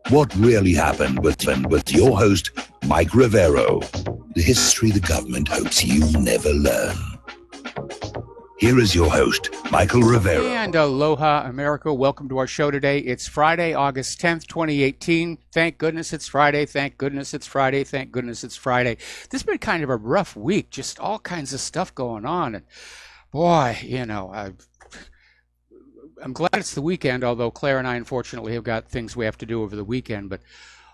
What really happened with your host, Mike Rivero. The history the government hopes you'll never learn. Here is your host, Michael Rivero. And aloha, America. Welcome to our show today. It's Friday, August 10th, 2018. Thank goodness it's Friday. Thank goodness it's Friday. Thank goodness it's Friday. This has been kind of a rough week. Just all kinds of stuff going on. And boy, you know, I'm glad it's the weekend, although Claire and I, unfortunately, have got things we have to do over the weekend. But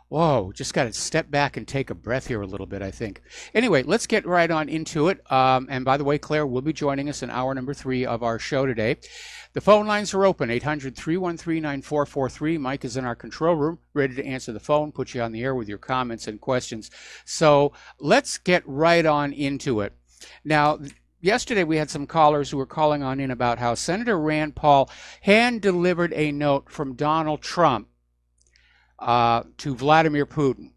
whoa, just got to step back and take a breath here a little bit, I think. Anyway, let's get right on into it. And by the way, Claire will be joining us in hour number 3 of our show today. The phone lines are open, 800-313-9443. Mike is in our control room, ready to answer the phone, put you on the air with your comments and questions. So let's get right on into it. Now, yesterday we had some callers who were calling on in about how Senator Rand Paul hand-delivered a note from Donald Trump to Vladimir Putin,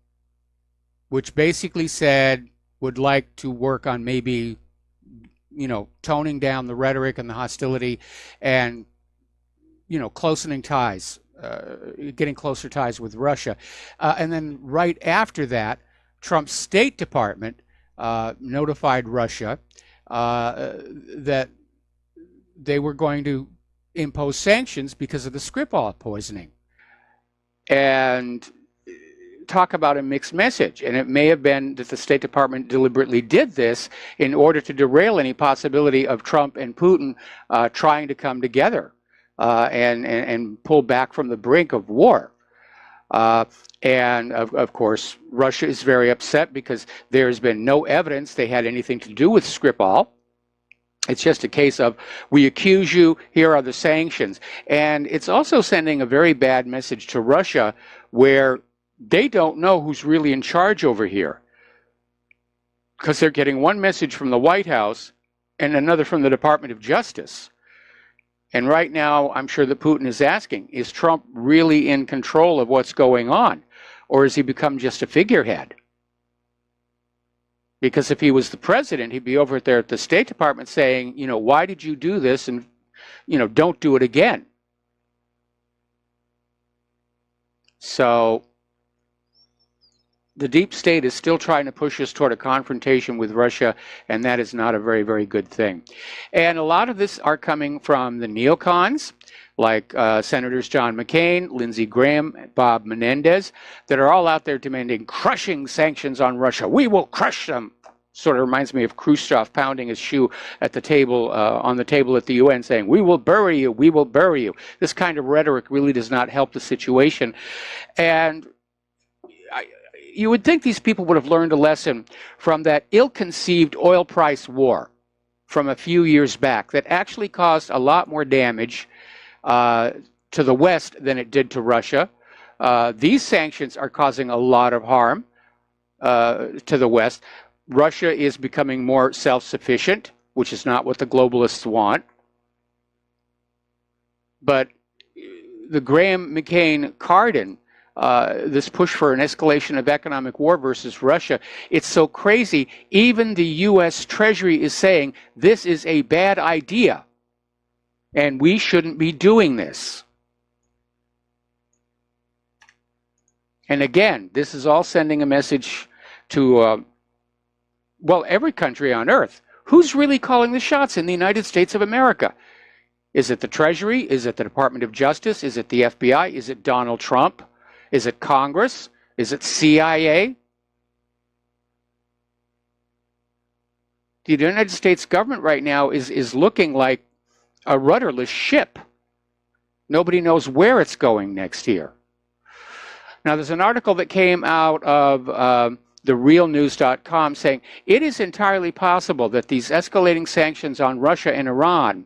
which basically said would like to work on maybe, you know, toning down the rhetoric and the hostility and, you know, closening ties, getting closer ties with Russia. And then right after that, Trump's State Department notified Russia that they were going to impose sanctions because of the Skripal poisoning. And talk about a mixed message. And it may have been that the State Department deliberately did this in order to derail any possibility of Trump and Putin trying to come together and pull back from the brink of war. And of course, Russia is very upset because there's been no evidence they had anything to do with Skripal. It's just a case of, we accuse you, here are the sanctions. And it's also sending a very bad message to Russia where they don't know who's really in charge over here. Because they're getting one message from the White House and another from the Department of Justice. And right now, I'm sure that Putin is asking, is Trump really in control of what's going on? Or has he become just a figurehead? Because if he was the president, he'd be over there at the State Department saying, you know, why did you do this? And, you know, don't do it again. So the deep state is still trying to push us toward a confrontation with Russia, and that is not a very, very good thing. And a lot of this are coming from the neocons, like Senators John McCain, Lindsey Graham, Bob Menendez, that are all out there demanding crushing sanctions on Russia. We will crush them. Sort of reminds me of Khrushchev pounding his shoe at the table, on the table at the UN, saying, we will bury you, we will bury you. This kind of rhetoric really does not help the situation. And you would think these people would have learned a lesson from that ill-conceived oil price war from a few years back that actually caused a lot more damage to the West than it did to Russia. These sanctions are causing a lot of harm to the West. Russia is becoming more self-sufficient, which is not what the globalists want. But the Graham-McCain-Cardin, this push for an escalation of economic war versus Russia, it's so crazy. Even the U.S. Treasury is saying this is a bad idea, and we shouldn't be doing this. And again, this is all sending a message to, well, every country on earth. Who's really calling the shots in the United States of America? Is it the Treasury? Is it the Department of Justice? Is it the FBI? Is it Donald Trump? Is it Congress? Is it CIA? The United States government right now is looking like a rudderless ship. Nobody knows where it's going next year. Now, there's an article that came out of therealnews.com saying it is entirely possible that these escalating sanctions on Russia and Iran,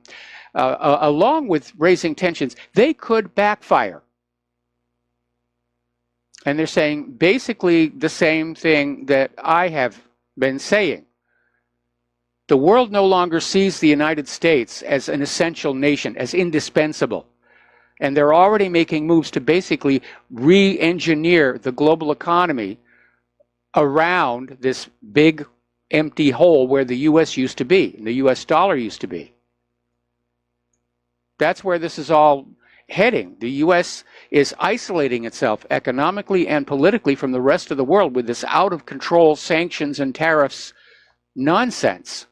along with raising tensions, they could backfire. And they're saying basically the same thing that I have been saying. The world no longer sees the United States as an essential nation, as indispensable. And they're already making moves to basically re-engineer the global economy around this big empty hole where the U.S. used to be, and the U.S. dollar used to be. That's where this is all heading. The U.S. is isolating itself economically and politically from the rest of the world with this out-of-control sanctions and tariffs nonsense.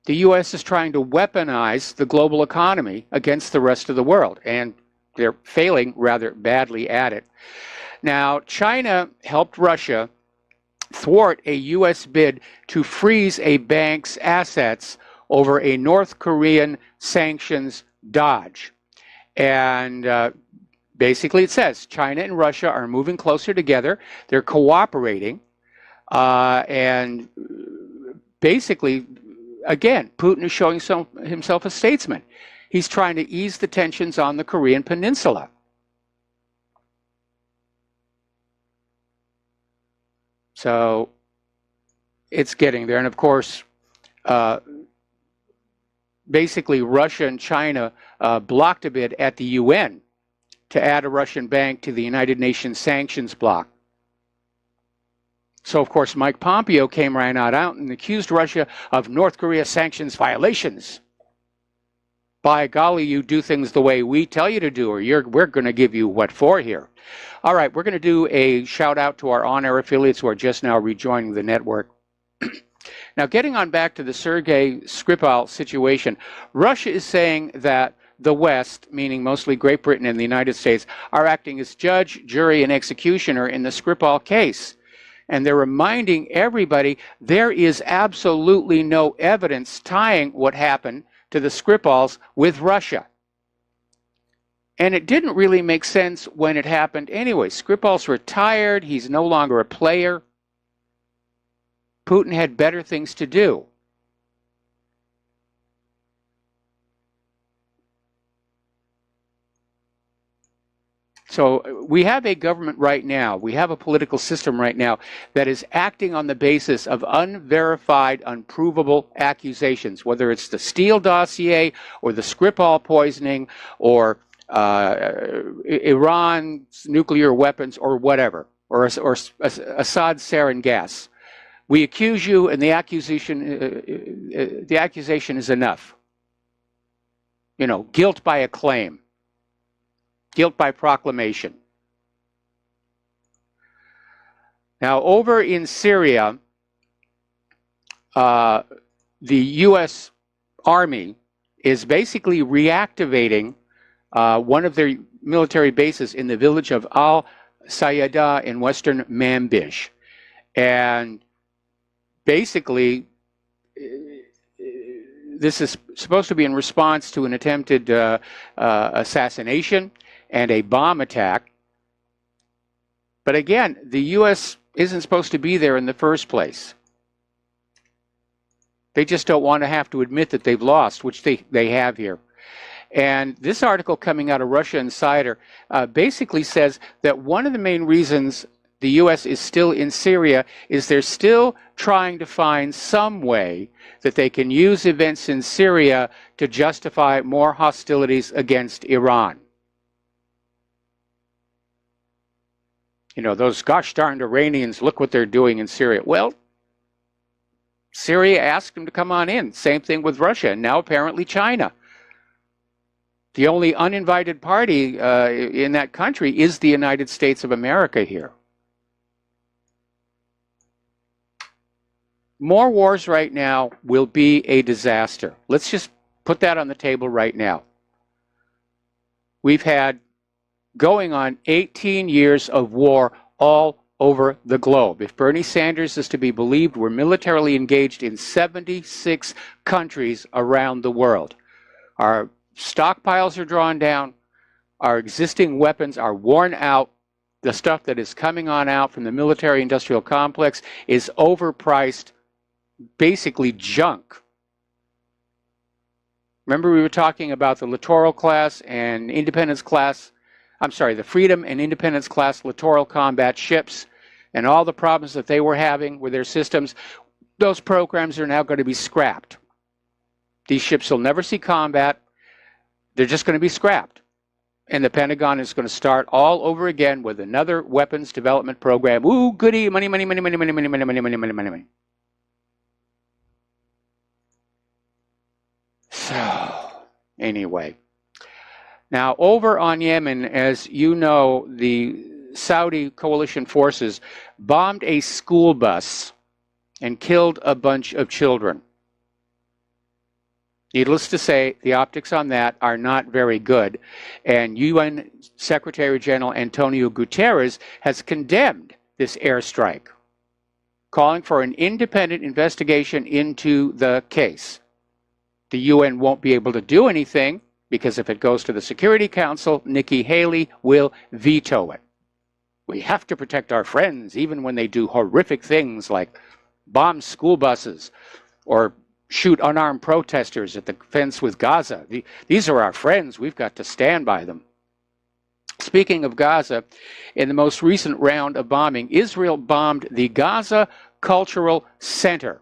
The U.S. is trying to weaponize the global economy against the rest of the world, and they're failing rather badly at it. Now, China helped Russia thwart a U.S. bid to freeze a bank's assets over a North Korean sanctions dodge. And basically it says China and Russia are moving closer together. They're cooperating. And basically, again, Putin is showing himself a statesman. He's trying to ease the tensions on the Korean Peninsula. So it's getting there. And of course, basically Russia and China blocked a bid at the UN to add a Russian bank to the United Nations sanctions bloc. So of course Mike Pompeo came right out and accused Russia of North Korea sanctions violations. By golly, you do things the way we tell you to do, or we're going to give you what for here. All right, we're going to do a shout out to our on-air affiliates who are just now rejoining the network. Now, getting on back to the Sergei Skripal situation, Russia is saying that the West, meaning mostly Great Britain and the United States, are acting as judge, jury, and executioner in the Skripal case. And they're reminding everybody there is absolutely no evidence tying what happened to the Skripals with Russia. And it didn't really make sense when it happened anyway. Skripal's retired. He's no longer a player. Putin had better things to do. So we have a government right now, we have a political system right now that is acting on the basis of unverified, unprovable accusations, whether it's the Steele dossier or the Skripal poisoning or Iran's nuclear weapons or whatever, or Assad's sarin gas. We accuse you, and the accusation is enough. You know, guilt by acclaim, guilt by proclamation. Now, over in Syria, the U.S. Army is basically reactivating one of their military bases in the village of Al-Sayada in western Manbij. And basically, this is supposed to be in response to an attempted assassination and a bomb attack. But again, the U.S. isn't supposed to be there in the first place. They just don't want to have to admit that they've lost, which they have here. And this article coming out of Russia Insider basically says that one of the main reasons the U.S. is still in Syria is they're still trying to find some way that they can use events in Syria to justify more hostilities against Iran. You know, those gosh darned Iranians, look what they're doing in Syria. Well, Syria asked them to come on in. Same thing with Russia, and now apparently China. The only uninvited party in that country is the United States of America here. More wars right now will be a disaster. Let's just put that on the table right now. We've had going on 18 years of war all over the globe. If Bernie Sanders is to be believed, we're militarily engaged in 76 countries around the world. Our stockpiles are drawn down. Our existing weapons are worn out. The stuff that is coming on out from the military-industrial complex is overpriced, basically junk. Remember we were talking about the Littoral class and Independence class, the Freedom and Independence class littoral combat ships and all the problems that they were having with their systems. Those programs are now going to be scrapped. These ships will never see combat. They're just going to be scrapped. And the Pentagon is going to start all over again with another weapons development program. Ooh, goody, money, money, money, money, money, money, money, money, money, money, money, money. So, anyway. Now, over on Yemen, as you know, the Saudi coalition forces bombed a school bus and killed a bunch of children. Needless to say, the optics on that are not very good, and UN Secretary General Antonio Guterres has condemned this airstrike, calling for an independent investigation into the case. The UN won't be able to do anything because if it goes to the Security Council, Nikki Haley will veto it. We have to protect our friends even when they do horrific things like bomb school buses or shoot unarmed protesters at the fence with Gaza. These are our friends. We've got to stand by them. Speaking of Gaza, in the most recent round of bombing, Israel bombed the Gaza Cultural Center.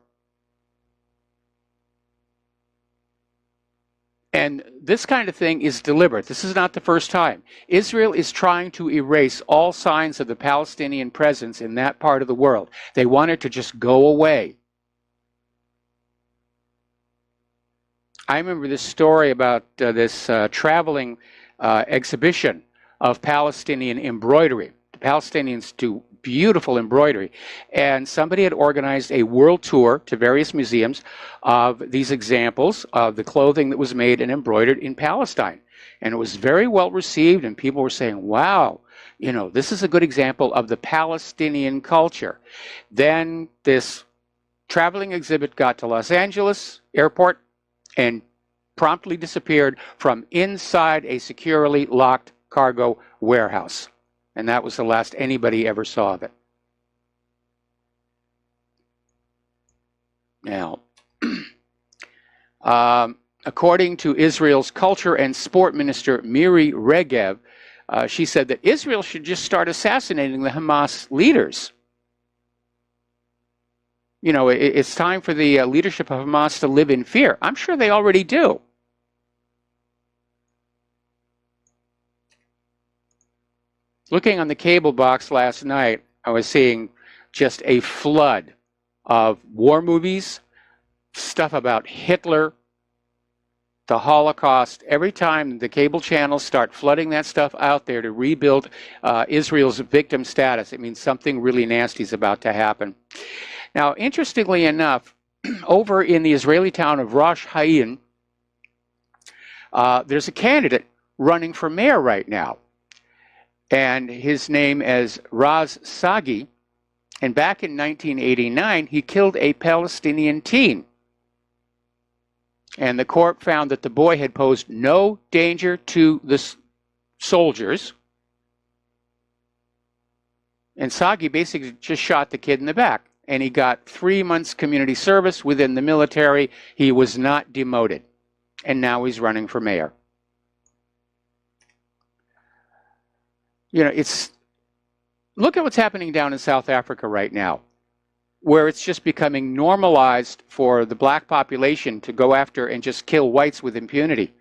And this kind of thing is deliberate. This is not the first time. Israel is trying to erase all signs of the Palestinian presence in that part of the world. They want it to just go away. I remember this story about this traveling exhibition of Palestinian embroidery. The Palestinians do beautiful embroidery. And somebody had organized a world tour to various museums of these examples of the clothing that was made and embroidered in Palestine. And it was very well received, and people were saying, wow, you know, this is a good example of the Palestinian culture. Then this traveling exhibit got to Los Angeles airport and promptly disappeared from inside a securely locked cargo warehouse. And that was the last anybody ever saw of it. Now, according to Israel's culture and sport minister Miri Regev, she said that Israel should just start assassinating the Hamas leaders. You know, it's time for the leadership of Hamas to live in fear. I'm sure they already do. Looking on the cable box last night, I was seeing just a flood of war movies, stuff about Hitler, the Holocaust. Every time the cable channels start flooding that stuff out there to rebuild Israel's victim status, it means something really nasty is about to happen. Now, interestingly enough, over in the Israeli town of Rosh Hain, there's a candidate running for mayor right now. And his name is Raz Sagi. And back in 1989, he killed a Palestinian teen. And the court found that the boy had posed no danger to the soldiers. And Sagi basically just shot the kid in the back. And he got 3 months community service within the military. He was not demoted. And now he's running for mayor. You know, look at what's happening down in South Africa right now, where it's just becoming normalized for the black population to go after and just kill whites with impunity.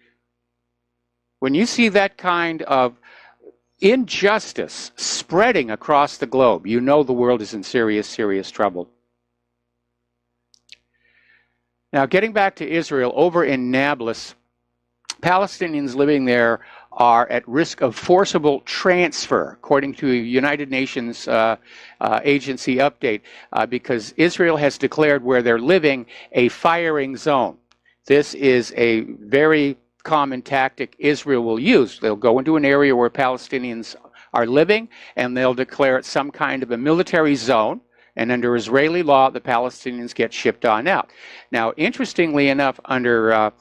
When you see that kind of injustice spreading across the globe, you know the world is in serious, serious trouble. Now, getting back to Israel, over in Nablus, Palestinians living there are at risk of forcible transfer, according to a United Nations agency update, because Israel has declared where they're living a firing zone. This is a very common tactic Israel will use. They'll go into an area where Palestinians are living, and they'll declare it some kind of a military zone, and under Israeli law, the Palestinians get shipped on out. Now, interestingly enough, under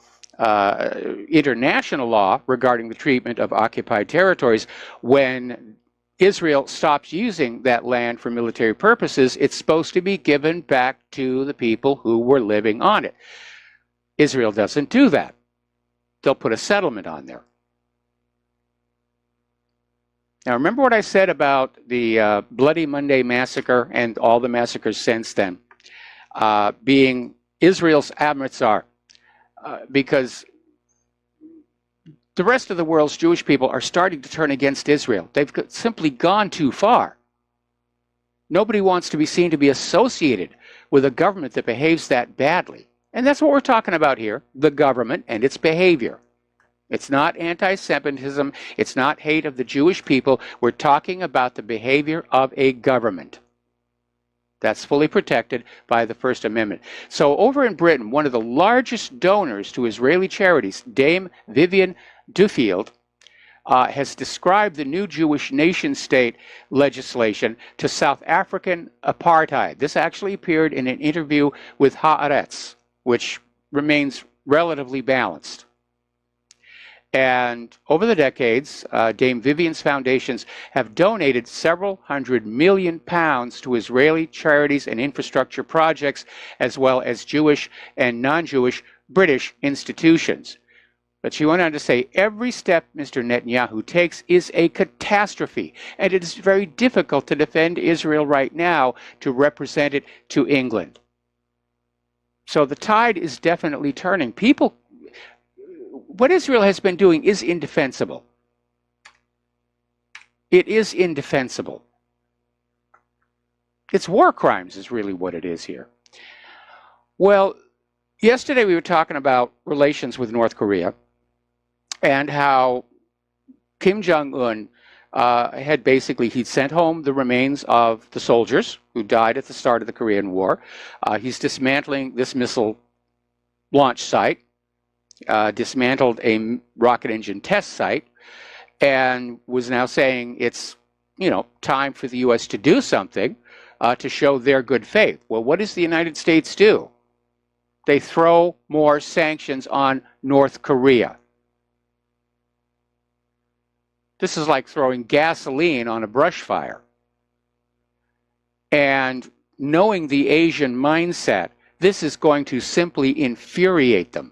international law regarding the treatment of occupied territories, when Israel stops using that land for military purposes, it's supposed to be given back to the people who were living on it. Israel doesn't do that. They'll put a settlement on there. Now, remember what I said about the Bloody Monday massacre and all the massacres since then being Israel's Amritzar. Because the rest of the world's Jewish people are starting to turn against Israel. They've simply gone too far. Nobody wants to be seen to be associated with a government that behaves that badly. And that's what we're talking about here, the government and its behavior. It's not anti-Semitism. It's not hate of the Jewish people. We're talking about the behavior of a government. That's fully protected by the First Amendment. So over in Britain, one of the largest donors to Israeli charities, Dame Vivian Duffield, has described the new Jewish nation-state legislation to South African apartheid. This actually appeared in an interview with Haaretz, which remains relatively balanced. And over the decades, Dame Vivian's foundations have donated several £100 million to Israeli charities and infrastructure projects, as well as Jewish and non-Jewish British institutions. But she went on to say, every step Mr. Netanyahu takes is a catastrophe, and it is very difficult to defend Israel right now to represent it to England. So the tide is definitely turning. What Israel has been doing is indefensible. It is indefensible. It's war crimes is really what it is here. Well, yesterday we were talking about relations with North Korea and how Kim Jong-un he'd sent home the remains of the soldiers who died at the start of the Korean War. He's dismantling this missile launch site. Dismantled a rocket engine test site, and was now saying it's, time for the U.S. to do something to show their good faith. Well, what does the United States do? They throw more sanctions on North Korea. This is like throwing gasoline on a brush fire. And knowing the Asian mindset, this is going to simply infuriate them.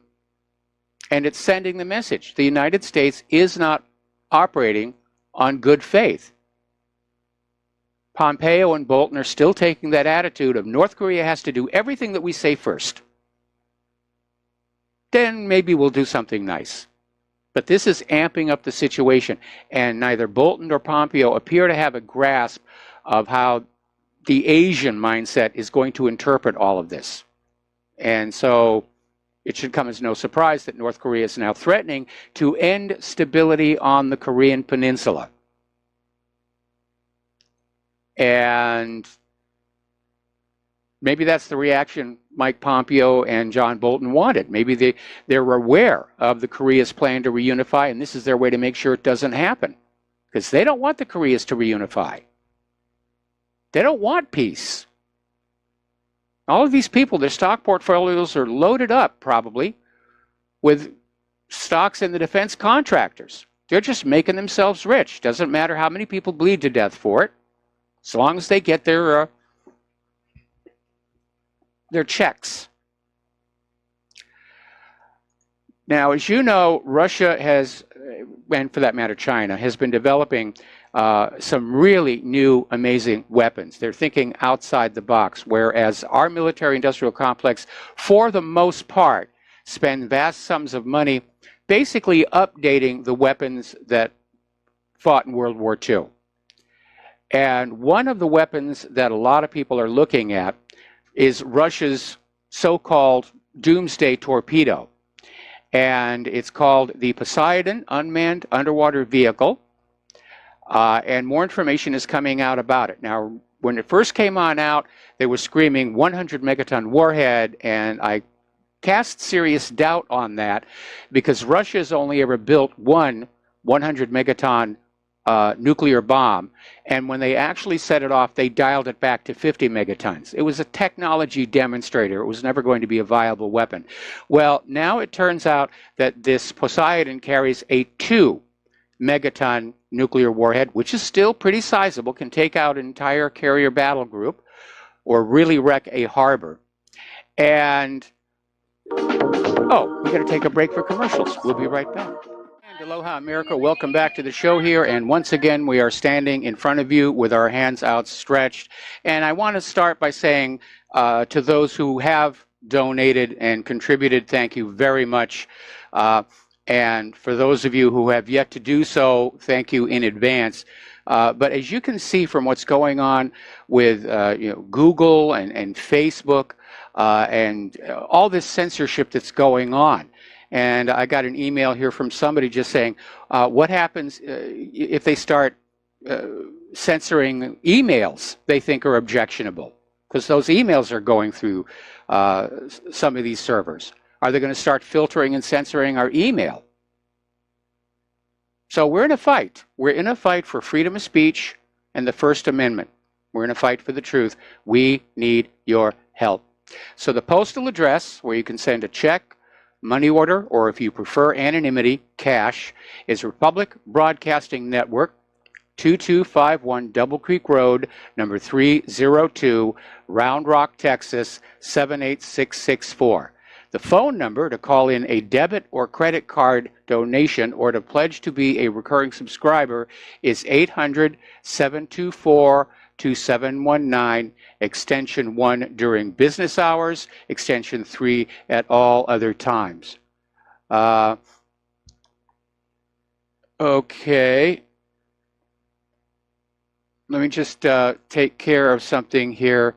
And it's sending the message. The United States is not operating on good faith. Pompeo and Bolton are still taking that attitude of North Korea has to do everything that we say first. Then maybe we'll do something nice. But this is amping up the situation. And neither Bolton nor Pompeo appear to have a grasp of how the Asian mindset is going to interpret all of this. And so it should come as no surprise that North Korea is now threatening to end stability on the Korean Peninsula. And maybe that's the reaction Mike Pompeo and John Bolton wanted. Maybe they're aware of the Koreas' plan to reunify, and this is their way to make sure it doesn't happen. Because they don't want the Koreas to reunify. They don't want peace. All of these people, their stock portfolios are loaded up, probably, with stocks in the defense contractors. They're just making themselves rich. Doesn't matter how many people bleed to death for it, as long as they get their checks. Now, as you know, Russia has, and for that matter China, has been developing some really new, amazing weapons. They're thinking outside the box, whereas our military-industrial complex, for the most part, spend vast sums of money basically updating the weapons that fought in World War II. And one of the weapons that a lot of people are looking at is Russia's so-called doomsday torpedo. And it's called the Poseidon Unmanned Underwater Vehicle. And more information is coming out about it. Now, when it first came on out, they were screaming 100 megaton warhead, and I cast serious doubt on that because Russia's only ever built one 100 megaton nuclear bomb, and when they actually set it off, they dialed it back to 50 megatons. It was a technology demonstrator. It was never going to be a viable weapon. Well, now it turns out that this Poseidon carries a 2 megaton nuclear warhead, which is still pretty sizable, can take out an entire carrier battle group or really wreck a harbor. And, oh, we got to take a break for commercials. We'll be right back. And aloha, America. Welcome back to the show here. And once again, we are standing in front of you with our hands outstretched. And I want to start by saying to those who have donated and contributed, thank you very much. And for those of you who have yet to do so, thank you in advance. But as you can see from what's going on with Google and Facebook and all this censorship that's going on, And I got an email here from somebody just saying, what happens if they start censoring emails they think are objectionable? Because those emails are going through some of these servers. Are they going to start filtering and censoring our email? So we're in a fight. We're in a fight for freedom of speech and the First Amendment. We're in a fight for the truth. We need your help. So the postal address where you can send a check, money order, or if you prefer anonymity, cash, is Republic Broadcasting Network, 2251 Double Creek Road, number 302, Round Rock, Texas, 78664. The phone number to call in a debit or credit card donation or to pledge to be a recurring subscriber is 800-724-2719, extension 1 during business hours, extension 3 at all other times. Okay. Let me just take care of something here.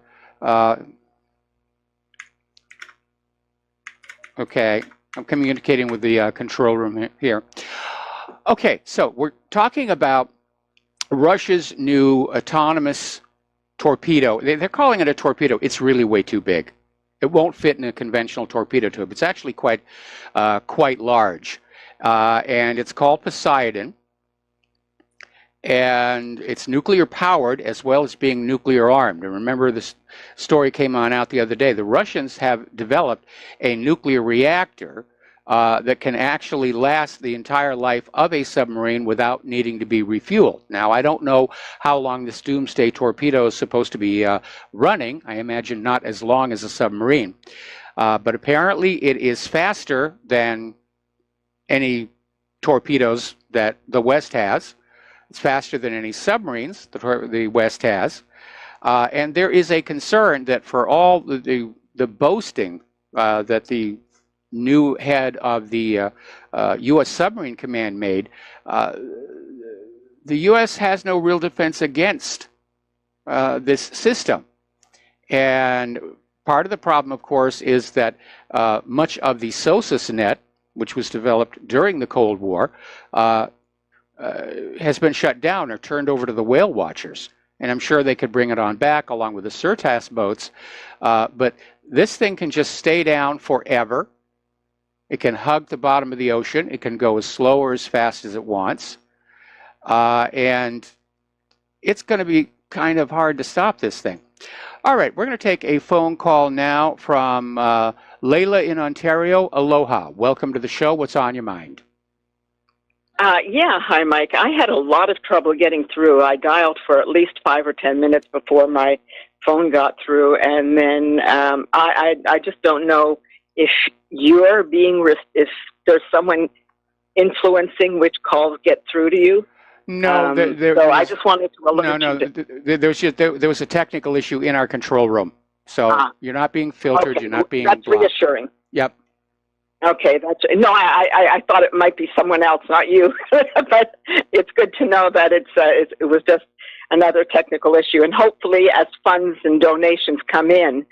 Okay, I'm communicating with the control room here. Okay, so we're talking about Russia's new autonomous torpedo. They're calling it a torpedo. It's really way too big. It won't fit in a conventional torpedo tube. It's actually quite large. And it's called Poseidon. And it's nuclear powered as well as being nuclear armed. And remember, this story came out the other day. The Russians have developed a nuclear reactor that can actually last the entire life of a submarine without needing to be refueled. Now, I don't know how long this doomsday torpedo is supposed to be running. I imagine not as long as a submarine. But apparently it is faster than any torpedoes that the West has. It's faster than any submarines that the West has. And there is a concern that for all the boasting that the new head of the U.S. Submarine Command made, the U.S. has no real defense against this system. And part of the problem, of course, is that much of the SOSUS net, which was developed during the Cold War, has been shut down or turned over to the whale watchers. And I'm sure they could bring it on back along with the Surtas boats. But this thing can just stay down forever. It can hug the bottom of the ocean. It can go as slow or as fast as it wants. And it's going to be kind of hard to stop this thing. All right, we're going to take a phone call now from Layla in Ontario. Aloha. Welcome to the show. What's on your mind? Yeah, hi, Mike. I had a lot of trouble getting through. I dialed for at least 5 or 10 minutes before my phone got through, and then I just don't know if you're if there's someone influencing which calls get through to you. No, so I just wanted to alert you. There was a technical issue in our control room, so you're not being filtered. Okay. You're not being That's blocked. Reassuring. Yep. Okay, I thought it might be someone else, not you. But it's good to know that it was just another technical issue. And hopefully, as funds and donations come in,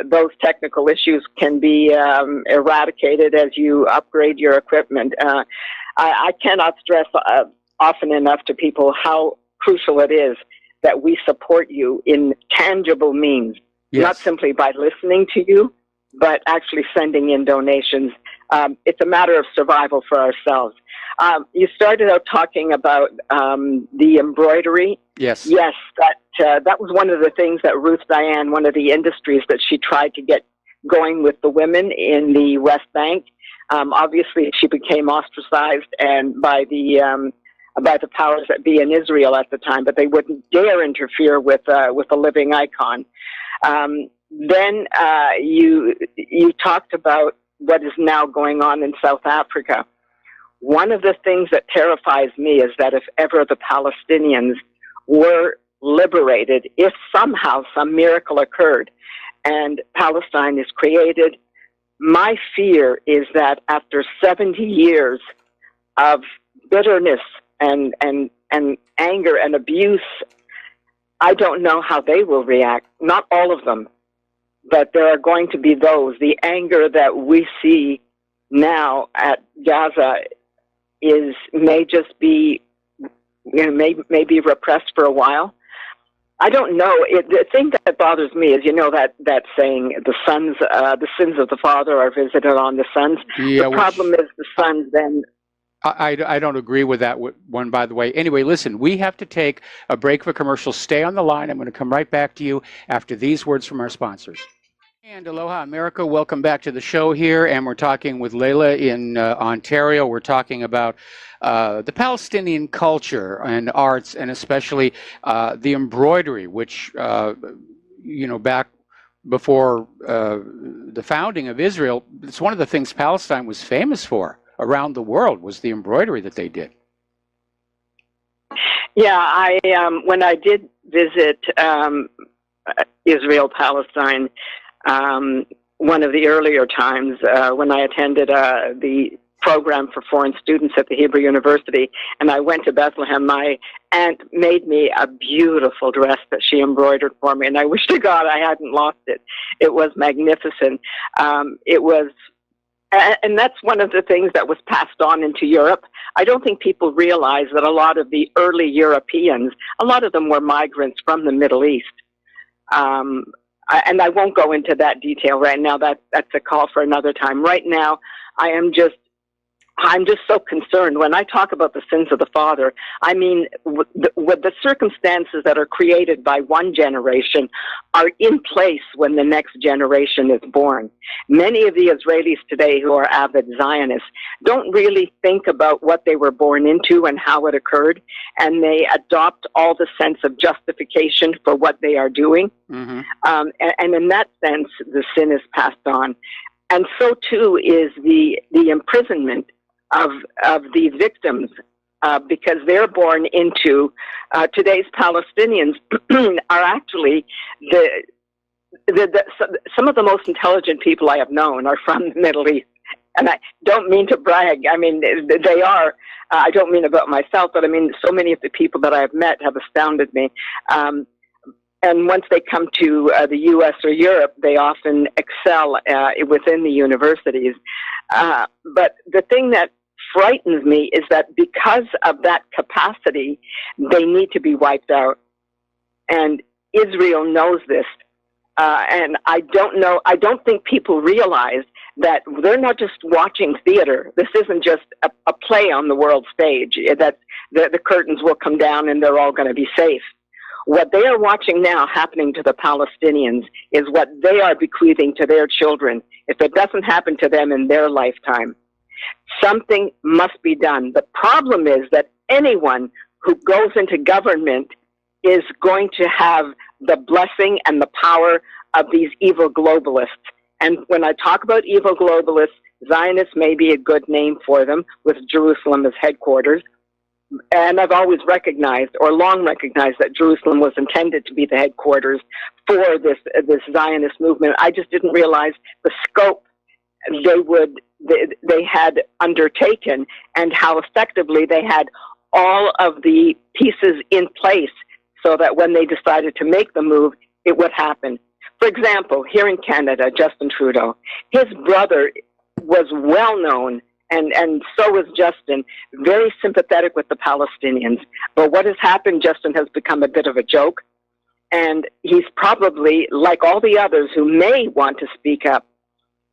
those technical issues can be eradicated as you upgrade your equipment. I cannot stress often enough to people how crucial it is that we support you in tangible means, not simply by listening to you, but actually sending in donations. It's a matter of survival for ourselves. You started out talking about the embroidery. Yes. Yes, that was one of the things that Ruth Diane, one of the industries that she tried to get going with the women in the West Bank. Obviously, she became ostracized and by the powers that be in Israel at the time, but they wouldn't dare interfere with a living icon. Then you talked about what is now going on in South Africa. One of the things that terrifies me is that if ever the Palestinians were liberated, if somehow some miracle occurred and Palestine is created, my fear is that after 70 years of bitterness and anger and abuse, I don't know how they will react. Not all of them. But there are going to be those, the anger that we see now at Gaza may just be, may be repressed for a while. I don't know. The thing that bothers me is, that saying, the sins of the father are visited on the sons. Yeah, the problem is the sons then. I don't agree with that one, by the way. Anyway, listen, we have to take a break for commercial. Stay on the line. I'm going to come right back to you after these words from our sponsors. And aloha, America. Welcome back to the show here. And we're talking with Leila in Ontario. We're talking about the Palestinian culture and arts, and especially the embroidery, which, back before the founding of Israel, it's one of the things Palestine was famous for around the world, was the embroidery that they did. Yeah, when I did visit Israel, Palestine, one of the earlier times when I attended the program for foreign students at the Hebrew University, and I went to Bethlehem, my aunt made me a beautiful dress that she embroidered for me, and I wish to God I hadn't lost it. It was magnificent. And that's one of the things that was passed on into Europe. I don't think people realize that a lot of the early Europeans, a lot of them were migrants from the Middle East. And I won't go into that detail right now. That's a call for another time. Right now, I'm just so concerned. When I talk about the sins of the father, I mean, with the circumstances that are created by one generation are in place when the next generation is born. Many of the Israelis today who are avid Zionists don't really think about what they were born into and how it occurred, and they adopt all the sense of justification for what they are doing. Mm-hmm. And in that sense, the sin is passed on. And so too is the imprisonment of the victims, because they're born into today's Palestinians are actually some of the most intelligent people I have known are from the Middle East. And I don't mean to brag. I mean, they are. I don't mean about myself, but I mean, so many of the people that I've met have astounded me. And once they come to the U.S. or Europe, they often excel within the universities. But the thing that frightens me is that because of that capacity, they need to be wiped out. And Israel knows this. And I don't think people realize that they're not just watching theater. This isn't just a play on the world stage, that the curtains will come down and they're all going to be safe. What they are watching now happening to the Palestinians is what they are bequeathing to their children if it doesn't happen to them in their lifetime. Something must be done. The problem is that anyone who goes into government is going to have the blessing and the power of these evil globalists. And when I talk about evil globalists, Zionists may be a good name for them, with Jerusalem as headquarters. And I've always recognized, or long recognized, that Jerusalem was intended to be the headquarters for this Zionist movement. I just didn't realize the scope they had undertaken and how effectively they had all of the pieces in place so that when they decided to make the move, it would happen. For example, here in Canada, Justin Trudeau, his brother was well known, and so was Justin, very sympathetic with the Palestinians. But what has happened, Justin has become a bit of a joke, and he's probably, like all the others who may want to speak up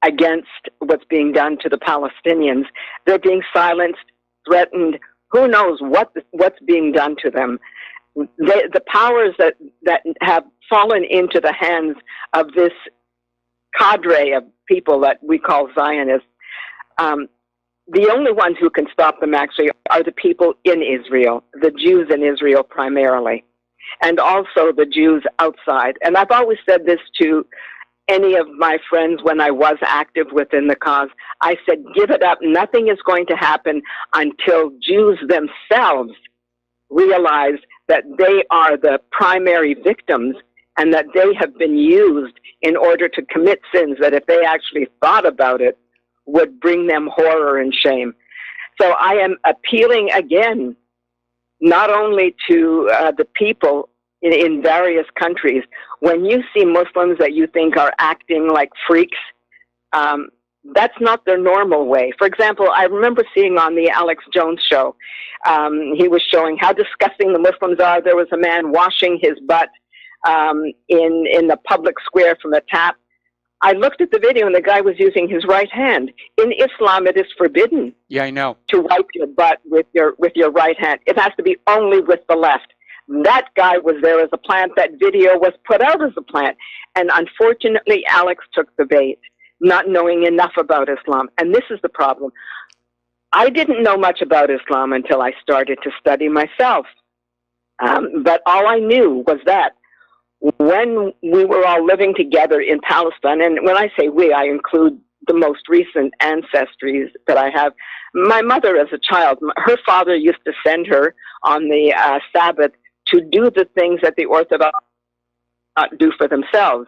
against what's being done to the Palestinians, they're being silenced, threatened. Who knows what's being done to them? The powers that have fallen into the hands of this cadre of people that we call Zionists, the only ones who can stop them actually are the people in Israel, the Jews in Israel primarily, and also the Jews outside. And I've always said this to any of my friends when I was active within the cause. I said, give it up. Nothing is going to happen until Jews themselves realize that they are the primary victims and that they have been used in order to commit sins that if they actually thought about it would bring them horror and shame. So I am appealing again, not only to the people in various countries. When you see Muslims that you think are acting like freaks, that's not their normal way. For example, I remember seeing on the Alex Jones show, he was showing how disgusting the Muslims are. There was a man washing his butt in the public square from a tap. I looked at the video, and the guy was using his right hand. In Islam, it is forbidden. Yeah, I know. To wipe your butt with your right hand. It has to be only with the left. That guy was there as a plant. That video was put out as a plant. And unfortunately, Alex took the bait, not knowing enough about Islam. And this is the problem. I didn't know much about Islam until I started to study myself. But all I knew was that when we were all living together in Palestine, and when I say we, I include the most recent ancestries that I have. My mother, as a child, her father used to send her on the Sabbath to do the things that the Orthodox do for themselves.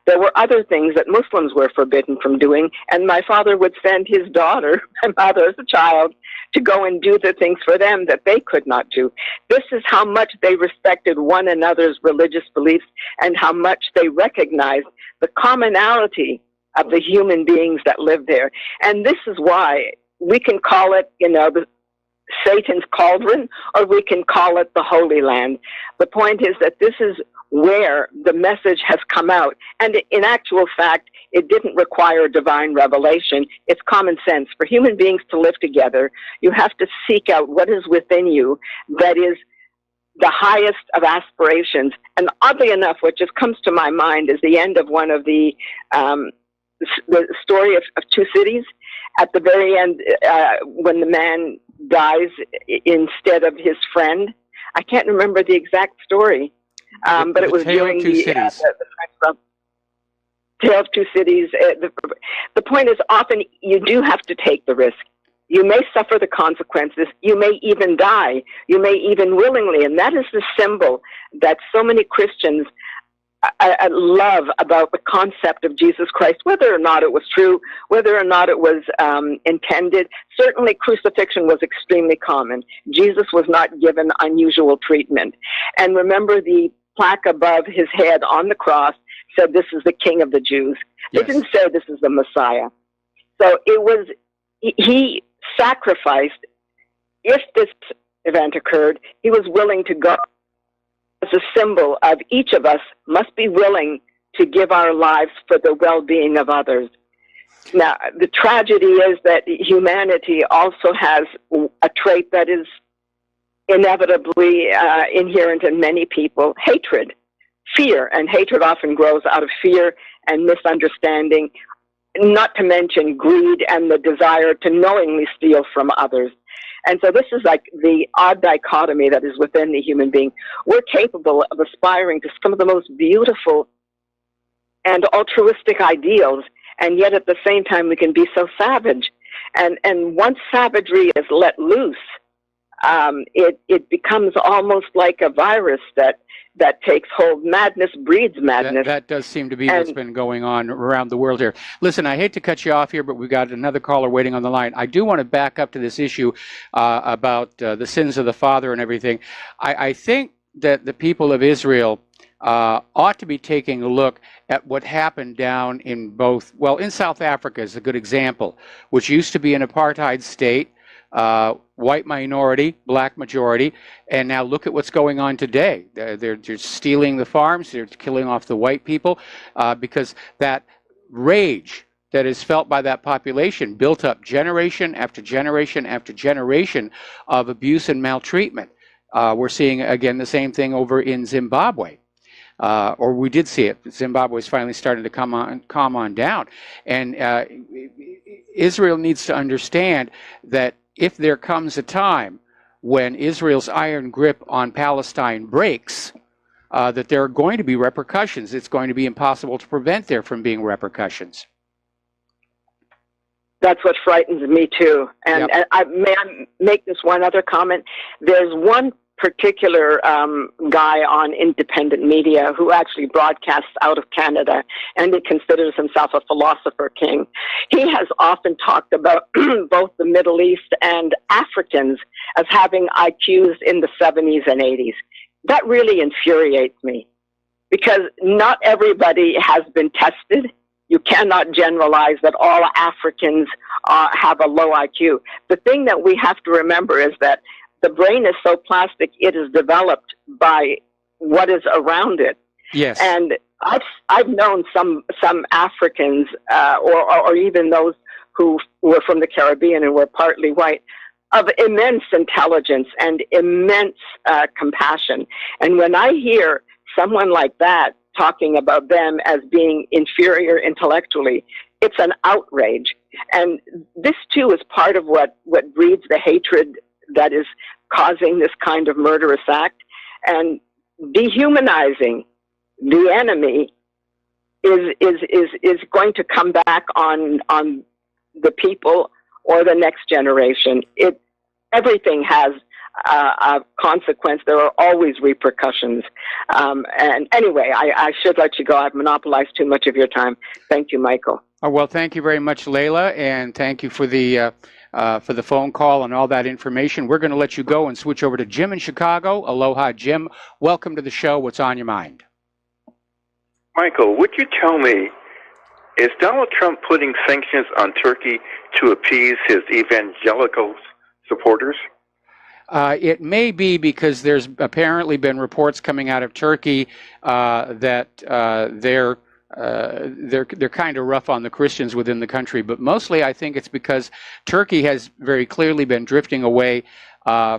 There were other things that Muslims were forbidden from doing, and my father would send his daughter, my mother as a child, to go and do the things for them that they could not do. This is how much they respected one another's religious beliefs and how much they recognized the commonality of the human beings that live there. And this is why we can call it, the Satan's cauldron, or we can call it the Holy Land. The point is that this is where the message has come out. And in actual fact, it didn't require divine revelation. It's common sense. For human beings to live together, you have to seek out what is within you that is the highest of aspirations. And oddly enough, what just comes to my mind is the end of one of the story of two cities. At the very end, when the man dies instead of his friend, I can't remember the exact story, but it was during the Tale of Two Cities. The point is, often you do have to take the risk. You may suffer the consequences. You may even die. You may even willingly. And that is the symbol that so many Christians love about the concept of Jesus Christ, whether or not it was true, whether or not it was intended. Certainly crucifixion was extremely common. Jesus was not given unusual treatment. And remember, the plaque above his head on the cross said, "This is the King of the Jews." Yes. It didn't say this is the Messiah. So it was, he sacrificed. If this event occurred, he was willing to go. As a symbol of each of us must be willing to give our lives for the well-being of others. Now, the tragedy is that humanity also has a trait that is inevitably inherent in many people: hatred, fear, and hatred often grows out of fear and misunderstanding, not to mention greed and the desire to knowingly steal from others. And so this is like the odd dichotomy that is within the human being. We're capable of aspiring to some of the most beautiful and altruistic ideals, and yet at the same time we can be so savage. And once savagery is let loose, it becomes almost like a virus that takes hold. Madness breeds madness. That does seem to be what's been going on around the world here. Listen, I hate to cut you off here, but we've got another caller waiting on the line. I do want to back up to this issue about the sins of the father and everything. I think that the people of Israel ought to be taking a look at what happened down in in South Africa is a good example, which used to be an apartheid state. White minority, black majority, and now look at what's going on today. They're stealing the farms, they're killing off the white people, because that rage that is felt by that population built up generation after generation after generation of abuse and maltreatment. We're seeing, again, the same thing over in Zimbabwe. Or we did see it. Zimbabwe is finally starting to calm on down. And Israel needs to understand that if there comes a time when Israel's iron grip on Palestine breaks, that there are going to be repercussions. It's going to be impossible to prevent there from being repercussions. That's what frightens me too. And, Yep. May I make this one other comment? There's one particular guy on independent media who actually broadcasts out of Canada, and he considers himself a philosopher king. He has often talked about both the Middle East and Africans as having IQs in the 70s and 80s. That really infuriates me, because not everybody has been tested. you cannot generalize that all Africans have a low IQ. The thing that we have to remember is that the brain is so plastic, it is developed by what is around it. Yes. And I've known some Africans, or even those who were from the Caribbean and were partly white, of immense intelligence and immense compassion. And when I hear someone like that talking about them as being inferior intellectually, it's an outrage. And this too is part of what breeds the hatred that is causing this kind of murderous act. And dehumanizing the enemy is going to come back on the people or the next generation. Everything has a consequence. There are always repercussions. And anyway, I should let you go. I've monopolized too much of your time. Thank you, Michael. Oh, well, thank you very much, Layla, and thank you for the phone call and all that information. We're going to let you go and switch over to Jim in Chicago. Aloha, Jim. Welcome to the show. What's on your mind? Michael, would you tell me, is Donald Trump putting sanctions on Turkey to appease his evangelical supporters? It may be, because there's apparently been reports coming out of Turkey that they're kind of rough on the Christians within the country, but mostly I think it's because Turkey has very clearly been drifting away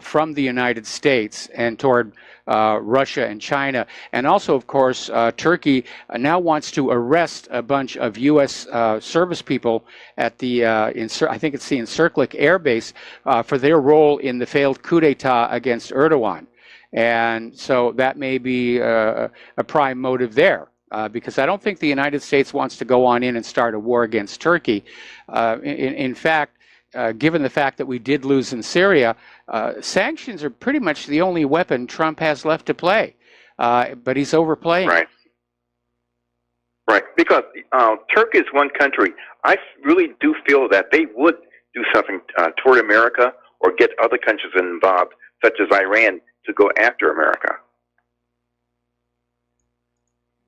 from the United States and toward Russia and China. And also, of course, Turkey now wants to arrest a bunch of U.S. service people at the, I think it's the Incirlik Air Base, for their role in the failed coup d'etat against Erdogan. And so that may be a prime motive there. Because I don't think the United States wants to go on in and start a war against Turkey. In fact, given the fact that we did lose in Syria, sanctions are pretty much the only weapon Trump has left to play. But he's overplaying. Right. Right. Because Turkey is one country. I really do feel that they would do something toward America or get other countries involved, such as Iran, to go after America.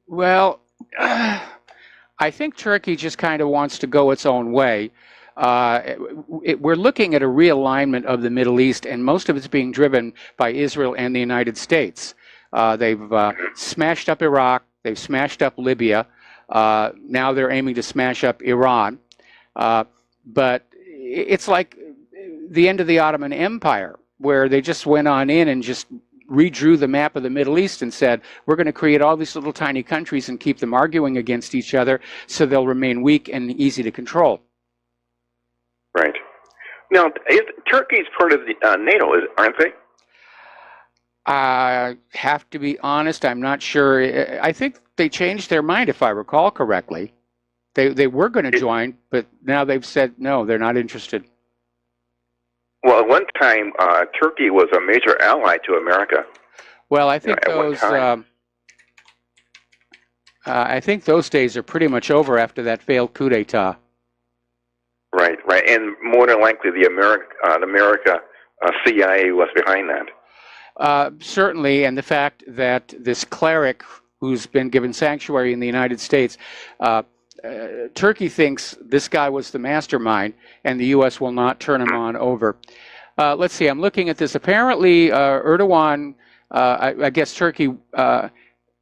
Well, I think Turkey just kind of wants to go its own way. We're looking at a realignment of the Middle East, and most of it's being driven by Israel and the United States. They've smashed up Iraq. They've smashed up Libya. Now they're aiming to smash up Iran. But it's like the end of the Ottoman Empire, where they just went on in and just redrew the map of the Middle East and said, we're going to create all these little tiny countries and keep them arguing against each other so they'll remain weak and easy to control. Right. Now, Turkey's part of the NATO, aren't they? I have to be honest, I'm not sure. I think they changed their mind, if I recall correctly. They were going to join, but now they've said no, they're not interested. Well, at one time, Turkey was a major ally to America. Well, I think those days are pretty much over after that failed coup d'etat. Right, right, and more than likely, the America CIA was behind that. Certainly, and the fact that this cleric who's been given sanctuary in the United States, Turkey thinks this guy was the mastermind, and the U.S. will not turn him on over. Let's see, I'm looking at this. Apparently, Erdogan, I guess Turkey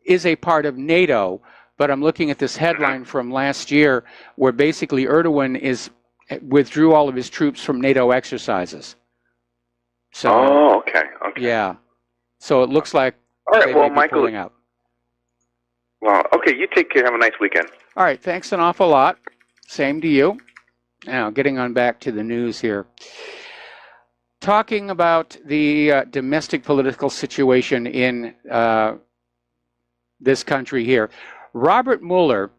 is a part of NATO, but I'm looking at this headline from last year where basically Erdogan withdrew all of his troops from NATO exercises. So, okay. Yeah. So it looks like all right, they well, may be Michael, pulling out. Well, okay, you take care. Have a nice weekend. All right, thanks an awful lot. Same to you. Now, getting on back to the news here. Talking about the domestic political situation in this country here. Robert Mueller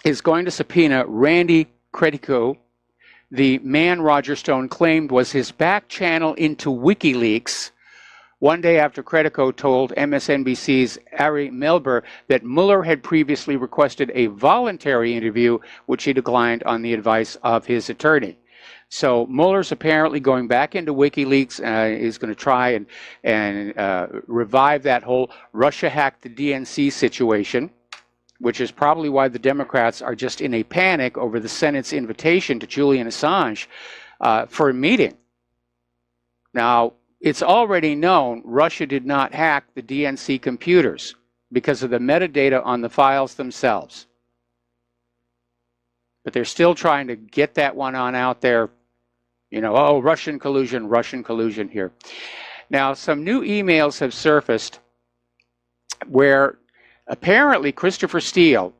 is going to subpoena Randy Credico, the man Roger Stone claimed was his back channel into WikiLeaks, one day after Credico told MSNBC's Ari Melber that Mueller had previously requested a voluntary interview, which he declined on the advice of his attorney. So Mueller's apparently going back into WikiLeaks. Is going to try and revive that whole Russia hacked the DNC situation. which is probably why the Democrats are just in a panic over the Senate's invitation to Julian Assange for a meeting. Now, it's already known Russia did not hack the DNC computers because of the metadata on the files themselves. But they're still trying to get that one on out there. You know, oh, Russian collusion here. Now, some new emails have surfaced where apparently Christopher Steele,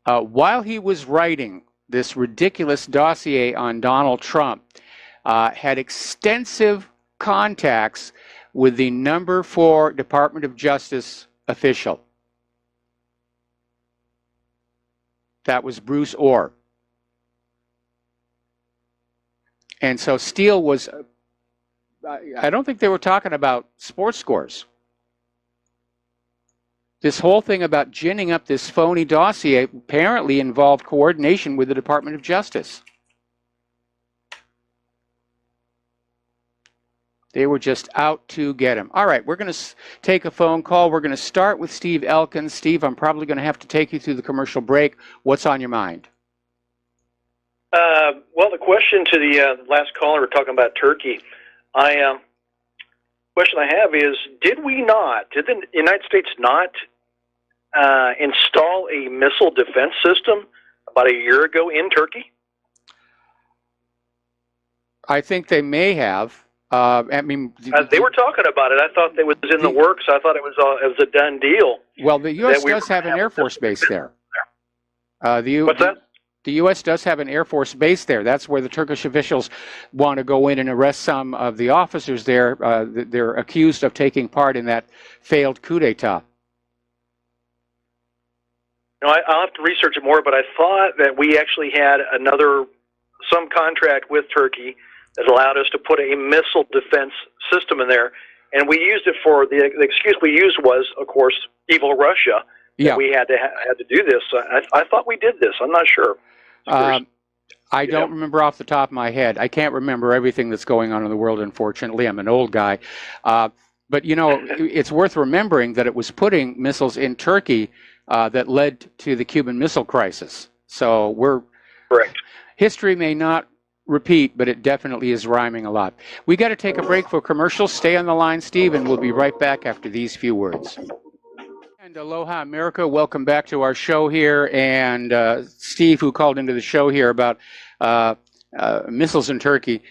while he was writing this ridiculous dossier on Donald Trump, had extensive contacts with the number 4 Department of Justice official. That was Bruce Orr. And so Steele was, I don't think they were talking about sports scores. This whole thing about ginning up this phony dossier apparently involved coordination with the Department of Justice. They were just out to get him. All right, we're going to take a phone call. We're going to start with Steve Elkins. Steve, I'm probably going to have to take you through the commercial break. What's on your mind? Well, the question to the last caller, we're talking about Turkey. Question I have is, did the United States not install a missile defense system about a year ago in Turkey? I think they may have. I mean, they were talking about it. I thought it was in the works. I thought it was a done deal. Well, the U.S. does have an Air Force base there. What's that? The U.S. does have an Air Force base there. That's where the Turkish officials want to go in and arrest some of the officers there. They're accused of taking part in that failed coup d'etat. No, I'll have to research it more, but I thought that we actually had some contract with Turkey that allowed us to put a missile defense system in there, and we used it for the excuse we used was, of course, evil Russia. Yeah, we had to do this. I thought we did this. I'm not sure. I don't remember off the top of my head. I can't remember everything that's going on in the world, unfortunately. I'm an old guy. But, you know, it's worth remembering that it was putting missiles in Turkey that led to the Cuban Missile Crisis. So we're... Correct. History may not repeat, but it definitely is rhyming a lot. We got to take a break for commercials. Stay on the line, Steve, and we'll be right back after these few words. And aloha, America. Welcome back to our show here. And Steve, who called into the show here about missiles in Turkey,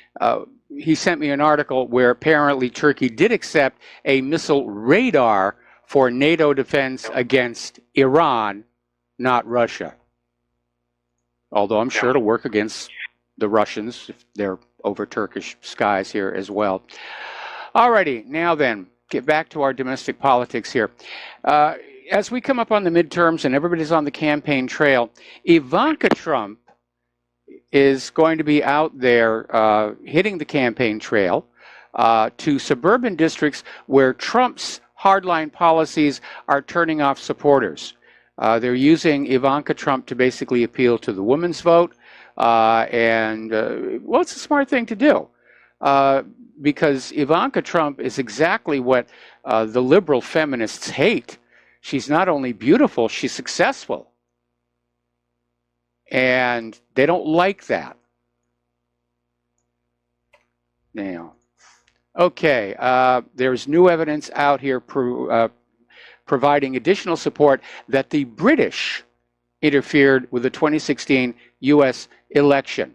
he sent me an article where apparently Turkey did accept a missile radar for NATO defense against Iran, not Russia. Although I'm sure it'll work against the Russians if they're over Turkish skies here as well. Alrighty, now then, get back to our domestic politics here. As we come up on the midterms and everybody's on the campaign trail, Ivanka Trump is going to be out there hitting the campaign trail to suburban districts where Trump's hardline policies are turning off supporters. They're using Ivanka Trump to basically appeal to the women's vote, and well, it's a smart thing to do because Ivanka Trump is exactly what the liberal feminists hate. She's not only beautiful, she's successful. And they don't like that. Now, okay, there's new evidence out here providing additional support that the British interfered with the 2016 U.S. election.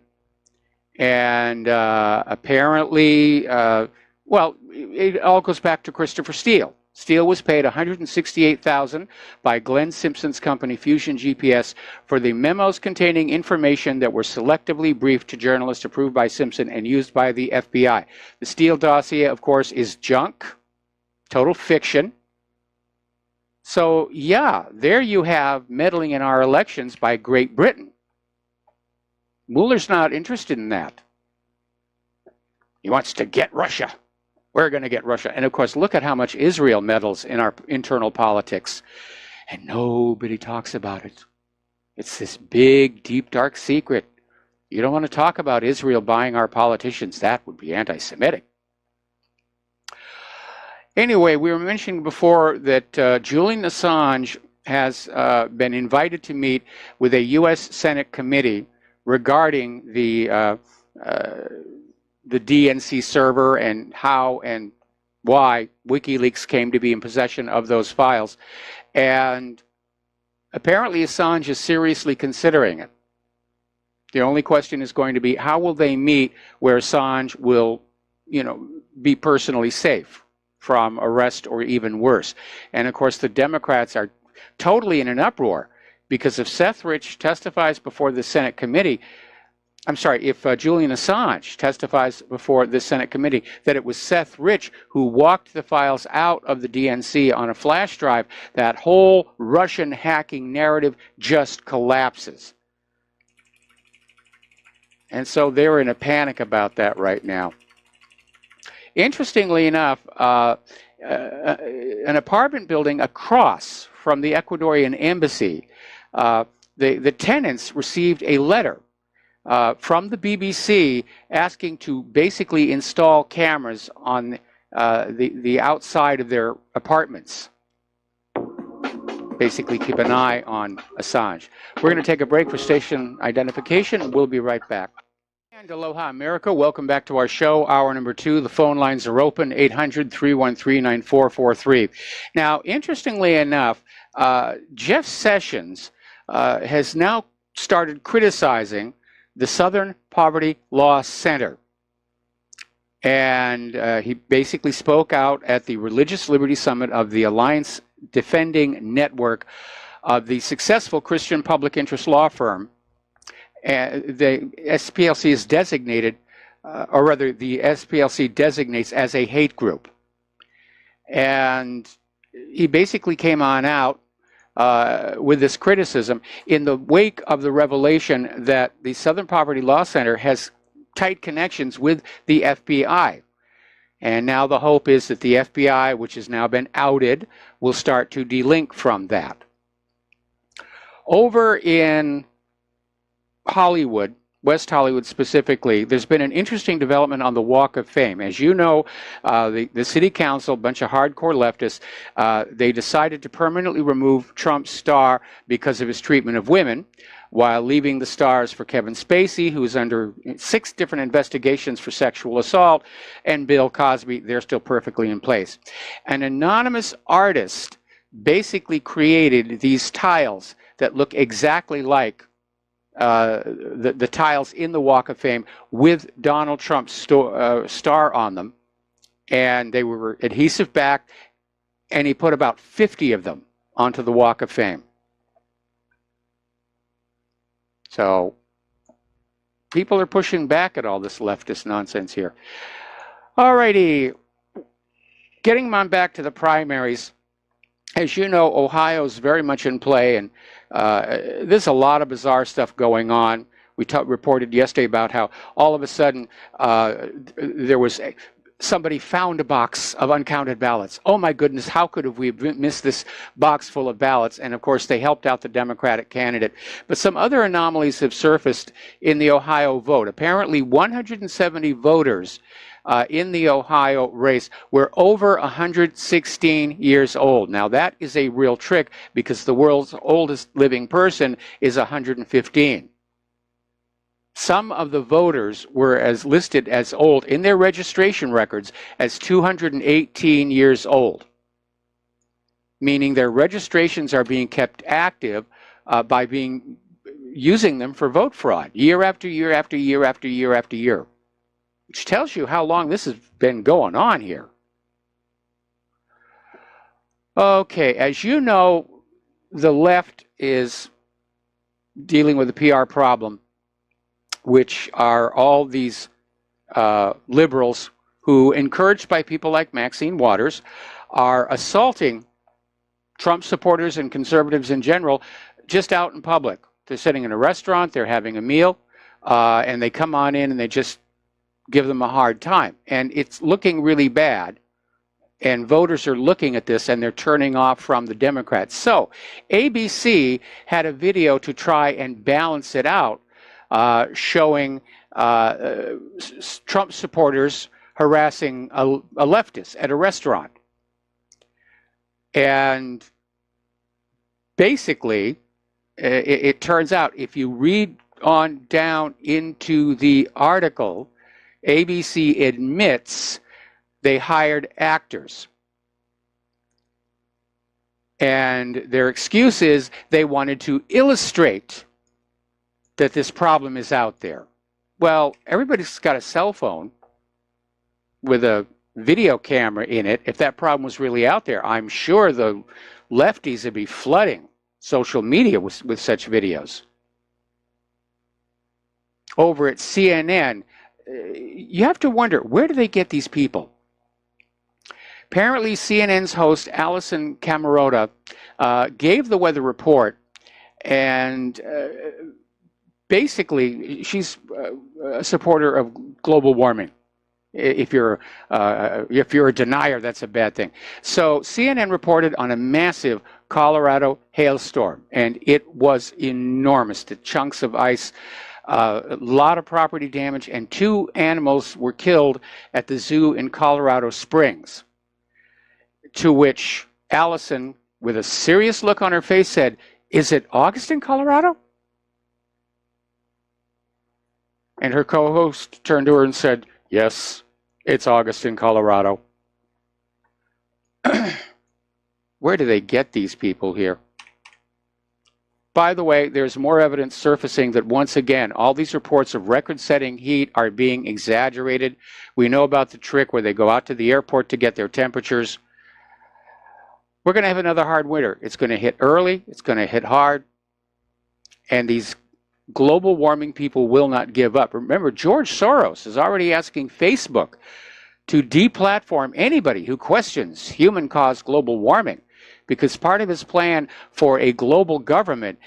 And apparently, well, it all goes back to Christopher Steele. Steele was paid $168,000 by Glenn Simpson's company Fusion GPS for the memos containing information that were selectively briefed to journalists approved by Simpson and used by the FBI. The Steele dossier, of course, is junk, total fiction. So, yeah, there you have meddling in our elections by Great Britain. Mueller's not interested in that. He wants to get Russia. We're going to get Russia. And, of course, look at how much Israel meddles in our internal politics. And nobody talks about it. It's this big, deep, dark secret. You don't want to talk about Israel buying our politicians. That would be anti-Semitic. Anyway, we were mentioning before that Julian Assange has been invited to meet with a U.S. Senate committee regarding the DNC server and how and why WikiLeaks came to be in possession of those files. And apparently Assange is seriously considering it. The only question is going to be, how will they meet where Assange will, be personally safe from arrest or even worse? And of course, the Democrats are totally in an uproar because if Seth Rich testifies before the Senate committee, if Julian Assange testifies before the Senate committee that it was Seth Rich who walked the files out of the DNC on a flash drive, that whole Russian hacking narrative just collapses. And so they're in a panic about that right now. Interestingly enough, an apartment building across from the Ecuadorian embassy, the tenants received a letter from the BBC asking to basically install cameras on the outside of their apartments. Basically keep an eye on Assange. We're going to take a break for station identification, and we'll be right back. And aloha, America. Welcome back to our show, hour number 2. The phone lines are open, 800-313-9443. Now, interestingly enough, Jeff Sessions has now started criticizing the Southern Poverty Law Center. And he basically spoke out at the Religious Liberty Summit of the Alliance Defending Network of the successful Christian public interest law firm. The SPLC is designated, or rather the SPLC designates as a hate group. And he basically came on out with this criticism in the wake of the revelation that the Southern Poverty Law Center has tight connections with the FBI. And now the hope is that the FBI, which has now been outed, will start to delink from that. Over in Hollywood, West Hollywood specifically, there's been an interesting development on the Walk of Fame. As you know, the city council, a bunch of hardcore leftists, they decided to permanently remove Trump's star because of his treatment of women, while leaving the stars for Kevin Spacey, who's under 6 different investigations for sexual assault, and Bill Cosby. They're still perfectly in place. An anonymous artist basically created these tiles that look exactly like the tiles in the Walk of Fame with Donald Trump's star on them, and they were adhesive backed, and he put about 50 of them onto the Walk of Fame. So people are pushing back at all this leftist nonsense here. All righty, getting on back to the primaries. As you know, Ohio's very much in play, and there's a lot of bizarre stuff going on. We reported yesterday about how all of a sudden there was somebody found a box of uncounted ballots. Oh my goodness, how could have we missed this box full of ballots? And of course, they helped out the Democratic candidate. But some other anomalies have surfaced in the Ohio vote. Apparently, 170 voters in the Ohio race were over 116 years old. Now that is a real trick because the world's oldest living person is 115. Some of the voters were listed as old in their registration records as 218 years old, meaning their registrations are being kept active by using them for vote fraud year after year after year after year after year. Which tells you how long this has been going on here. Okay, as you know, the left is dealing with a PR problem, which are all these liberals who, encouraged by people like Maxine Waters, are assaulting Trump supporters and conservatives in general just out in public. They're sitting in a restaurant, they're having a meal, and they come on in and they just give them a hard time. And it's looking really bad. And voters are looking at this and they're turning off from the Democrats. So ABC had a video to try and balance it out, showing Trump supporters harassing a leftist at a restaurant. And basically, it turns out, if you read on down into the article, ABC admits they hired actors. And their excuse is they wanted to illustrate that this problem is out there. Well, everybody's got a cell phone with a video camera in it. If that problem was really out there, I'm sure the lefties would be flooding social media with such videos. Over at CNN, you have to wonder, where do they get these people? Apparently, CNN's host, Alison Camerota, gave the weather report, and basically, she's a supporter of global warming. If you're a denier, that's a bad thing. So CNN reported on a massive Colorado hailstorm, and it was enormous. The chunks of ice, a lot of property damage, and 2 animals were killed at the zoo in Colorado Springs. To which Allison, with a serious look on her face, said, "Is it August in Colorado?" And her co-host turned to her and said, "Yes, it's August in Colorado." Where do they get these people here? By the way, there's more evidence surfacing that once again, all these reports of record-setting heat are being exaggerated. We know about the trick where they go out to the airport to get their temperatures. We're going to have another hard winter. It's going to hit early. It's going to hit hard. And these global warming people will not give up. Remember, George Soros is already asking Facebook to deplatform anybody who questions human-caused global warming, because part of his plan for a global government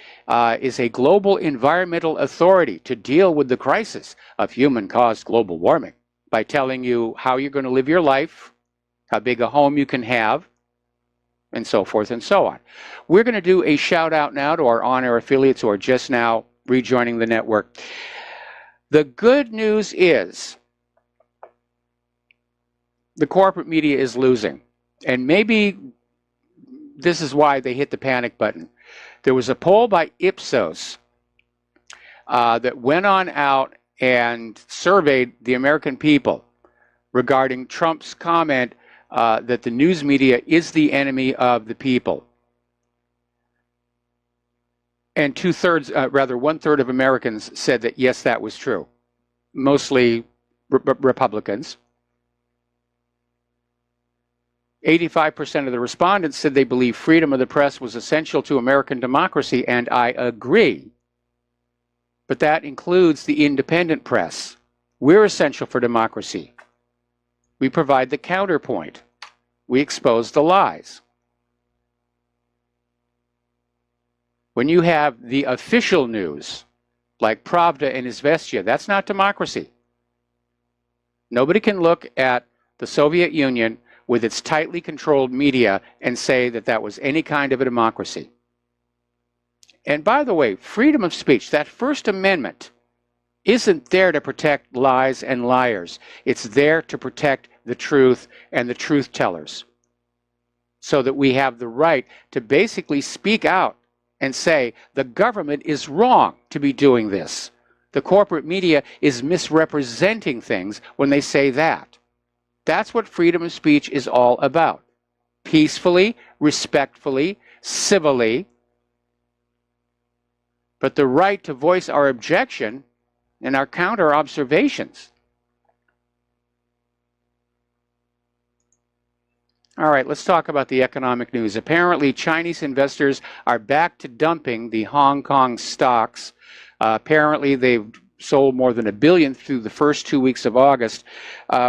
is a global environmental authority to deal with the crisis of human-caused global warming by telling you how you're going to live your life, how big a home you can have, and so forth and so on. We're going to do a shout out now to our on-air affiliates who are just now rejoining the network. The good news is the corporate media is losing. And maybe this is why they hit the panic button. There was a poll by Ipsos that went on out and surveyed the American people regarding Trump's comment that the news media is the enemy of the people. And 1/3 of Americans said that yes, that was true. Mostly Republicans. 85% of the respondents said they believe freedom of the press was essential to American democracy, and I agree. But that includes the independent press. We're essential for democracy. We provide the counterpoint. We expose the lies. When you have the official news, like Pravda and Izvestia, that's not democracy. Nobody can look at the Soviet Union with its tightly controlled media and say that that was any kind of a democracy. And by the way, freedom of speech, that First Amendment, isn't there to protect lies and liars. It's there to protect the truth and the truth tellers, so that we have the right to basically speak out and say the government is wrong to be doing this. The corporate media is misrepresenting things when they say that. That's what freedom of speech is all about. Peacefully, respectfully, civilly, but the right to voice our objection and our counter observations. All right, let's talk about the economic news. Apparently, Chinese investors are back to dumping the Hong Kong stocks. Apparently, they've sold more than $1 billion through the first 2 weeks of August.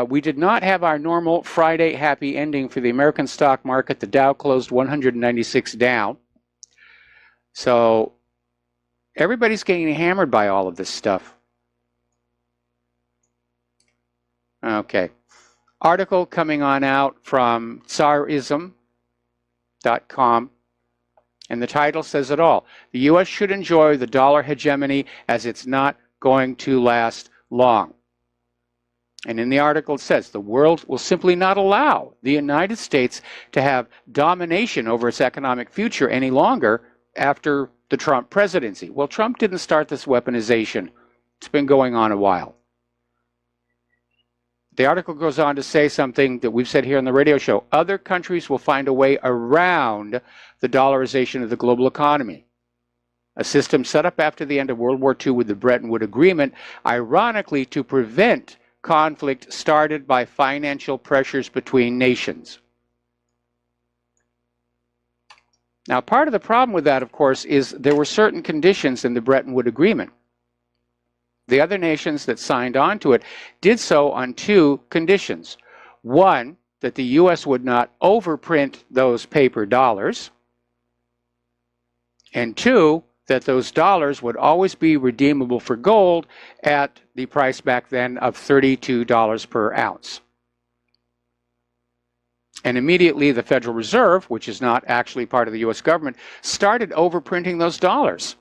We did not have our normal Friday happy ending for the American stock market. The Dow closed 196 down. So everybody's getting hammered by all of this stuff. Okay. Article coming on out from Tsarism.com, and the title says it all. The U.S. should enjoy the dollar hegemony as it's not going to last long. And in the article it says, the world will simply not allow the United States to have domination over its economic future any longer after the Trump presidency. Well, Trump didn't start this weaponization. It's been going on a while. The article goes on to say something that we've said here on the radio show. Other countries will find a way around the dollarization of the global economy. A system set up after the end of World War II with the Bretton Woods Agreement, ironically to prevent conflict started by financial pressures between nations. Now, part of the problem with that, of course, is there were certain conditions in the Bretton Woods Agreement. The other nations that signed on to it did so on two conditions. One, that the U.S. would not overprint those paper dollars. And two, that those dollars would always be redeemable for gold at the price back then of $32 per ounce. And immediately the Federal Reserve, which is not actually part of the U.S. government, started overprinting those dollars.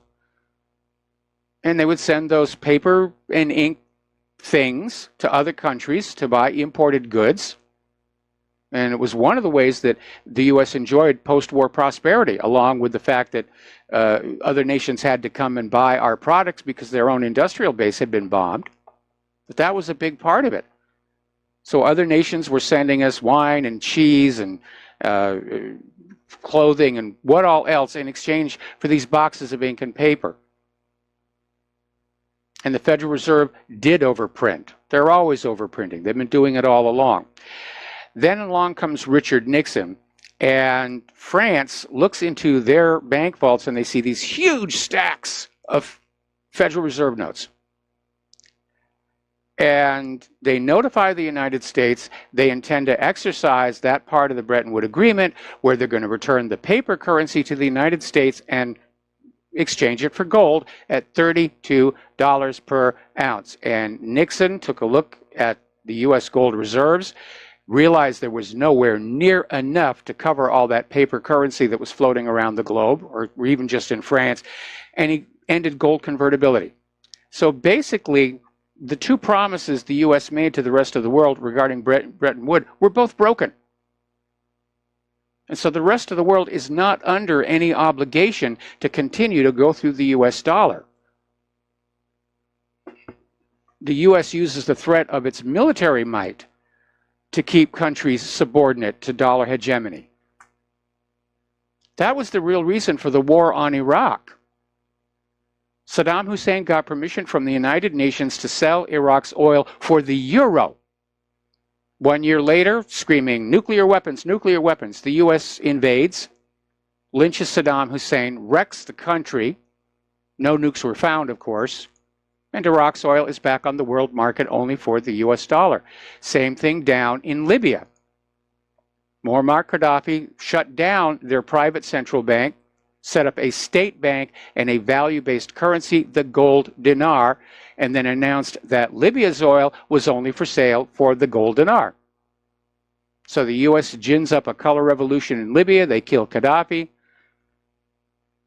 And they would send those paper and ink things to other countries to buy imported goods. And it was one of the ways that the U.S. enjoyed post-war prosperity, along with the fact that other nations had to come and buy our products because their own industrial base had been bombed. But that was a big part of it. So other nations were sending us wine and cheese and clothing and what all else in exchange for these boxes of ink and paper. And the Federal Reserve did overprint. They're always overprinting. They've been doing it all along. Then along comes Richard Nixon, and France looks into their bank vaults and they see these huge stacks of Federal Reserve notes. And they notify the United States they intend to exercise that part of the Bretton Woods Agreement where they're going to return the paper currency to the United States and exchange it for gold at $32 per ounce. And Nixon took a look at the U.S. gold reserves, realized there was nowhere near enough to cover all that paper currency that was floating around the globe, or even just in France, and he ended gold convertibility. So basically, the two promises the U.S. made to the rest of the world regarding Bretton Woods were both broken. And so the rest of the world is not under any obligation to continue to go through the U.S. dollar. The U.S. uses the threat of its military might to keep countries subordinate to dollar hegemony. That was the real reason for the war on Iraq. Saddam Hussein got permission from the United Nations to sell Iraq's oil for the euro. 1 year later, screaming, nuclear weapons, the U.S. invades, lynches Saddam Hussein, wrecks the country. No nukes were found, of course. And Iraq's oil is back on the world market only for the U.S. dollar. Same thing down in Libya. Muammar Gaddafi shut down their private central bank, set up a state bank and a value-based currency, the gold dinar, and then announced that Libya's oil was only for sale for the gold dinar. So the U.S. gins up a color revolution in Libya. They kill Gaddafi.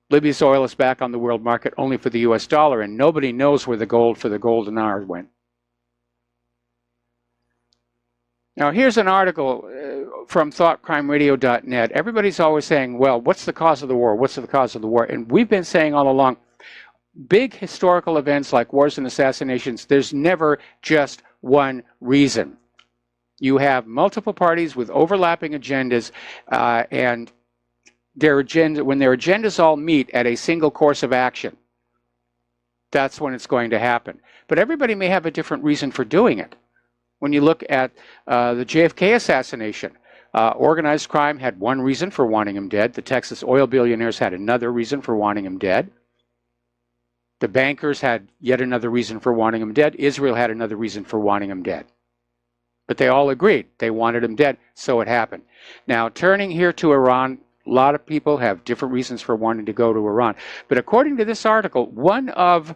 Libya's oil is back on the world market only for the U.S. dollar, and nobody knows where the gold for the gold dinar went. Now, here's an article from thoughtcrimeradio.net. Everybody's always saying, well, what's the cause of the war? What's the cause of the war? And we've been saying all along, big historical events like wars and assassinations, there's never just one reason. You have multiple parties with overlapping agendas, and when their agendas all meet at a single course of action, that's when it's going to happen. But everybody may have a different reason for doing it. When you look at the JFK assassination, organized crime had one reason for wanting him dead. The Texas oil billionaires had another reason for wanting him dead. The bankers had yet another reason for wanting him dead. Israel had another reason for wanting him dead. But they all agreed. They wanted him dead, so it happened. Now, turning here to Iran, a lot of people have different reasons for wanting to go to Iran. But according to this article, one of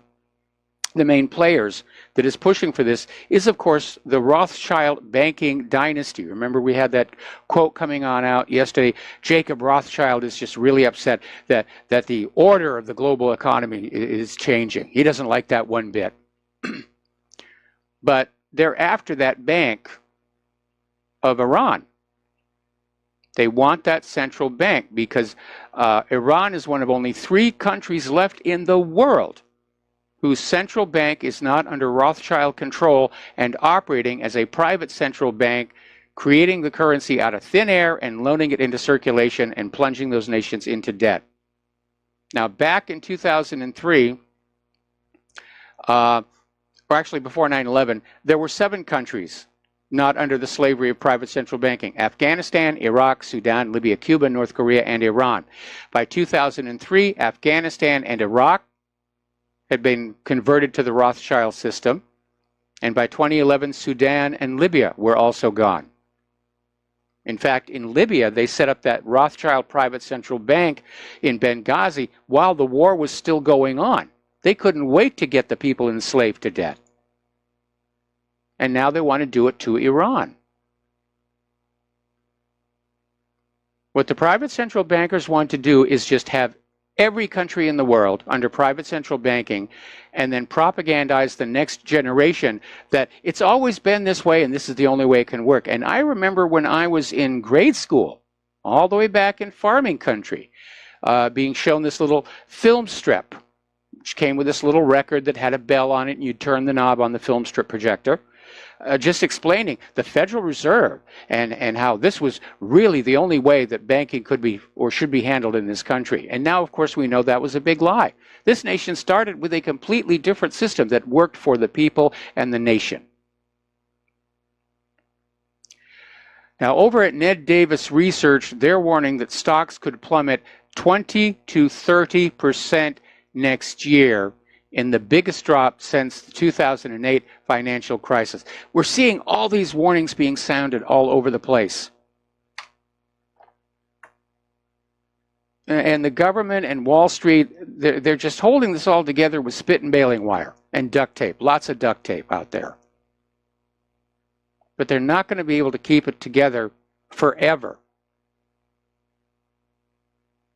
the main players that is pushing for this is, of course, the Rothschild banking dynasty. Remember, we had that quote coming on out yesterday. Jacob Rothschild is just really upset that the order of the global economy is changing. He doesn't like that one bit. But they're after that bank of Iran. They want that central bank because Iran is one of only 3 countries left in the world whose central bank is not under Rothschild control and operating as a private central bank, creating the currency out of thin air and loaning it into circulation and plunging those nations into debt. Now, back in 2003, or actually before 9/11, there were 7 countries not under the slavery of private central banking: Afghanistan, Iraq, Sudan, Libya, Cuba, North Korea, and Iran. By 2003, Afghanistan and Iraq had been converted to the Rothschild system, and by 2011, Sudan and Libya were also gone. In fact, in Libya, they set up that Rothschild private central bank in Benghazi while the war was still going on. They couldn't wait to get the people enslaved to death. And now they want to do it to Iran. What the private central bankers want to do is just have every country in the world under private central banking and then propagandize the next generation that it's always been this way and this is the only way it can work. And I remember when I was in grade school, all the way back in farming country, being shown this little film strip, which came with this little record that had a bell on it, and you'd turn the knob on the film strip projector, just explaining the Federal Reserve and how this was really the only way that banking could be or should be handled in this country. And now, of course, we know that was a big lie. This nation started with a completely different system that worked for the people and the nation. Now, over at Ned Davis Research, they're warning that stocks could plummet 20 to 30% next year, in the biggest drop since the 2008 financial crisis. We're seeing all these warnings being sounded all over the place. And the government and Wall Street, they're just holding this all together with spit and baling wire and duct tape, lots of duct tape out there. But they're not going to be able to keep it together forever.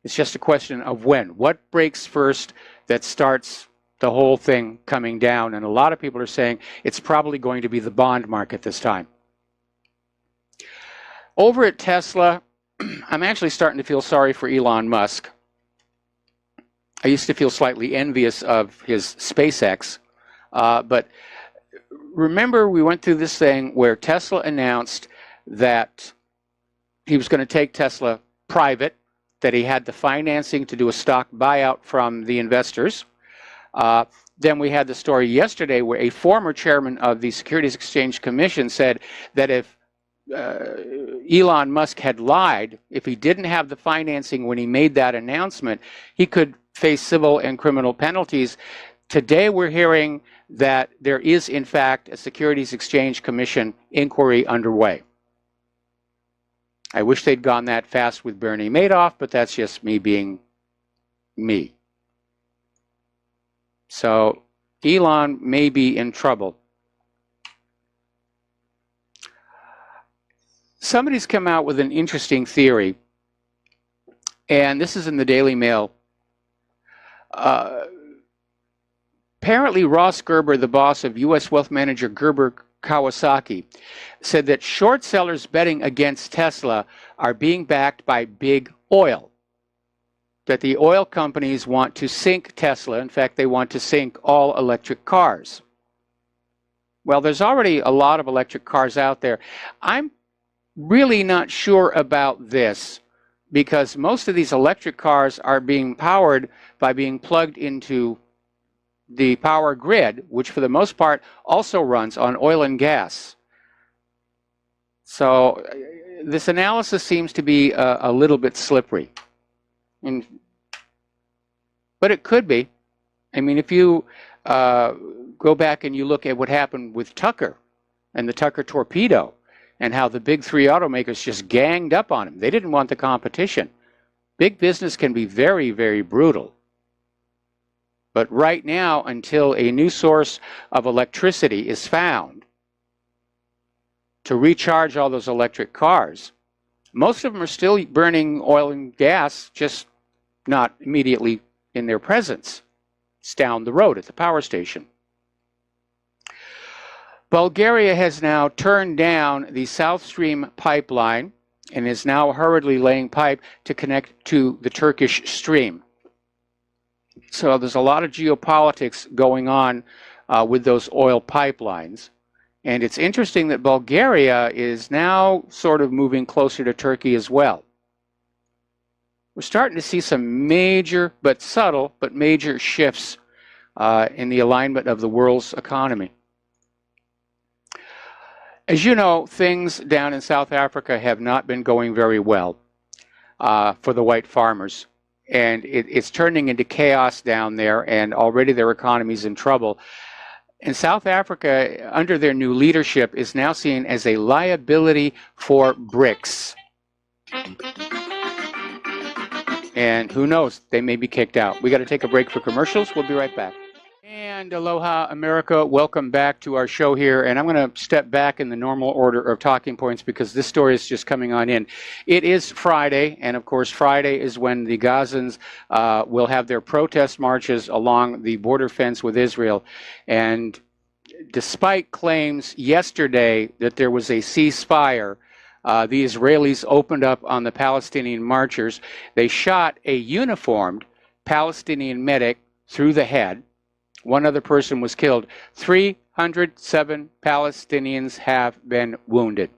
It's just a question of when. What breaks first that starts the whole thing coming down? And a lot of people are saying it's probably going to be the bond market this time. Over at Tesla, I'm actually starting to feel sorry for Elon Musk. I used to feel slightly envious of his SpaceX, but remember we went through this thing where Tesla announced that he was going to take Tesla private, that he had the financing to do a stock buyout from the investors. Then we had the story yesterday where a former chairman of the Securities Exchange Commission said that if Elon Musk had lied, if he didn't have the financing when he made that announcement, he could face civil and criminal penalties. Today we're hearing that there is, in fact, a Securities Exchange Commission inquiry underway. I wish they'd gone that fast with Bernie Madoff, but that's just me being me. So Elon may be in trouble. Somebody's come out with an interesting theory, and this is in the Daily Mail. Apparently Ross Gerber, the boss of U.S. wealth manager Gerber Kawasaki, said that short sellers betting against Tesla are being backed by big oil. That the oil companies want to sink Tesla. In fact, they want to sink all electric cars. Well, there's already a lot of electric cars out there. I'm really not sure about this because most of these electric cars are being powered by being plugged into the power grid, which for the most part also runs on oil and gas. So this analysis seems to be a little bit slippery. But it could be. I mean, if you go back and you look at what happened with Tucker and the Tucker torpedo and how the big 3 automakers just ganged up on him. They didn't want the competition. Big business can be very, very brutal. But right now, until a new source of electricity is found to recharge all those electric cars, most of them are still burning oil and gas, just not immediately in their presence. It's down the road at the power station. Bulgaria has now turned down the South Stream pipeline. and is now hurriedly laying pipe to connect to the Turkish stream. So there's a lot of geopolitics going on with those oil pipelines. And it's interesting that Bulgaria is now sort of moving closer to Turkey as well. We're starting to see some major, but subtle, but major shifts in the alignment of the world's economy. As you know, things down in South Africa have not been going very well for the white farmers. And it's turning into chaos down there, and already their economy's in trouble. And South Africa, under their new leadership, is now seen as a liability for BRICS. And who knows, they may be kicked out. We got to take a break for commercials. We'll be right back. And aloha, America. Welcome back to our show here. And I'm going to step back in the normal order of talking points because this story is just coming on in. It is Friday, and of course, Friday is when the Gazans will have their protest marches along the border fence with Israel. And despite claims yesterday that there was a ceasefire, the Israelis opened up on the Palestinian marchers. They shot a uniformed Palestinian medic through the head. One other person was killed. 307 Palestinians have been wounded.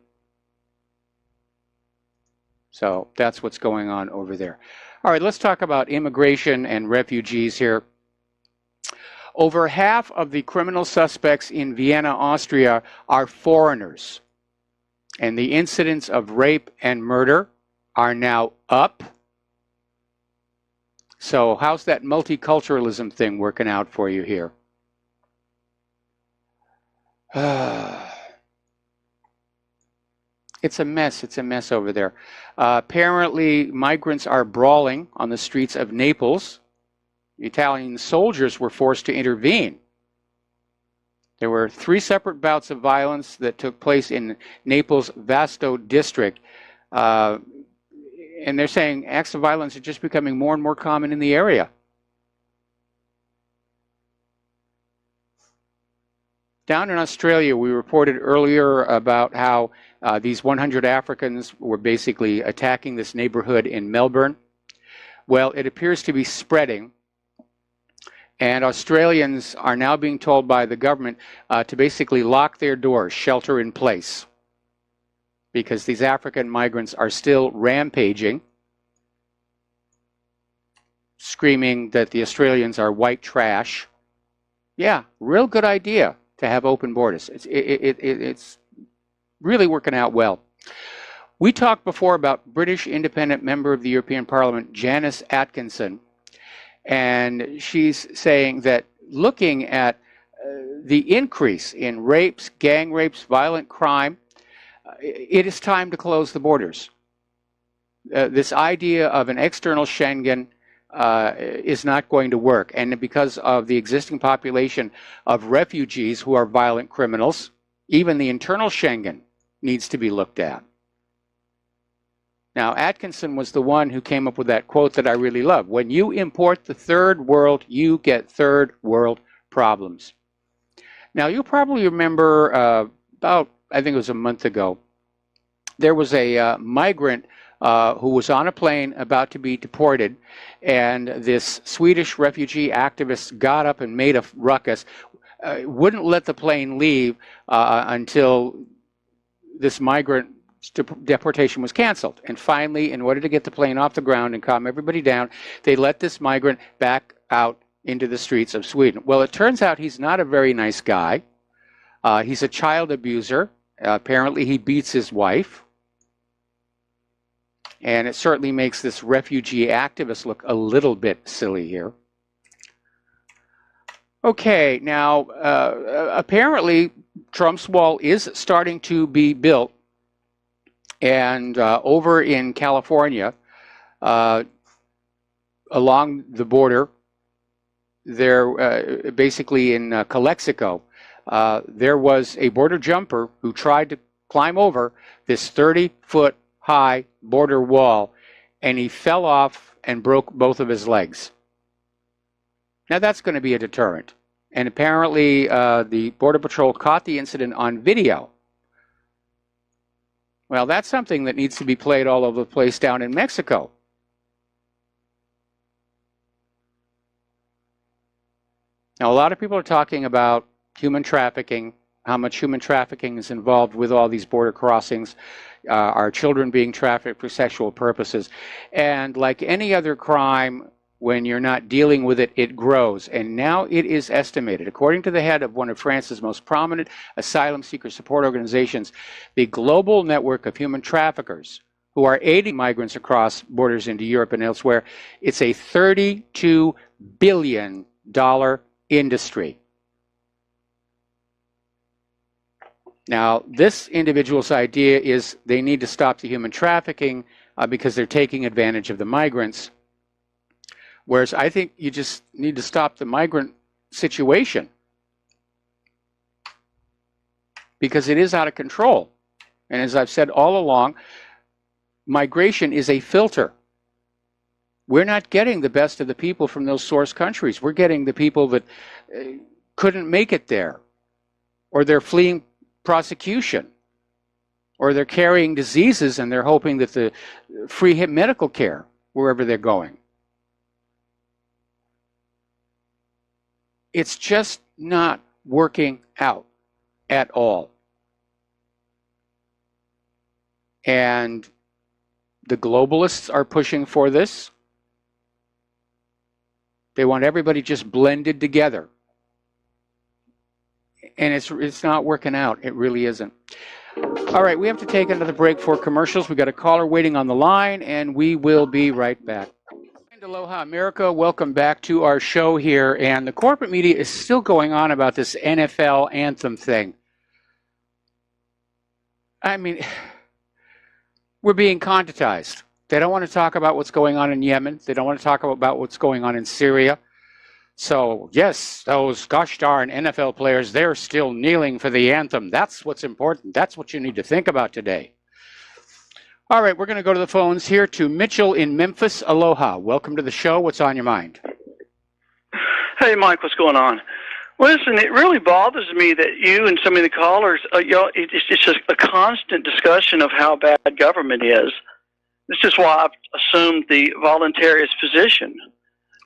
So that's what's going on over there. All right, let's talk about immigration and refugees here. Over half of the criminal suspects in Vienna, Austria are foreigners. And the incidents of rape and murder are now up. So how's that multiculturalism thing working out for you here? It's a mess. It's a mess over there. Apparently, migrants are brawling on the streets of Naples. Italian soldiers were forced to intervene. There were 3 separate bouts of violence that took place in Naples' Vasto district. And they're saying acts of violence are just becoming more and more common in the area. Down in Australia, we reported earlier about how these 100 Africans were basically attacking this neighborhood in Melbourne. Well, it appears to be spreading. And Australians are now being told by the government to basically lock their doors, shelter in place, because these African migrants are still rampaging, screaming that the Australians are white trash. Yeah, real good idea to have open borders. It's really working out well. We talked before about British independent member of the European Parliament, Janice Atkinson, and she's saying that looking at the increase in rapes, gang rapes, violent crime, it is time to close the borders. This idea of an external Schengen is not going to work. And because of the existing population of refugees who are violent criminals, even the internal Schengen needs to be looked at. Now, Atkinson was the one who came up with that quote that I really love. When you import the third world, you get third world problems. Now, you'll probably remember about, I think it was a month ago, there was a migrant who was on a plane about to be deported, and this Swedish refugee activist got up and made a ruckus, wouldn't let the plane leave until this migrant deportation was canceled. And finally, in order to get the plane off the ground and calm everybody down, they let this migrant back out into the streets of Sweden. Well, it turns out he's not a very nice guy. He's a child abuser. Apparently, he beats his wife. And it certainly makes this refugee activist look a little bit silly here. Okay, now, apparently, Trump's wall is starting to be built. And over in California, along the border, there, basically in Calexico, there was a border jumper who tried to climb over this 30-foot high border wall, and he fell off and broke both of his legs. Now that's going to be a deterrent. And apparently the Border Patrol caught the incident on video. Well, that's something that needs to be played all over the place down in Mexico. Now, a lot of people are talking about human trafficking, how much human trafficking is involved with all these border crossings, our children being trafficked for sexual purposes. And like any other crime, when you're not dealing with it, it grows. And now it is estimated, according to the head of one of France's most prominent asylum seeker support organizations, the global network of human traffickers who are aiding migrants across borders into Europe and elsewhere, it's a $32 billion industry. Now, this individual's idea is they need to stop the human trafficking because they're taking advantage of the migrants. Whereas I think you just need to stop the migrant situation because it is out of control. And as I've said all along, migration is a filter. We're not getting the best of the people from those source countries. We're getting the people that couldn't make it there, or they're fleeing prosecution, or they're carrying diseases and they're hoping that the free medical care wherever they're going. It's just not working out at all. And the globalists are pushing for this. They want everybody just blended together. And it's not working out. It really isn't. All right, we have to take another break for commercials. We've got a caller waiting on the line, and we will be right back. Aloha, America. Welcome back to our show here. And the corporate media is still going on about this NFL anthem thing. I mean, we're being contentized. They don't want to talk about what's going on in Yemen. They don't want to talk about what's going on in Syria. So, yes, those gosh darn NFL players, they're still kneeling for the anthem. That's what's important. That's what you need to think about today. All right, we're going to go to the phones here to Mitchell in Memphis. Aloha. Welcome to the show. What's on your mind? Hey, Mike, what's going on? Listen, it really bothers me that you and some of the callers, it's just a constant discussion of how bad government is. This is why I've assumed the voluntarist position.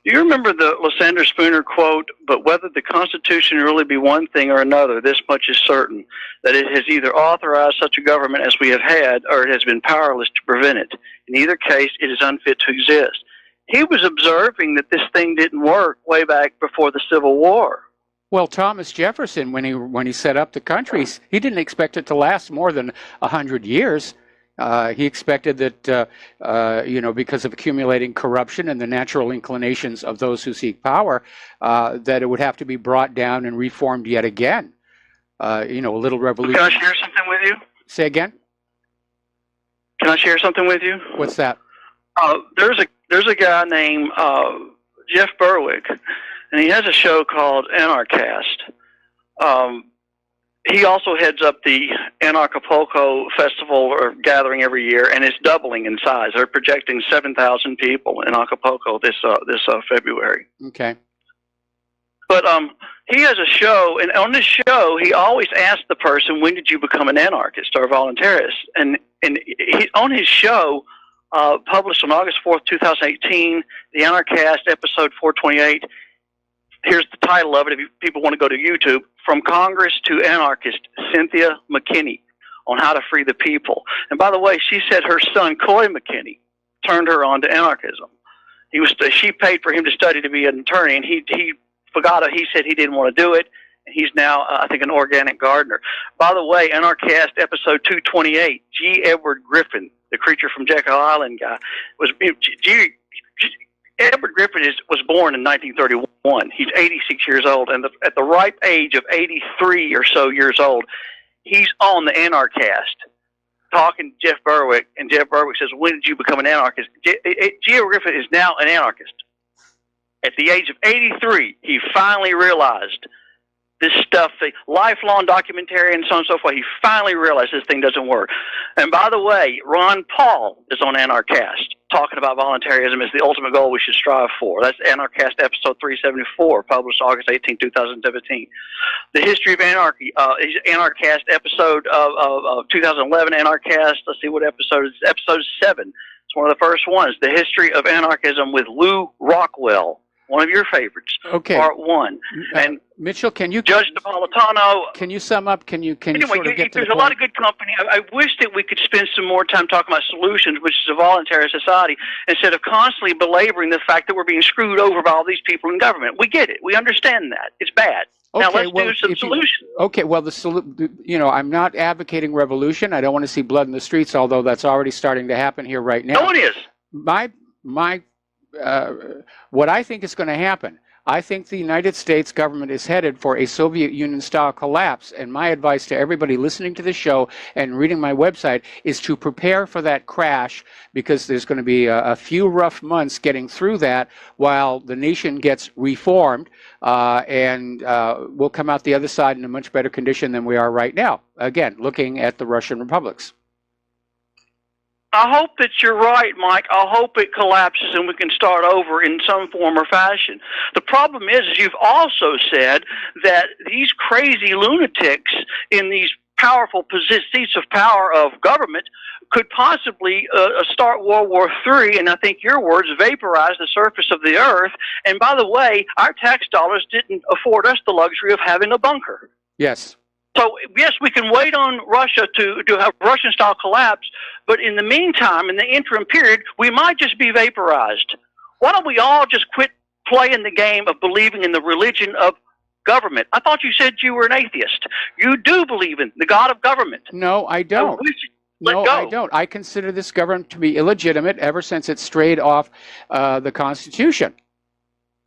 Do you remember the Lysander Spooner quote, "But whether the Constitution really be one thing or another, this much is certain, that it has either authorized such a government as we have had, or it has been powerless to prevent it. In either case, it is unfit to exist." He was observing that this thing didn't work way back before the Civil War. Well, Thomas Jefferson, when he set up the countries, he didn't expect it to last more than 100 years. He expected that, because of accumulating corruption and the natural inclinations of those who seek power, that it would have to be brought down and reformed yet again. A little revolution. Can I share something with you? Say again? Can I share something with you? What's that? There's a guy named Jeff Berwick, and he has a show called Anarchast. He also heads up the Anarchapulco Festival or gathering every year, and it's doubling in size. They're projecting 7,000 people in Acapulco this February. Okay. But he has a show, and on this show, he always asks the person, "When did you become an anarchist or a voluntarist?" And he, on his show, published on August 4th, 2018, the Anarchast episode 428. Here's the title of it if people want to go to YouTube. From Congress to Anarchist, Cynthia McKinney, on how to free the people. And by the way, she said her son, Coy McKinney, turned her on to anarchism. She paid for him to study to be an attorney, and he forgot it. He said he didn't want to do it. And he's now, I think, an organic gardener. By the way, Anarchast episode 228, G. Edward Griffin, the Creature from Jekyll Island guy, Edward Griffin was born in 1931. He's 86 years old, and at the ripe age of 83 or so years old, he's on the Anarchast talking to Jeff Berwick, and Jeff Berwick says, "When did you become an anarchist?" G. Edward Griffin is now an anarchist. At the age of 83, he finally realized this stuff, the lifelong documentarian and so on and so forth. He finally realized this thing doesn't work. And by the way, Ron Paul is on Anarchast talking about voluntarism is the ultimate goal we should strive for. That's Anarchast episode 374, published August 18, 2017. The History of Anarchy, Anarchast episode of 2011, Anarchast, let's see what episode it is, episode 7. It's one of the first ones, The History of Anarchism with Lou Rockwell. One of your favorites. Okay. Part 1. And Mitchell, can you Judge Napolitano? Can you sum up? Can you Anyway, sort of get to there's the a lot point? of good company. I wish that we could spend some more time talking about solutions, which is a voluntary society, instead of constantly belaboring the fact that we're being screwed over by all these people in government. We get it. We understand that. It's bad. Okay, Now let's well, do some solutions. Okay, well, I'm not advocating revolution. I don't want to see blood in the streets, although that's already starting to happen here right now. No, it is. What I think is going to happen, I think the United States government is headed for a Soviet Union-style collapse, and my advice to everybody listening to this show and reading my website is to prepare for that crash, because there's going to be a few rough months getting through that while the nation gets reformed, and we'll come out the other side in a much better condition than we are right now, again, looking at the Russian republics. I hope that you're right, Mike. I hope it collapses and we can start over in some form or fashion. The problem is you've also said that these crazy lunatics in these powerful seats of power of government could possibly start World War III, and I think your words, vaporize the surface of the earth. And by the way, our tax dollars didn't afford us the luxury of having a bunker. Yes. So, yes, we can wait on Russia to have Russian-style collapse, but in the meantime, in the interim period, we might just be vaporized. Why don't we all just quit playing the game of believing in the religion of government? I thought you said you were an atheist. You do believe in the God of government. No, I don't. No, I don't. I consider this government to be illegitimate ever since it strayed off the Constitution.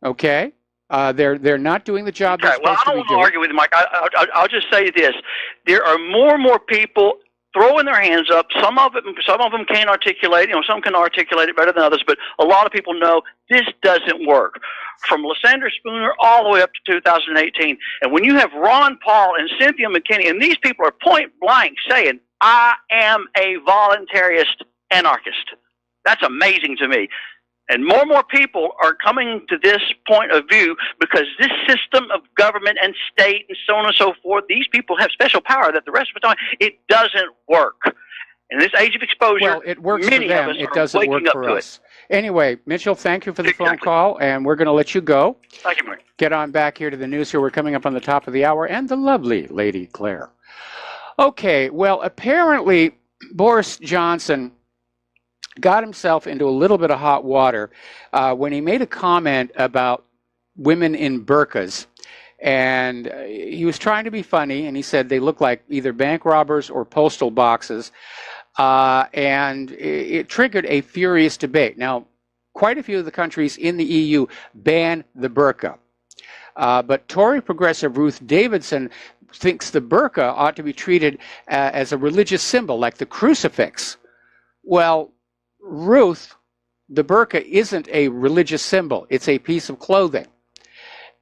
Okay? They're not doing the job they're supposed to be doing. I don't want to argue with you, Mike. I'll just say this: there are more and more people throwing their hands up. Some of them can't articulate. Some can articulate it better than others. But a lot of people know this doesn't work. From Lysander Spooner all the way up to 2018. And when you have Ron Paul and Cynthia McKinney, and these people are point blank saying, "I am a voluntarist anarchist," that's amazing to me. And more people are coming to this point of view because this system of government and state and so on and so forth, these people have special power that the rest of us don't. It doesn't work. In this age of exposure, well, it works many for them. of us It are doesn't waking work up for to us. Anyway, Mitchell, thank you for the phone call, and we're going to let you go. Thank you, Mike. Get on back here to the news here. We're coming up on the top of the hour, and the lovely Lady Claire. Okay, well, apparently Boris Johnson got himself into a little bit of hot water when he made a comment about women in burqas. And he was trying to be funny, and he said they look like either bank robbers or postal boxes. And it triggered a furious debate. Now, quite a few of the countries in the EU ban the burqa. But Tory progressive Ruth Davidson thinks the burqa ought to be treated as a religious symbol, like the crucifix. Well, Ruth, the burqa isn't a religious symbol. It's a piece of clothing.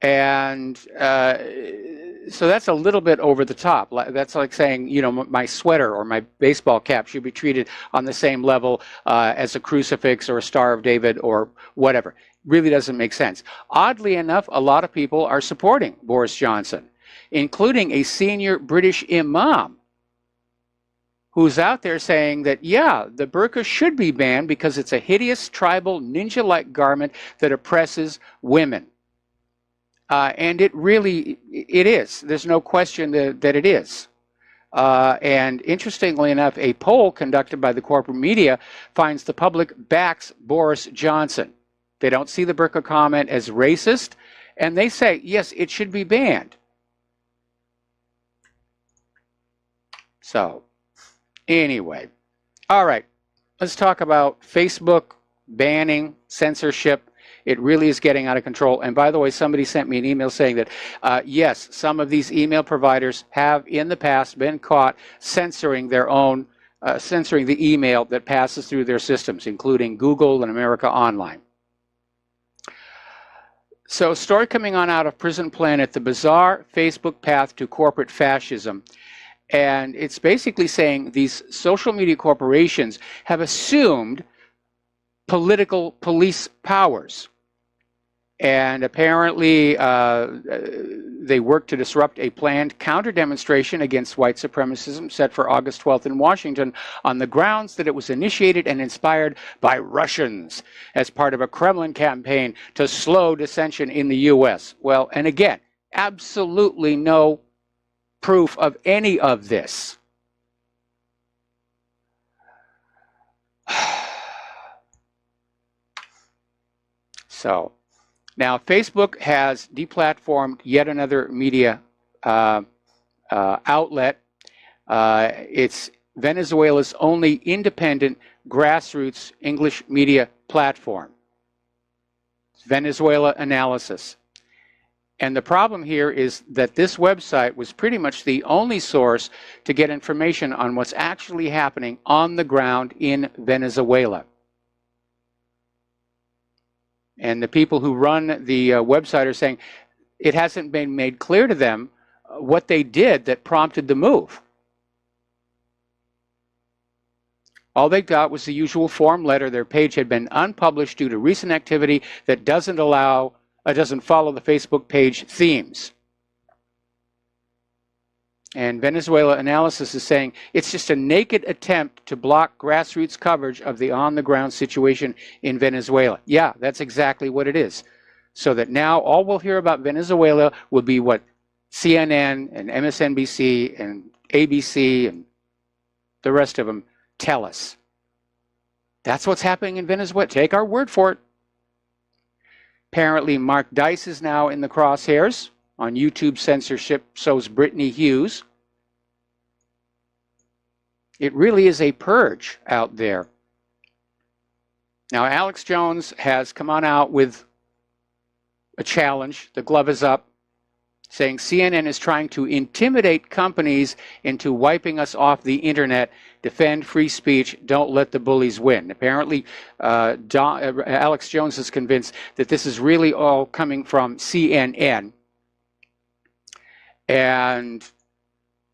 And so that's a little bit over the top. That's like saying, my sweater or my baseball cap should be treated on the same level as a crucifix or a Star of David or whatever. Really doesn't make sense. Oddly enough, a lot of people are supporting Boris Johnson, including a senior British imam who's out there saying that, yeah, the burqa should be banned because it's a hideous, tribal, ninja-like garment that oppresses women. And it is. There's no question that it is. And interestingly enough, a poll conducted by the corporate media finds the public backs Boris Johnson. They don't see the burqa comment as racist, and they say, yes, it should be banned. So, anyway, all right, let's talk about Facebook banning censorship. It really is getting out of control. And by the way, somebody sent me an email saying that, yes, some of these email providers have in the past been caught censoring their own, censoring the email that passes through their systems, including Google and America Online. So, a story coming on out of Prison Planet, the bizarre Facebook path to corporate fascism. And it's basically saying these social media corporations have assumed political police powers. And apparently they work to disrupt a planned counter-demonstration against white supremacism set for August 12th in Washington on the grounds that it was initiated and inspired by Russians as part of a Kremlin campaign to slow dissension in the U.S. Well, and again, absolutely no proof of any of this. So, now Facebook has deplatformed yet another media outlet. It's Venezuela's only independent grassroots English media platform. Venezuela Analysis. And the problem here is that this website was pretty much the only source to get information on what's actually happening on the ground in Venezuela. And the people who run the website are saying it hasn't been made clear to them what they did that prompted the move. All they got was the usual form letter. Their page had been unpublished due to recent activity that doesn't follow the Facebook page themes. And Venezuela Analysis is saying it's just a naked attempt to block grassroots coverage of the on-the-ground situation in Venezuela. Yeah, that's exactly what it is. So that now all we'll hear about Venezuela will be what CNN and MSNBC and ABC and the rest of them tell us. That's what's happening in Venezuela. Take our word for it. Apparently, Mark Dice is now in the crosshairs on YouTube censorship, so's Brittany Hughes. It really is a purge out there. Now, Alex Jones has come on out with a challenge. The glove is up, saying CNN is trying to intimidate companies into wiping us off the internet. Defend free speech. Don't let the bullies win. Apparently, Alex Jones is convinced that this is really all coming from CNN. And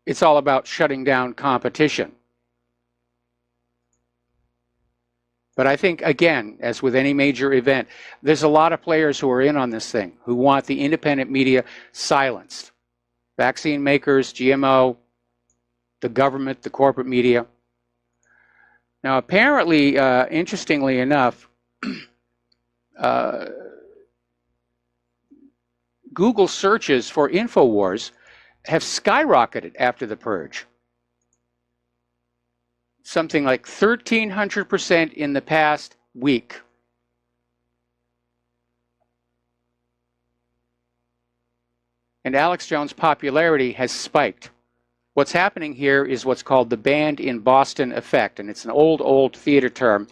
it's all about shutting down competition. But I think, again, as with any major event, there's a lot of players who are in on this thing, who want the independent media silenced. Vaccine makers, GMO, the government, the corporate media. Now, apparently, interestingly enough, Google searches for InfoWars have skyrocketed after the purge. Something like 1,300% in the past week. And Alex Jones' popularity has spiked. What's happening here is what's called the banned in Boston effect, and it's an old theater term,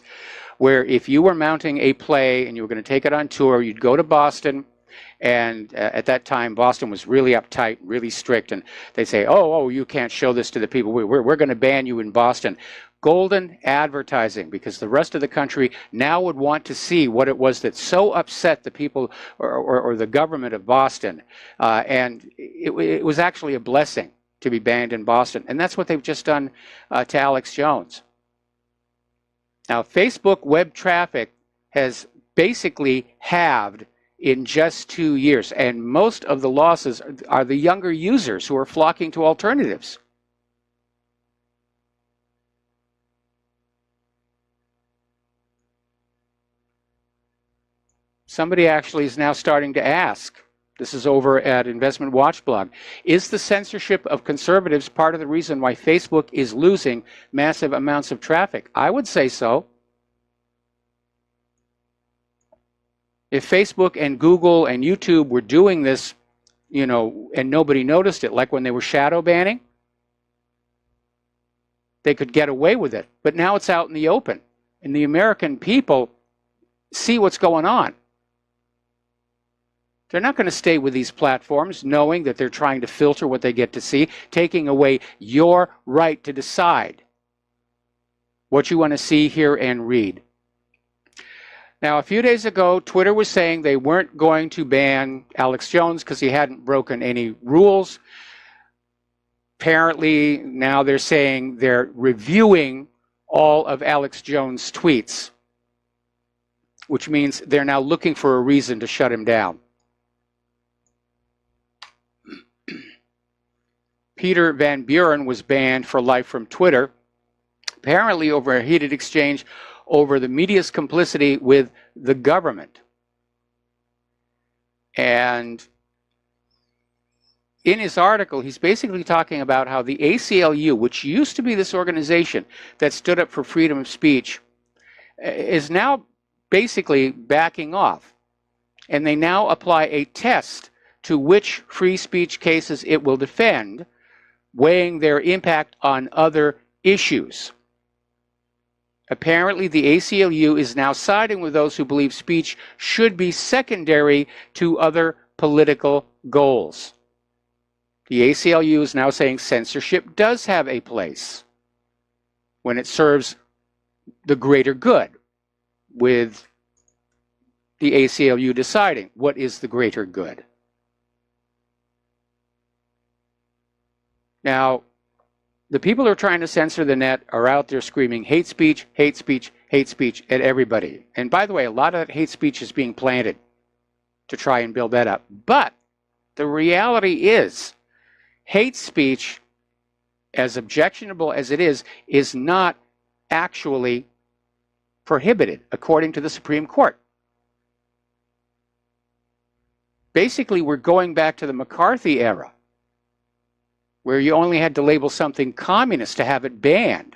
where if you were mounting a play and you were going to take it on tour, you'd go to Boston. And at that time, Boston was really uptight, really strict, and they say, oh, you can't show this to the people. We're going to ban you in Boston. Golden advertising, because the rest of the country now would want to see what it was that so upset the people or the government of Boston. And it was actually a blessing to be banned in Boston. And that's what they've just done to Alex Jones. Now, Facebook web traffic has basically halved in just 2 years, and most of the losses are the younger users who are flocking to alternatives. Somebody actually is now starting to ask, this is over at Investment Watch blog, is the censorship of conservatives part of the reason why Facebook is losing massive amounts of traffic? I would say so. If Facebook and Google and YouTube were doing this, and nobody noticed it, like when they were shadow banning, they could get away with it. But now it's out in the open, and the American people see what's going on. They're not going to stay with these platforms knowing that they're trying to filter what they get to see, taking away your right to decide what you want to see, hear, and read. Now, a few days ago, Twitter was saying they weren't going to ban Alex Jones because he hadn't broken any rules. Apparently, now they're saying they're reviewing all of Alex Jones' tweets, which means they're now looking for a reason to shut him down. Peter Van Buren was banned for life from Twitter, apparently over a heated exchange over the media's complicity with the government. And in his article, he's basically talking about how the ACLU, which used to be this organization that stood up for freedom of speech, is now basically backing off. And they now apply a test to which free speech cases it will defend, weighing their impact on other issues. Apparently, the ACLU is now siding with those who believe speech should be secondary to other political goals. The ACLU is now saying censorship does have a place when it serves the greater good, with the ACLU deciding what is the greater good. Now, the people who are trying to censor the net are out there screaming hate speech, hate speech, hate speech at everybody. And by the way, a lot of that hate speech is being planted to try and build that up. But the reality is, hate speech, as objectionable as it is not actually prohibited according to the Supreme Court. Basically, we're going back to the McCarthy era, where you only had to label something communist to have it banned.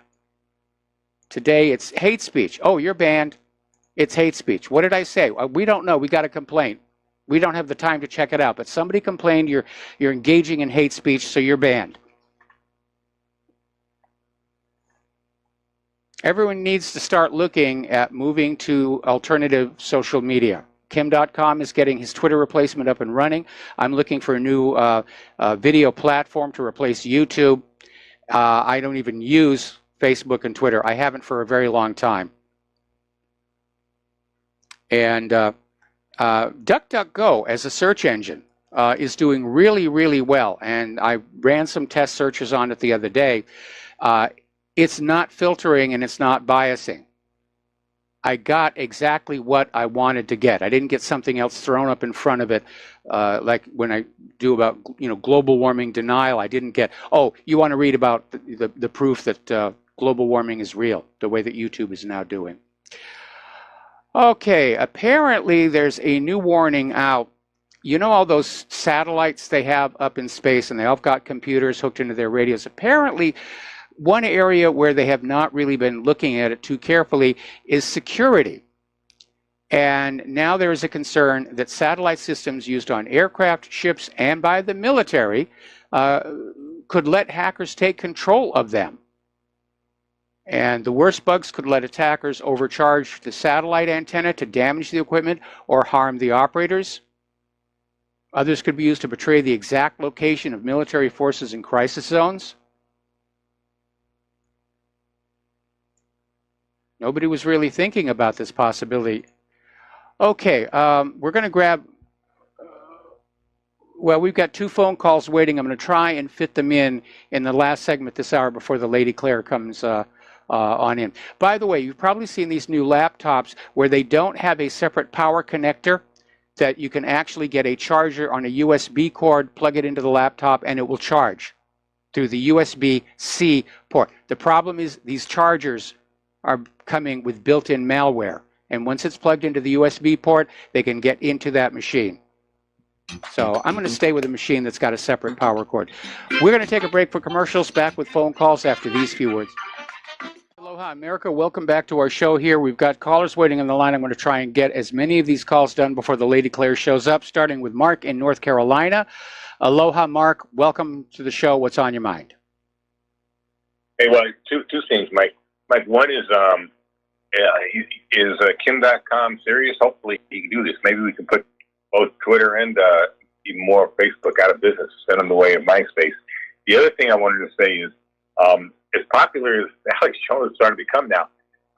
Today, it's hate speech. Oh, you're banned. It's hate speech. What did I say? We don't know. We got a complaint. We don't have the time to check it out. But somebody complained you're engaging in hate speech, so you're banned. Everyone needs to start looking at moving to alternative social media. Kim.com is getting his Twitter replacement up and running. I'm looking for a new video platform to replace YouTube. I don't even use Facebook and Twitter. I haven't for a very long time. And DuckDuckGo as a search engine is doing really, really well. And I ran some test searches on it the other day. It's not filtering and it's not biasing. I got exactly what I wanted to get. I didn't get something else thrown up in front of it, like when I do about global warming denial. I didn't get, oh, you want to read about the proof that global warming is real, the way that YouTube is now doing. Okay, apparently there's a new warning out. You know all those satellites they have up in space, and they all got computers hooked into their radios. Apparently, one area where they have not really been looking at it too carefully is security. And now there is a concern that satellite systems used on aircraft, ships, and by the military could let hackers take control of them. And the worst bugs could let attackers overcharge the satellite antenna to damage the equipment or harm the operators. Others could be used to betray the exact location of military forces in crisis zones. Nobody was really thinking about this possibility. Okay, we're going to grab, well, we've got 2 phone calls waiting. I'm going to try and fit them in the last segment this hour before the Lady Claire comes on in. By the way, you've probably seen these new laptops where they don't have a separate power connector, that you can actually get a charger on a USB cord, plug it into the laptop, and it will charge through the USB-C port. The problem is these chargers are coming with built-in malware. And once it's plugged into the USB port, they can get into that machine. So I'm going to stay with a machine that's got a separate power cord. We're going to take a break for commercials, back with phone calls after these few words. Aloha, America. Welcome back to our show here. We've got callers waiting on the line. I'm going to try and get as many of these calls done before the Lady Claire shows up, starting with Mark in North Carolina. Aloha, Mark. Welcome to the show. What's on your mind? Hey, well, two things, Mike. Mike, one is Kim.com serious? Hopefully he can do this. Maybe we can put both Twitter and even more Facebook out of business, send them the way of MySpace. The other thing I wanted to say is, as popular as Alex Jones is starting to become now,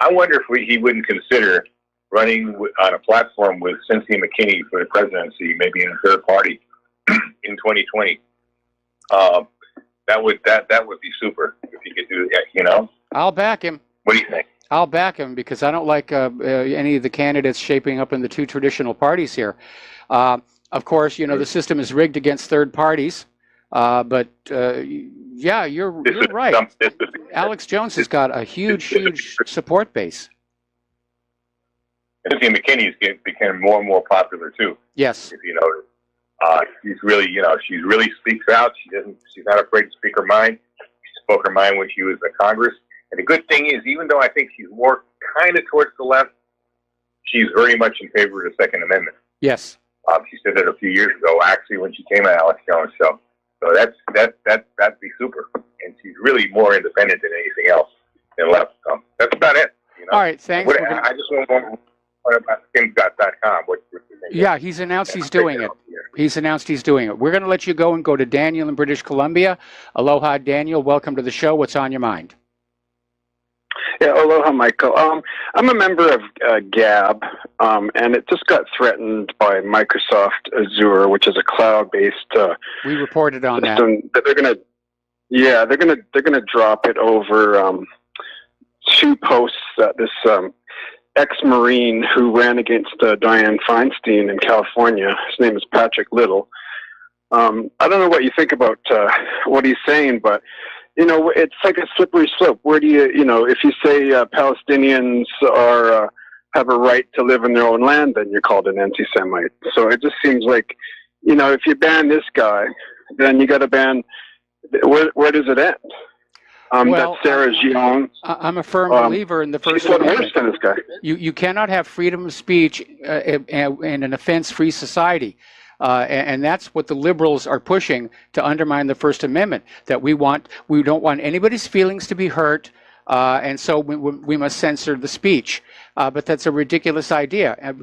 I wonder if he wouldn't consider running on a platform with Cynthia McKinney for the presidency, maybe in a third party in 2020. That would be super if he could do that. You know, I'll back him. What do you think? I'll back him because I don't like any of the candidates shaping up in the two traditional parties here. Of course, you know, the system is rigged against third parties, but yeah, you're right. Alex Jones has got a huge support base. Cynthia McKinney's become more and more popular too. Yes. If you notice, she's really, she really speaks out. She's not afraid to speak her mind. She spoke her mind when she was in Congress. And the good thing is, even though I think she's more kind of towards the left, she's very much in favor of the Second Amendment. Yes. She said that a few years ago, actually, when she came on Alex Jones' show. So that'd be super. And she's really more independent than anything else than left. So that's about it. You know? All right, thanks. I just want to about things.com. What you think? Yeah, he's announced he's doing it. He's announced he's doing it. We're going to let you go and go to Daniel in British Columbia. Aloha, Daniel. Welcome to the show. What's on your mind? Yeah, aloha, Michael. I'm a member of Gab, and it just got threatened by Microsoft Azure, which is a cloud-based we reported on system that they're gonna drop it over two posts that this ex-Marine who ran against Dianne Feinstein in California. His name is Patrick Little. I don't know what you think about what he's saying, but you know, it's like a slippery slope. Where do you know, if you say Palestinians have a right to live in their own land, then you're called an anti-Semite. So it just seems like, you know, if you ban this guy, then you got to ban. Where does it end? That's Sarah Jeong. I'm a firm believer in the First Amendment. She's worse than this guy. You cannot have freedom of speech in an offense-free society. And that's what the liberals are pushing to undermine the First Amendment, that we don't want anybody's feelings to be hurt, and so we must censor the speech. But that's a ridiculous idea.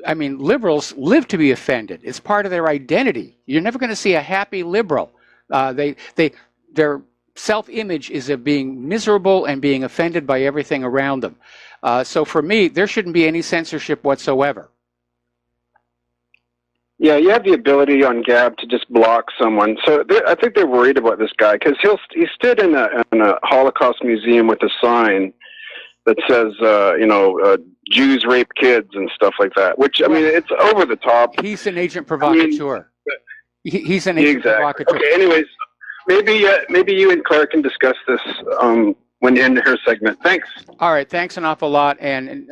I mean, liberals live to be offended. It's part of their identity. You're never going to see a happy liberal. Their self-image is of being miserable and being offended by everything around them. So for me, there shouldn't be any censorship whatsoever. Yeah, you have the ability on Gab to just block someone. So I think they're worried about this guy because he stood in a Holocaust museum with a sign that says, Jews rape kids and stuff like that. Which I mean, it's over the top. He's an agent provocateur. He's an agent provocateur. Okay. Anyways, maybe you and Claire can discuss this when in her segment. Thanks. All right. Thanks an awful lot. And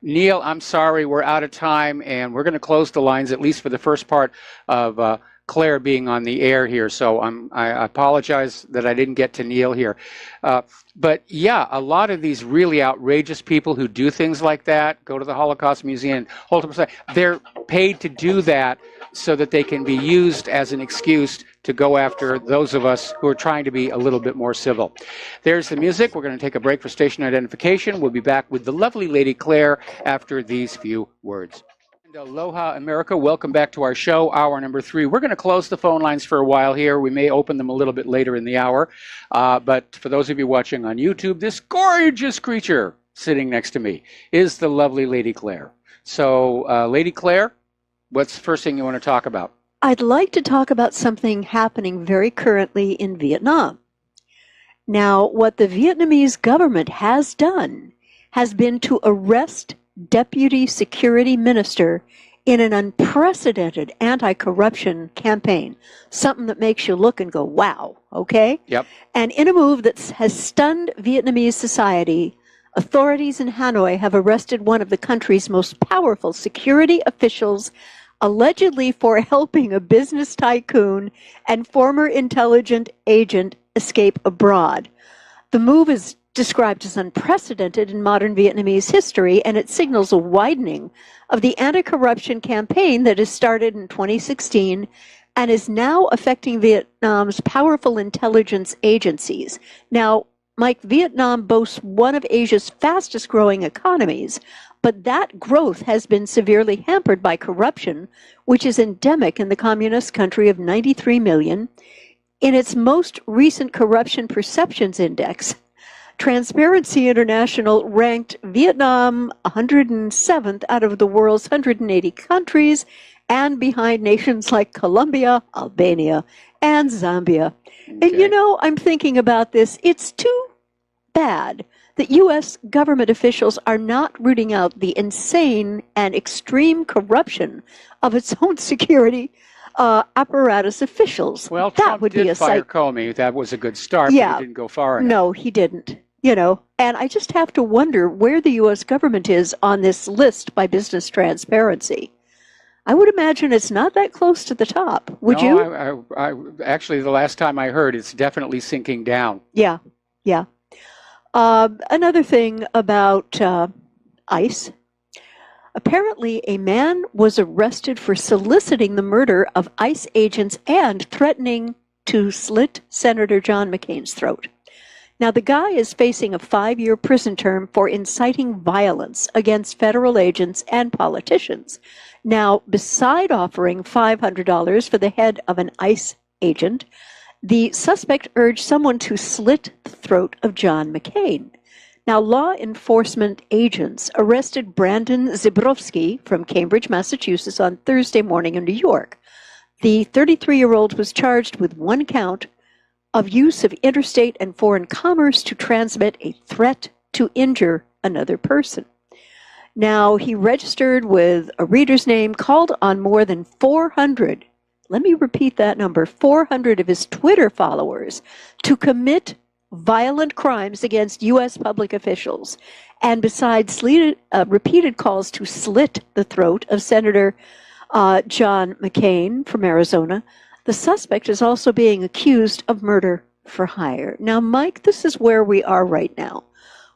Neil, I'm sorry, we're out of time, and we're going to close the lines, at least for the first part of Claire being on the air here. So I apologize that I didn't get to Neil here. But yeah, a lot of these really outrageous people who do things like that, go to the Holocaust Museum, hold up a sign, they're paid to do that so that they can be used as an excuse to go after those of us who are trying to be a little bit more civil. There's the music. We're going to take a break for station identification. We'll be back with the lovely Lady Claire after these few words. And aloha, America. Welcome back to our show, hour number 3. We're going to close the phone lines for a while here. We may open them a little bit later in the hour. But for those of you watching on YouTube, this gorgeous creature sitting next to me is the lovely Lady Claire. So, Lady Claire, what's the first thing you want to talk about? I'd like to talk about something happening very currently in Vietnam. Now, what the Vietnamese government has done has been to arrest Deputy Security Minister in an unprecedented anti-corruption campaign, something that makes you look and go, wow, okay? Yep. And in a move that has stunned Vietnamese society, authorities in Hanoi have arrested one of the country's most powerful security officials, allegedly for helping a business tycoon and former intelligence agent escape abroad. The move is described as unprecedented in modern Vietnamese history, and it signals a widening of the anti-corruption campaign that has started in 2016 and is now affecting Vietnam's powerful intelligence agencies. Now, Mike, Vietnam boasts one of Asia's fastest growing economies, but that growth has been severely hampered by corruption, which is endemic in the communist country of 93 million. In its most recent Corruption Perceptions Index, Transparency International ranked Vietnam 107th out of the world's 180 countries, and behind nations like Colombia, Albania, and Zambia. And you know, I'm thinking about this. It's too bad that U.S. government officials are not rooting out the insane and extreme corruption of its own security apparatus officials. Well, that Trump would did be a fire sight. Comey. That was a good start, Yeah. but he didn't go far enough. No, he didn't. You know, and I just have to wonder where the U.S. government is on this list by Business Transparency. I would imagine it's not that close to the top. Would you? I actually, the last time I heard, it's definitely sinking down. Yeah, yeah. Another thing about ICE. Apparently, a man was arrested for soliciting the murder of ICE agents and threatening to slit Senator John McCain's throat. Now, the guy is facing a 5-year prison term for inciting violence against federal agents and politicians. Now, beside offering $500 for the head of an ICE agent, the suspect urged someone to slit the throat of John McCain. Now, law enforcement agents arrested Brandon Zibrowski from Cambridge, Massachusetts on Thursday morning in New York. The 33-year-old was charged with 1 count of use of interstate and foreign commerce to transmit a threat to injure another person. Now, he registered with a reader's name, called on more than 400, let me repeat that number, 400 of his Twitter followers to commit violent crimes against U.S. public officials. And besides repeated calls to slit the throat of Senator John McCain from Arizona, the suspect is also being accused of murder for hire. Now, Mike, this is where we are right now.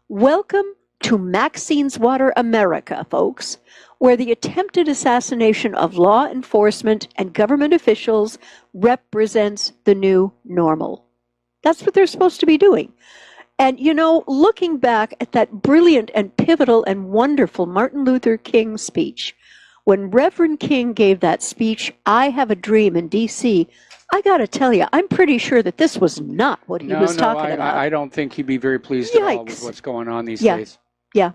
Welcome to Maxine's Water America, folks, where the attempted assassination of law enforcement and government officials represents the new normal. That's what they're supposed to be doing. And, you know, looking back at that brilliant and pivotal and wonderful Martin Luther King speech, when Reverend King gave that speech, I Have a Dream in D.C., I got to tell you, I'm pretty sure that this was not what he was talking about. I don't think he'd be very pleased at all with what's going on these days. Yeah.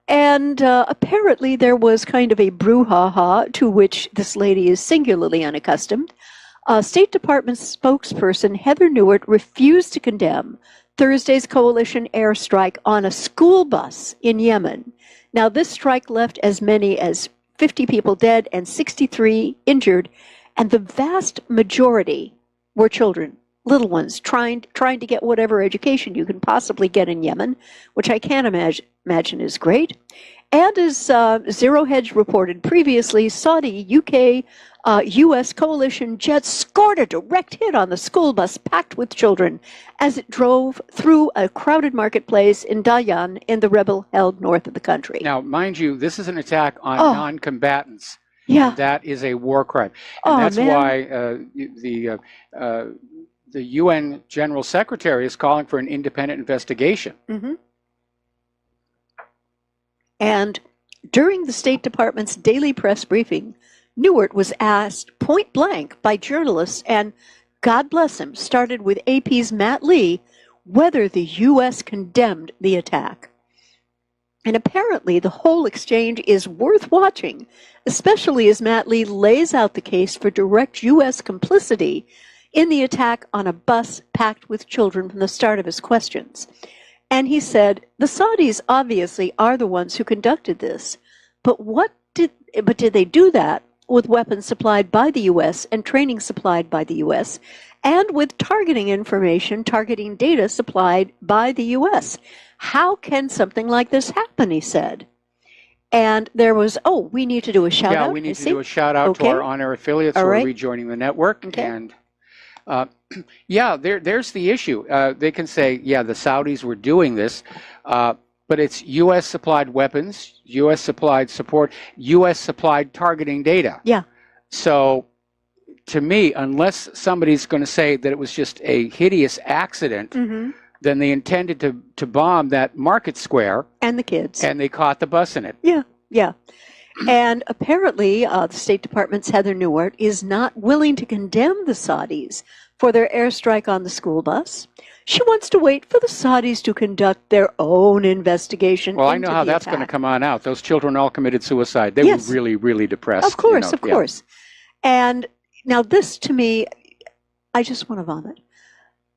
And apparently there was kind of a brouhaha to which this lady is singularly unaccustomed. State Department spokesperson Heather Nauert refused to condemn Thursday's coalition airstrike on a school bus in Yemen. Now, this strike left as many as 50 people dead and 63 injured, and the vast majority were children, little ones, trying to get whatever education you can possibly get in Yemen, which I can't imagine is great. And as Zero Hedge reported previously, Saudi, UK, U.S. coalition jets scored a direct hit on the school bus packed with children as it drove through a crowded marketplace in Dayan in the rebel-held north of the country. Now, mind you, this is an attack on non-combatants. Yeah. And that is a war crime. And that's why the UN General Secretary is calling for an independent investigation. Mm-hmm. And during the State Department's daily press briefing, Nauert was asked point blank by journalists, and God bless him, started with AP's Matt Lee, whether the U.S. condemned the attack. And apparently the whole exchange is worth watching, especially as Matt Lee lays out the case for direct U.S. complicity in the attack on a bus packed with children from the start of his questions. And he said, the Saudis obviously are the ones who conducted this, but did they do that with weapons supplied by the U.S. and training supplied by the U.S., and with targeting data supplied by the U.S.? How can something like this happen, he said. And there was, we need to do a shout-out. Yeah, we need to do a shout-out to our on-air affiliates who are rejoining the network. Okay. And there's the issue. They can say, the Saudis were doing this, but it's U.S.-supplied weapons, U.S.-supplied support, U.S.-supplied targeting data. Yeah. So, to me, unless somebody's going to say that it was just a hideous accident, then they intended to bomb that market square. And the kids. And they caught the bus in it. Yeah, yeah. And apparently, the State Department's Heather Nauert is not willing to condemn the Saudis for their airstrike on the school bus. She wants to wait for the Saudis to conduct their own investigation. Well, I know how that's going to come on out. Those children all committed suicide. They Yes. were really, really depressed. Of course, you know. of course. And now this, to me, I just want to vomit.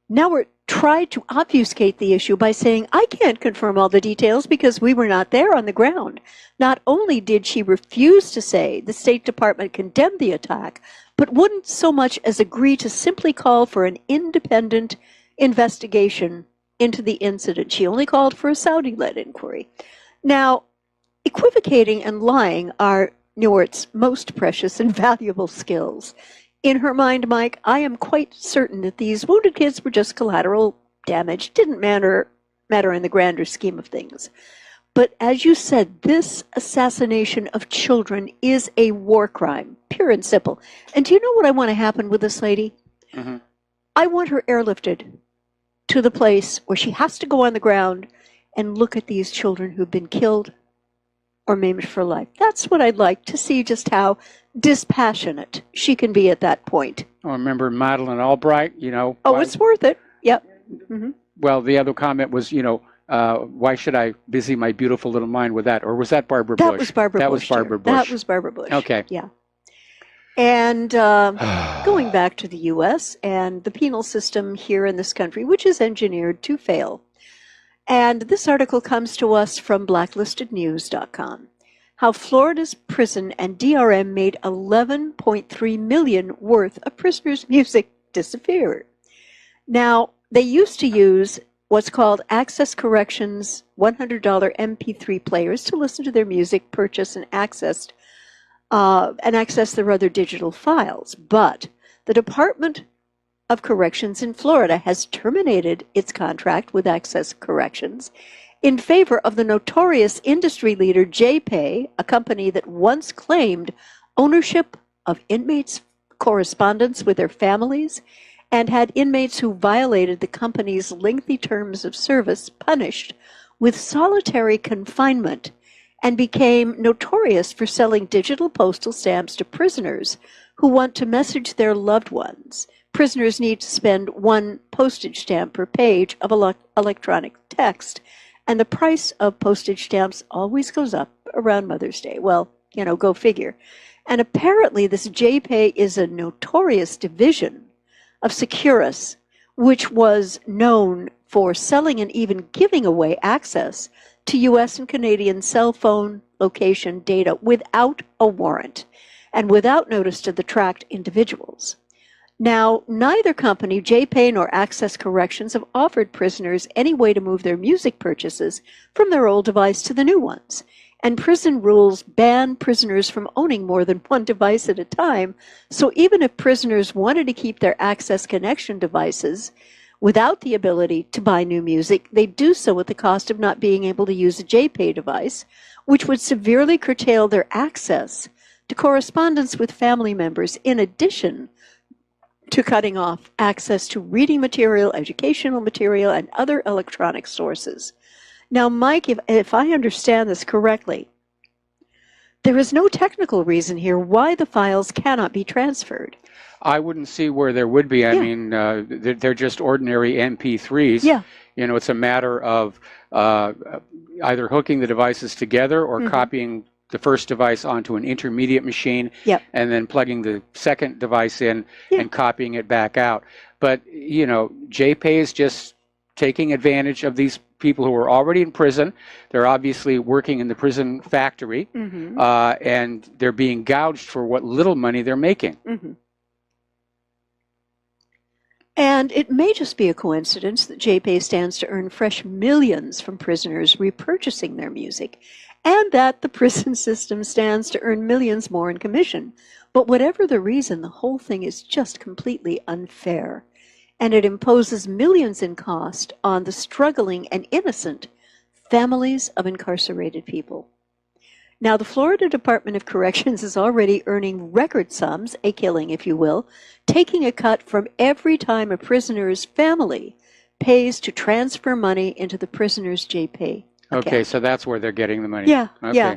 Now we're tried to obfuscate the issue by saying, I can't confirm all the details because we were not there on the ground. Not only did she refuse to say the State Department condemned the attack, but wouldn't so much as agree to simply call for an independent investigation into the incident. She only called for a Saudi-led inquiry. Now, equivocating and lying are Nauert's most precious and valuable skills. In her mind, Mike, I am quite certain that these wounded kids were just collateral damage. Didn't matter in the grander scheme of things. But as you said, this assassination of children is a war crime, pure and simple. And do you know what I want to happen with this lady? Mm-hmm. I want her airlifted to the place where she has to go on the ground and look at these children who've been killed or maimed for life. That's what I'd like to see, just how dispassionate she can be at that point. Oh, remember Madeleine Albright, you know. Oh, it's worth it. Yep. Mm-hmm. Well, the other comment was, you know, why should I busy my beautiful little mind with that? Or was that Barbara Bush? That was Barbara Bush. That was Barbara Bush. That was Barbara Bush. Okay. Yeah. And going back to the U.S. and the penal system here in this country, which is engineered to fail. And this article comes to us from blacklistednews.com. How Florida's prison and DRM made $11.3 million worth of prisoners' music disappear. Now, they used to use what's called Access Corrections $100 MP3 players to listen to their music, purchase, and access their other digital files. But the Department of Corrections in Florida has terminated its contract with Access Corrections in favor of the notorious industry leader JPay, a company that once claimed ownership of inmates' correspondence with their families and had inmates who violated the company's lengthy terms of service punished with solitary confinement, and became notorious for selling digital postal stamps to prisoners who want to message their loved ones. Prisoners need to spend 1 postage stamp per page of electronic text, and the price of postage stamps always goes up around Mother's Day. Well, you know, go figure. And apparently this JPay is a notorious division of Securus, which was known for selling and even giving away access to U.S. and Canadian cell phone location data without a warrant and without notice to the tracked individuals. Now, neither company, JPay nor Access Corrections, have offered prisoners any way to move their music purchases from their old device to the new ones. And prison rules ban prisoners from owning more than 1 device at a time. So even if prisoners wanted to keep their Access Connection devices without the ability to buy new music, they do so at the cost of not being able to use a JPay device, which would severely curtail their access to correspondence with family members, in addition to cutting off access to reading material, educational material, and other electronic sources. Now, Mike, if I understand this correctly, there is no technical reason here why the files cannot be transferred. I wouldn't see where there would be. I mean, they're just ordinary MP3s. Yeah. You know, it's a matter of either hooking the devices together or copying the first device onto an intermediate machine and then plugging the second device in and copying it back out. But, you know, JPay is just taking advantage of these people who are already in prison. They're obviously working in the prison factory, and they're being gouged for what little money they're making. And it may just be a coincidence that JPay stands to earn fresh millions from prisoners repurchasing their music, and that the prison system stands to earn millions more in commission. But whatever the reason, the whole thing is just completely unfair, and it imposes millions in cost on the struggling and innocent families of incarcerated people. Now, the Florida Department of Corrections is already earning record sums, a killing, if you will, taking a cut from every time a prisoner's family pays to transfer money into the prisoner's JPay account. Okay, so that's where they're getting the money. Yeah, okay. yeah.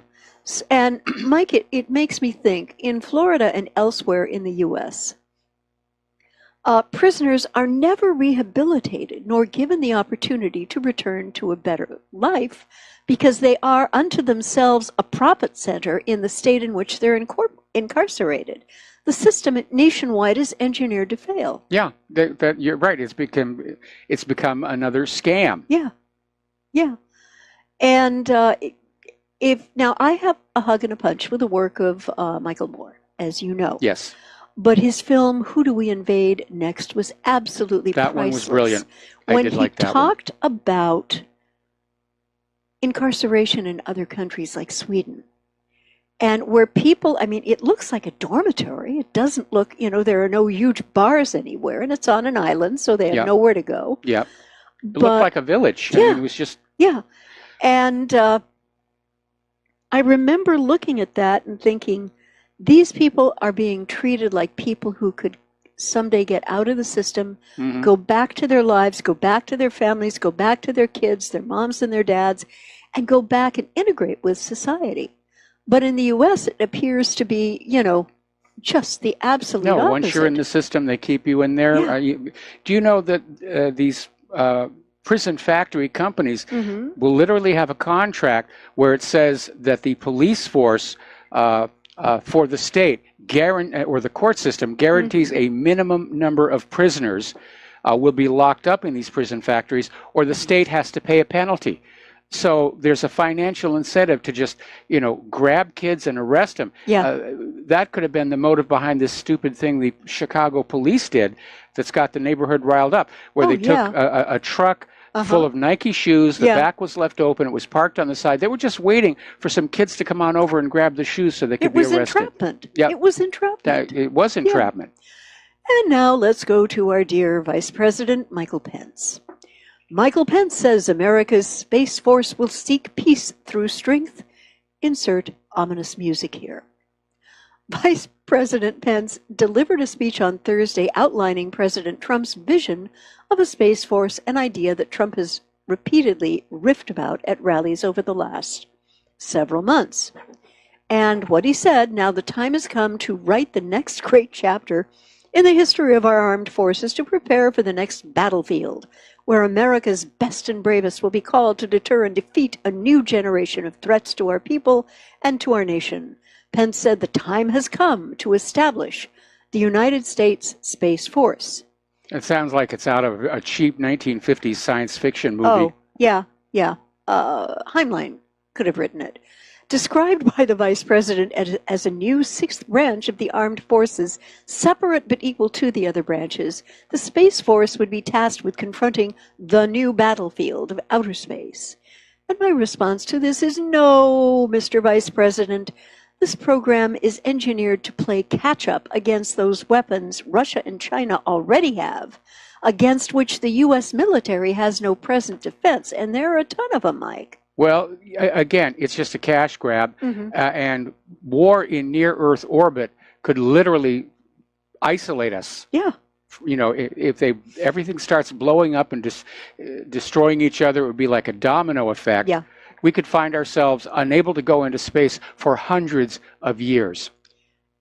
And Mike, it makes me think, in Florida and elsewhere in the U.S., prisoners are never rehabilitated nor given the opportunity to return to a better life because they are unto themselves a profit center in the state in which they're incarcerated. The system nationwide is engineered to fail. Yeah, that you're right. It's become another scam. Yeah, yeah. And if now I have a hug and a punch with the work of Michael Moore, as you know. Yes. But his film, Who Do We Invade Next, was absolutely priceless. That one was brilliant. I did like that When he talked about incarceration in other countries like Sweden, and where people, I mean, it looks like a dormitory. It doesn't look, there are no huge bars anywhere, and it's on an island, so they have nowhere to go. Yeah. It looked like a village. Yeah. I mean, it was just... Yeah. And I remember looking at that and thinking, these people are being treated like people who could someday get out of the system, go back to their lives, go back to their families, go back to their kids, their moms and their dads, and go back and integrate with society. But in the U.S., it appears to be, just the absolute opposite. Once you're in the system, they keep you in there. Yeah. Do you know that these prison factory companies will literally have a contract where it says that the police force for the state or the court system guarantees a minimum number of prisoners will be locked up in these prison factories, or the state has to pay a penalty. So there's a financial incentive to just, grab kids and arrest them. Yeah. That could have been the motive behind this stupid thing the Chicago police did that's got the neighborhood riled up, where they took a truck full of Nike shoes. The back was left open. It was parked on the side. They were just waiting for some kids to come on over and grab the shoes so they could be arrested. It was entrapment. Yep. It was entrapment. It was entrapment. And now let's go to our dear Vice President, Michael Pence. Michael Pence says America's Space Force will seek peace through strength. Insert ominous music here. Vice President Pence delivered a speech on Thursday outlining President Trump's vision of a Space Force, an idea that Trump has repeatedly riffed about at rallies over the last several months. And what he said, now the time has come to write the next great chapter in the history of our armed forces to prepare for the next battlefield, where America's best and bravest will be called to deter and defeat a new generation of threats to our people and to our nation. Pence said the time has come to establish the United States Space Force. It sounds like it's out of a cheap 1950s science fiction movie. Oh, yeah. Heinlein could have written it. Described by the Vice President as a new sixth branch of the armed forces, separate but equal to the other branches, the Space Force would be tasked with confronting the new battlefield of outer space. And my response to this is no, Mr. Vice President. This program is engineered to play catch-up against those weapons Russia and China already have, against which the U.S. military has no present defense, and there are a ton of them, Mike. Well, again, it's just a cash grab, and war in near-Earth orbit could literally isolate us. Yeah. If everything starts blowing up and destroying each other, it would be like a domino effect. Yeah. We could find ourselves unable to go into space for hundreds of years.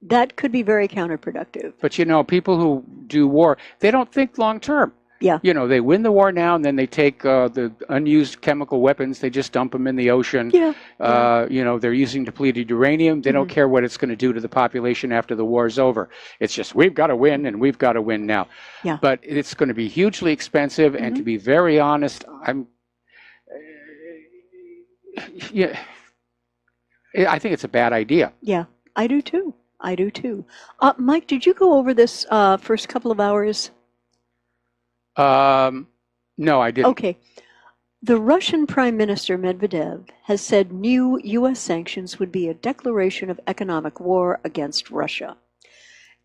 That could be very counterproductive. But, people who do war, they don't think long-term. Yeah. They win the war now, and then they take the unused chemical weapons, they just dump them in the ocean. Yeah. They're using depleted uranium. They don't care what it's going to do to the population after the war's over. It's just, we've got to win, and we've got to win now. Yeah. But it's going to be hugely expensive, and to be very honest, I think it's a bad idea. Yeah, I do too. Mike, did you go over this first couple of hours? No, I didn't. Okay. The Russian Prime Minister Medvedev has said new U.S. sanctions would be a declaration of economic war against Russia.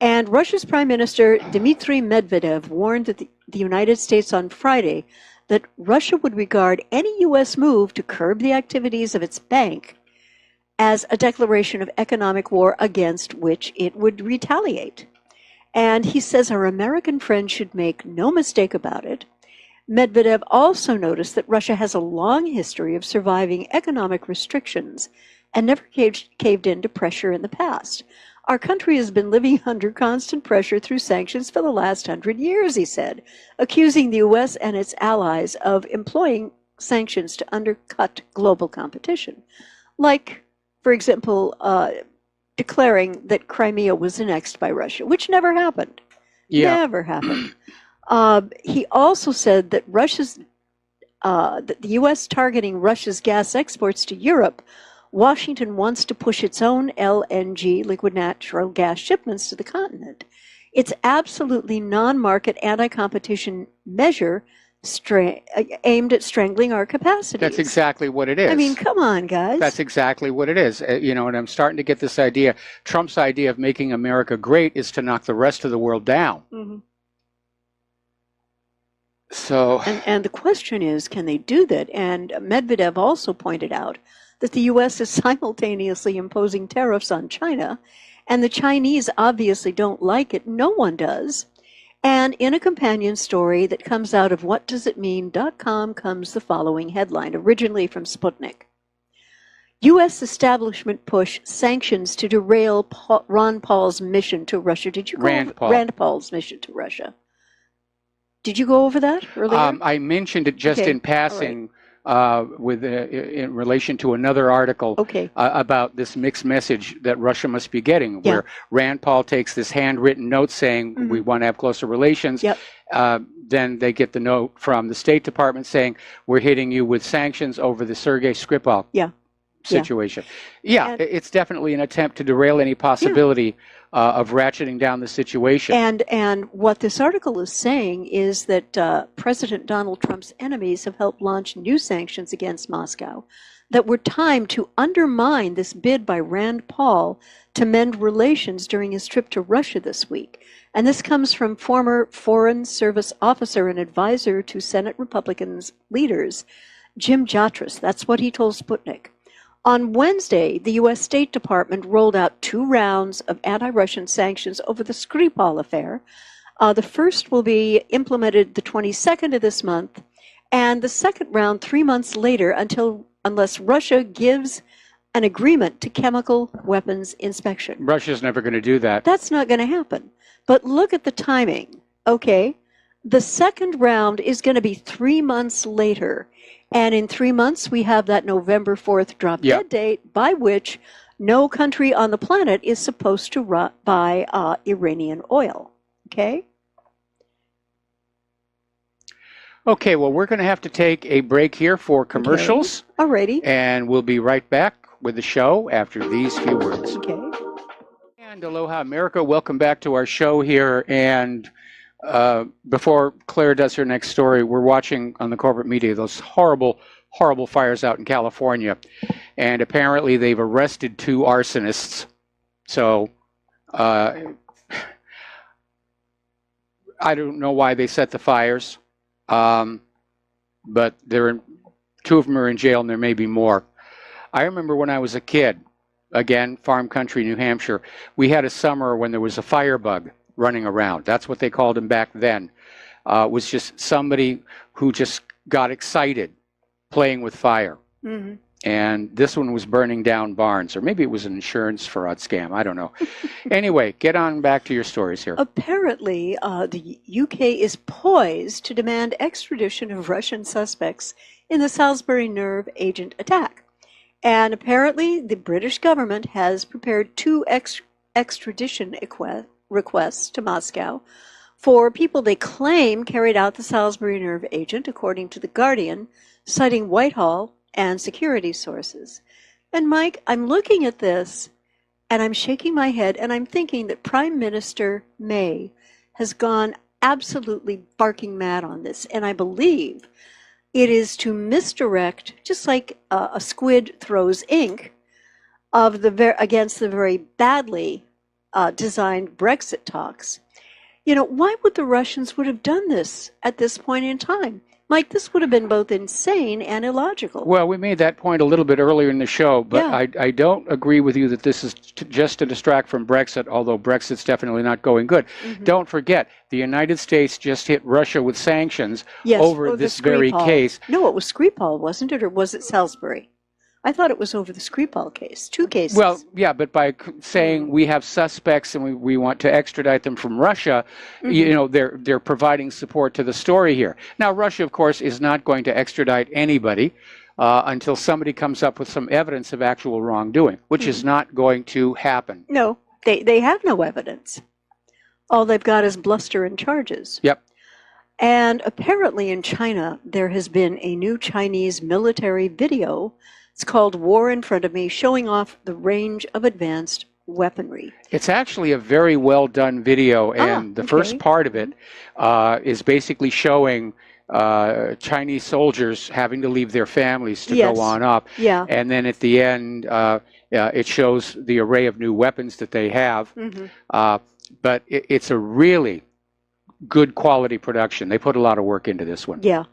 And Russia's Prime Minister Dmitry Medvedev warned that the United States on Friday that Russia would regard any U.S. move to curb the activities of its bank as a declaration of economic war against which it would retaliate. And he says our American friends should make no mistake about it. Medvedev also noticed that Russia has a long history of surviving economic restrictions and never caved in to pressure in the past. Our country has been living under constant pressure through sanctions for the last 100 years, he said, accusing the U.S. and its allies of employing sanctions to undercut global competition. Like, for example, declaring that Crimea was annexed by Russia, which never happened. Yeah. Never happened. He also said that that the U.S. targeting Russia's gas exports to Europe, Washington wants to push its own LNG, liquid natural gas shipments to the continent. It's absolutely non-market anti-competition measure aimed at strangling our capacities. That's exactly what it is. I mean, come on, guys. That's exactly what it is. And I'm starting to get this idea. Trump's idea of making America great is to knock the rest of the world down. Mm-hmm. So, and the question is, can they do that? And Medvedev also pointed out that the U.S. is simultaneously imposing tariffs on China, and the Chinese obviously don't like it. No one does. And in a companion story that comes out of whatdoesitmean.com comes the following headline, originally from Sputnik. U.S. establishment push sanctions to derail Ron Paul's mission to Russia. Did you go over Rand Paul's mission to Russia? Did you go over that earlier? I mentioned it just in passing in relation to another article about this mixed message that Russia must be getting, where Rand Paul takes this handwritten note saying we want to have closer relations. Then they get the note from the State Department saying we're hitting you with sanctions over the Sergei Skripal situation. It's definitely an attempt to derail any possibility of ratcheting down the situation. And what this article is saying is that President Donald Trump's enemies have helped launch new sanctions against Moscow that were timed to undermine this bid by Rand Paul to mend relations during his trip to Russia this week. And this comes from former Foreign Service officer and advisor to Senate Republicans leaders, Jim Jatras. That's what he told Sputnik. On Wednesday, the U.S. State Department rolled out 2 rounds of anti-Russian sanctions over the Skripal affair. The first will be implemented the 22nd of this month, and the second round 3 months later unless Russia gives an agreement to chemical weapons inspection. Russia's never going to do that. That's not going to happen. But look at the timing, okay? The second round is going to be 3 months later. And in 3 months, we have that November 4th drop-dead date by which no country on the planet is supposed to buy Iranian oil. Okay? Okay, well, we're going to have to take a break here for commercials. Okay. Alrighty. And we'll be right back with the show after these few words. Okay. And aloha, America. Welcome back to our show here. And before Claire does her next story, we're watching on the corporate media those horrible, horrible fires out in California. And apparently they've arrested 2 arsonists. So I don't know why they set the fires, but 2 of them are in jail and there may be more. I remember when I was a kid, again, farm country, New Hampshire, we had a summer when there was a firebug running around. That's what they called him back then. It was just somebody who just got excited playing with fire. Mm-hmm. And this one was burning down barns, or maybe it was an insurance fraud scam. I don't know. Anyway, get on back to your stories here. Apparently, the UK is poised to demand extradition of Russian suspects in the Salisbury nerve agent attack. And apparently, the British government has prepared 2 extradition requests to Moscow for people they claim carried out the Salisbury nerve agent, according to The Guardian, citing Whitehall and security sources. And Mike, I'm looking at this and I'm shaking my head and I'm thinking that Prime Minister May has gone absolutely barking mad on this. And I believe it is to misdirect, just like a squid throws ink, against the very badly designed Brexit talks. You know, why would the Russians would have done this at this point in time? Mike, this would have been both insane and illogical. Well, we made that point a little bit earlier in the show, but I don't agree with you that this is just to distract from Brexit, although Brexit's definitely not going good. Mm-hmm. Don't forget, the United States just hit Russia with sanctions over this very case. No, it was Skripal, wasn't it? Or was it Salisbury? I thought it was over the Skripal case. 2 cases. Well, yeah, but by saying we have suspects and we want to extradite them from Russia, you know, they're providing support to the story here. Now, Russia, of course, is not going to extradite anybody until somebody comes up with some evidence of actual wrongdoing, which is not going to happen. No, they have no evidence. All they've got is bluster and charges. Yep. And apparently in China, there has been a new Chinese military video. It's called War in Front of Me, showing off the range of advanced weaponry. It's actually a very well done video, and the first part of it is basically showing Chinese soldiers having to leave their families to go on up. Yeah. And then at the end, it shows the array of new weapons that they have. But it's a really good quality production. They put a lot of work into this one. Yeah.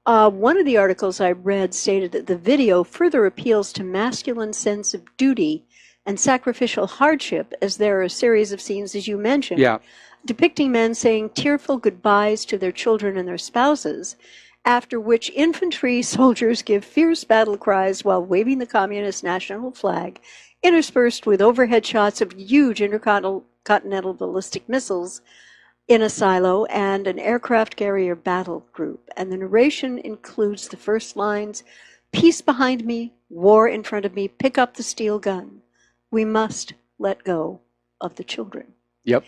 One of the articles I read stated that the video further appeals to masculine sense of duty and sacrificial hardship, as there are a series of scenes, as you mentioned, depicting men saying tearful goodbyes to their children and their spouses, after which infantry soldiers give fierce battle cries while waving the communist national flag, interspersed with overhead shots of huge intercontinental ballistic missiles in a silo and an aircraft carrier battle group. And the narration includes the first lines, "Peace behind me, war in front of me, pick up the steel gun. We must let go of the children." Yep.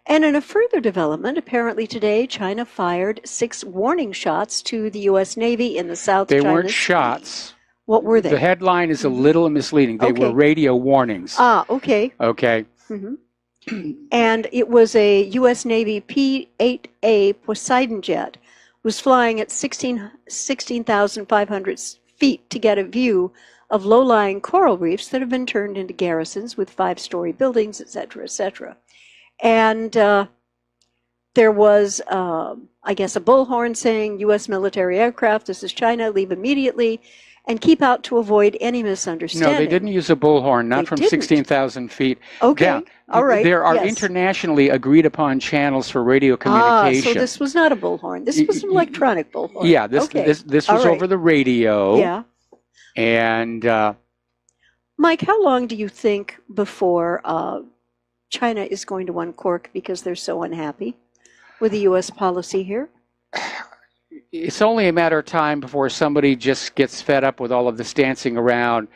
And in a further development, apparently today, China fired 6 warning shots to the U.S. Navy in the South China Sea. They weren't shots. What were they? The headline is a little misleading. They were radio warnings. Ah, okay. Okay. And it was a U.S. Navy P-8A Poseidon jet, was flying at 16,500 feet to get a view of low-lying coral reefs that have been turned into garrisons with 5-story buildings, etc., etc. And there was, I guess, a bullhorn saying, "U.S. military aircraft, this is China, leave immediately, and keep out to avoid any misunderstanding." No, they didn't use a bullhorn, not from 16,000 feet down. All right. There are internationally agreed upon channels for radio communication. So this was not a bullhorn. This was an electronic bullhorn. Yeah, this was over the radio. Yeah. And Mike, how long do you think before China is going to uncork because they're so unhappy with the U.S. policy here? It's only a matter of time before somebody just gets fed up with all of this dancing around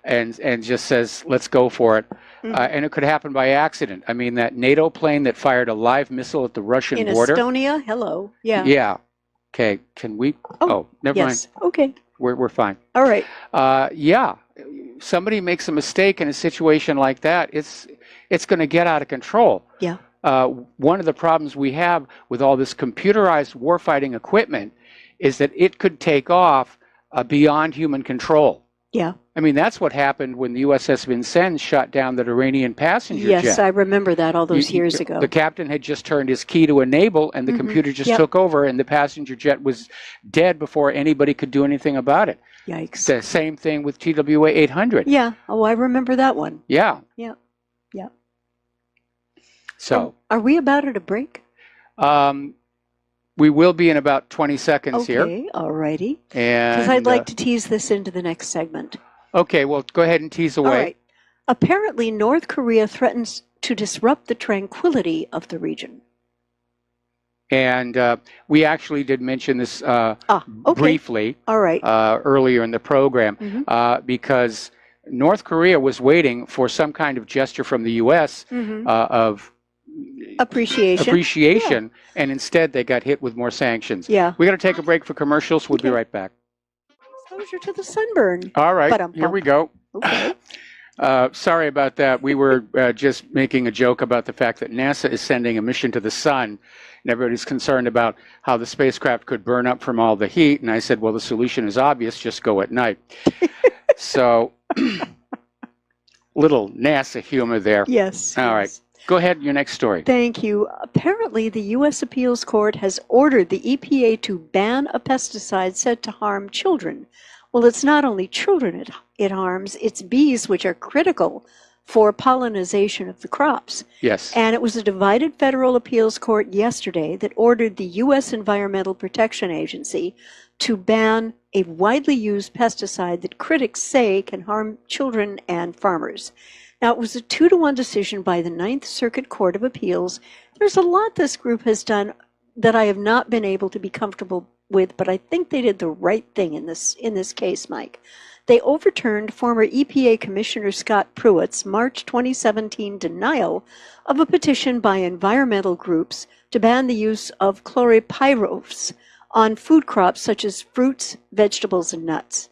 and just says, let's go for it. And it could happen by accident. I mean, that NATO plane that fired a live missile at the Russian border. In Estonia? Hello. Yeah. Yeah. Okay. Can we? Oh, never mind. Okay. We're fine. All right. Yeah. Somebody makes a mistake in a situation like that, it's going to get out of control. Yeah. One of the problems we have with all this computerized warfighting equipment is that it could take off beyond human control. Yeah. I mean, that's what happened when the USS Vincennes shot down the Iranian passenger jet. Yes, I remember that all those years ago. The captain had just turned his key to enable, and the computer just took over, and the passenger jet was dead before anybody could do anything about it. Yikes. The same thing with TWA 800. Yeah. Oh, I remember that one. Yeah. Yeah. Yeah. So. Are we about at a break? We will be in about 20 seconds here. Okay, all righty. And because I'd like to tease this into the next segment. Okay, well, go ahead and tease away. All right. Apparently, North Korea threatens to disrupt the tranquility of the region. And we actually did mention this briefly earlier in the program because North Korea was waiting for some kind of gesture from the U.S. Of appreciation, and instead they got hit with more sanctions. Yeah. We're going to take a break for commercials. We'll be right back. Exposure to the sunburn. All right, here we go. Okay. Sorry about that. We were just making a joke about the fact that NASA is sending a mission to the sun, and everybody's concerned about how the spacecraft could burn up from all the heat. And I said, well, the solution is obvious. Just go at night. So, little NASA humor there. Yes. All right. Go ahead, your next story. Thank you. Apparently, the U.S. Appeals Court has ordered the EPA to ban a pesticide said to harm children. Well, it's not only children it harms, it's bees, which are critical for pollination of the crops. Yes. And it was a divided federal appeals court yesterday that ordered the U.S. Environmental Protection Agency to ban a widely used pesticide that critics say can harm children and farmers. Now, it was a 2-1 decision by the Ninth Circuit Court of Appeals. There's a lot this group has done that I have not been able to be comfortable with, but I think they did the right thing in this case, Mike. They overturned former EPA Commissioner Scott Pruitt's March 2017 denial of a petition by environmental groups to ban the use of chlorpyrifos on food crops such as fruits, vegetables, and nuts.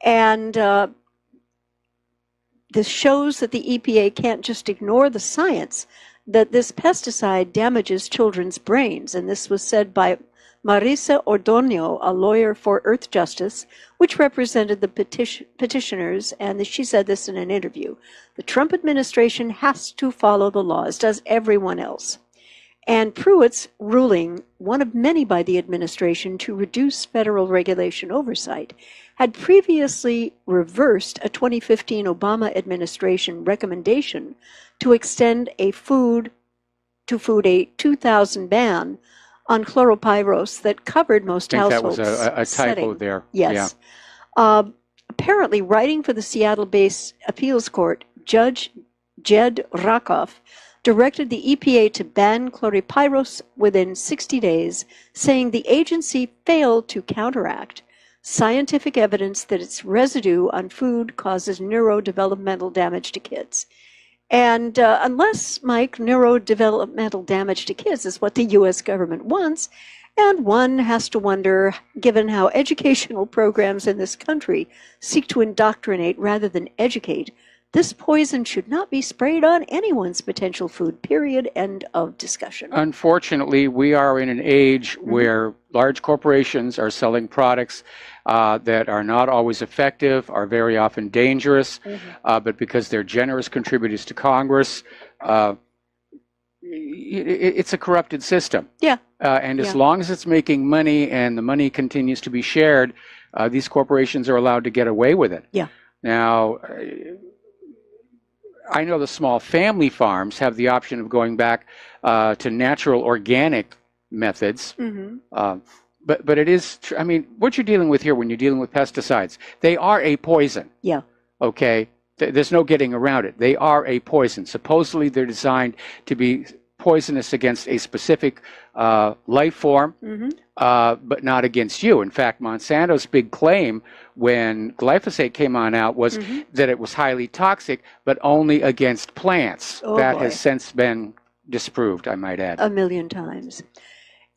And this shows that the EPA can't just ignore the science that this pesticide damages children's brains. And this was said by Marisa Ordoño, a lawyer for Earth Justice, which represented the petitioners, and she said this in an interview. The Trump administration has to follow the law, as does everyone else. And Pruitt's ruling, one of many by the administration to reduce federal regulation oversight, had previously reversed a 2015 Obama administration recommendation to extend a food 2000 ban on chlorpyrifos that covered most households. That was a typo setting. there. Yes. Yeah. Apparently, writing for the Seattle-based appeals court, Judge Jed Rakoff directed the EPA to ban chlorpyrifos within 60 days, saying the agency failed to counteract scientific evidence that its residue on food causes neurodevelopmental damage to kids. And unless, Mike, neurodevelopmental damage to kids is what the U.S. government wants, and one has to wonder, given how educational programs in this country seek to indoctrinate rather than educate, this poison should not be sprayed on anyone's potential food, period, end of discussion. Unfortunately, we are in an age where large corporations are selling products that are not always effective, are very often dangerous, but because they're generous contributors to Congress, it's a corrupted system. Yeah. And as long as it's making money and the money continues to be shared, these corporations are allowed to get away with it. Yeah. Now, I know the small family farms have the option of going back to natural organic methods. But it is, I mean, what you're dealing with here when you're dealing with pesticides, they are a poison. Yeah. Okay? There's no getting around it. They are a poison. Supposedly they're designed to be poisonous against a specific life form, but not against you. In fact, Monsanto's big claim when glyphosate came out was that it was highly toxic, but only against plants. That has since been disproved, I might add. 1,000,000 times.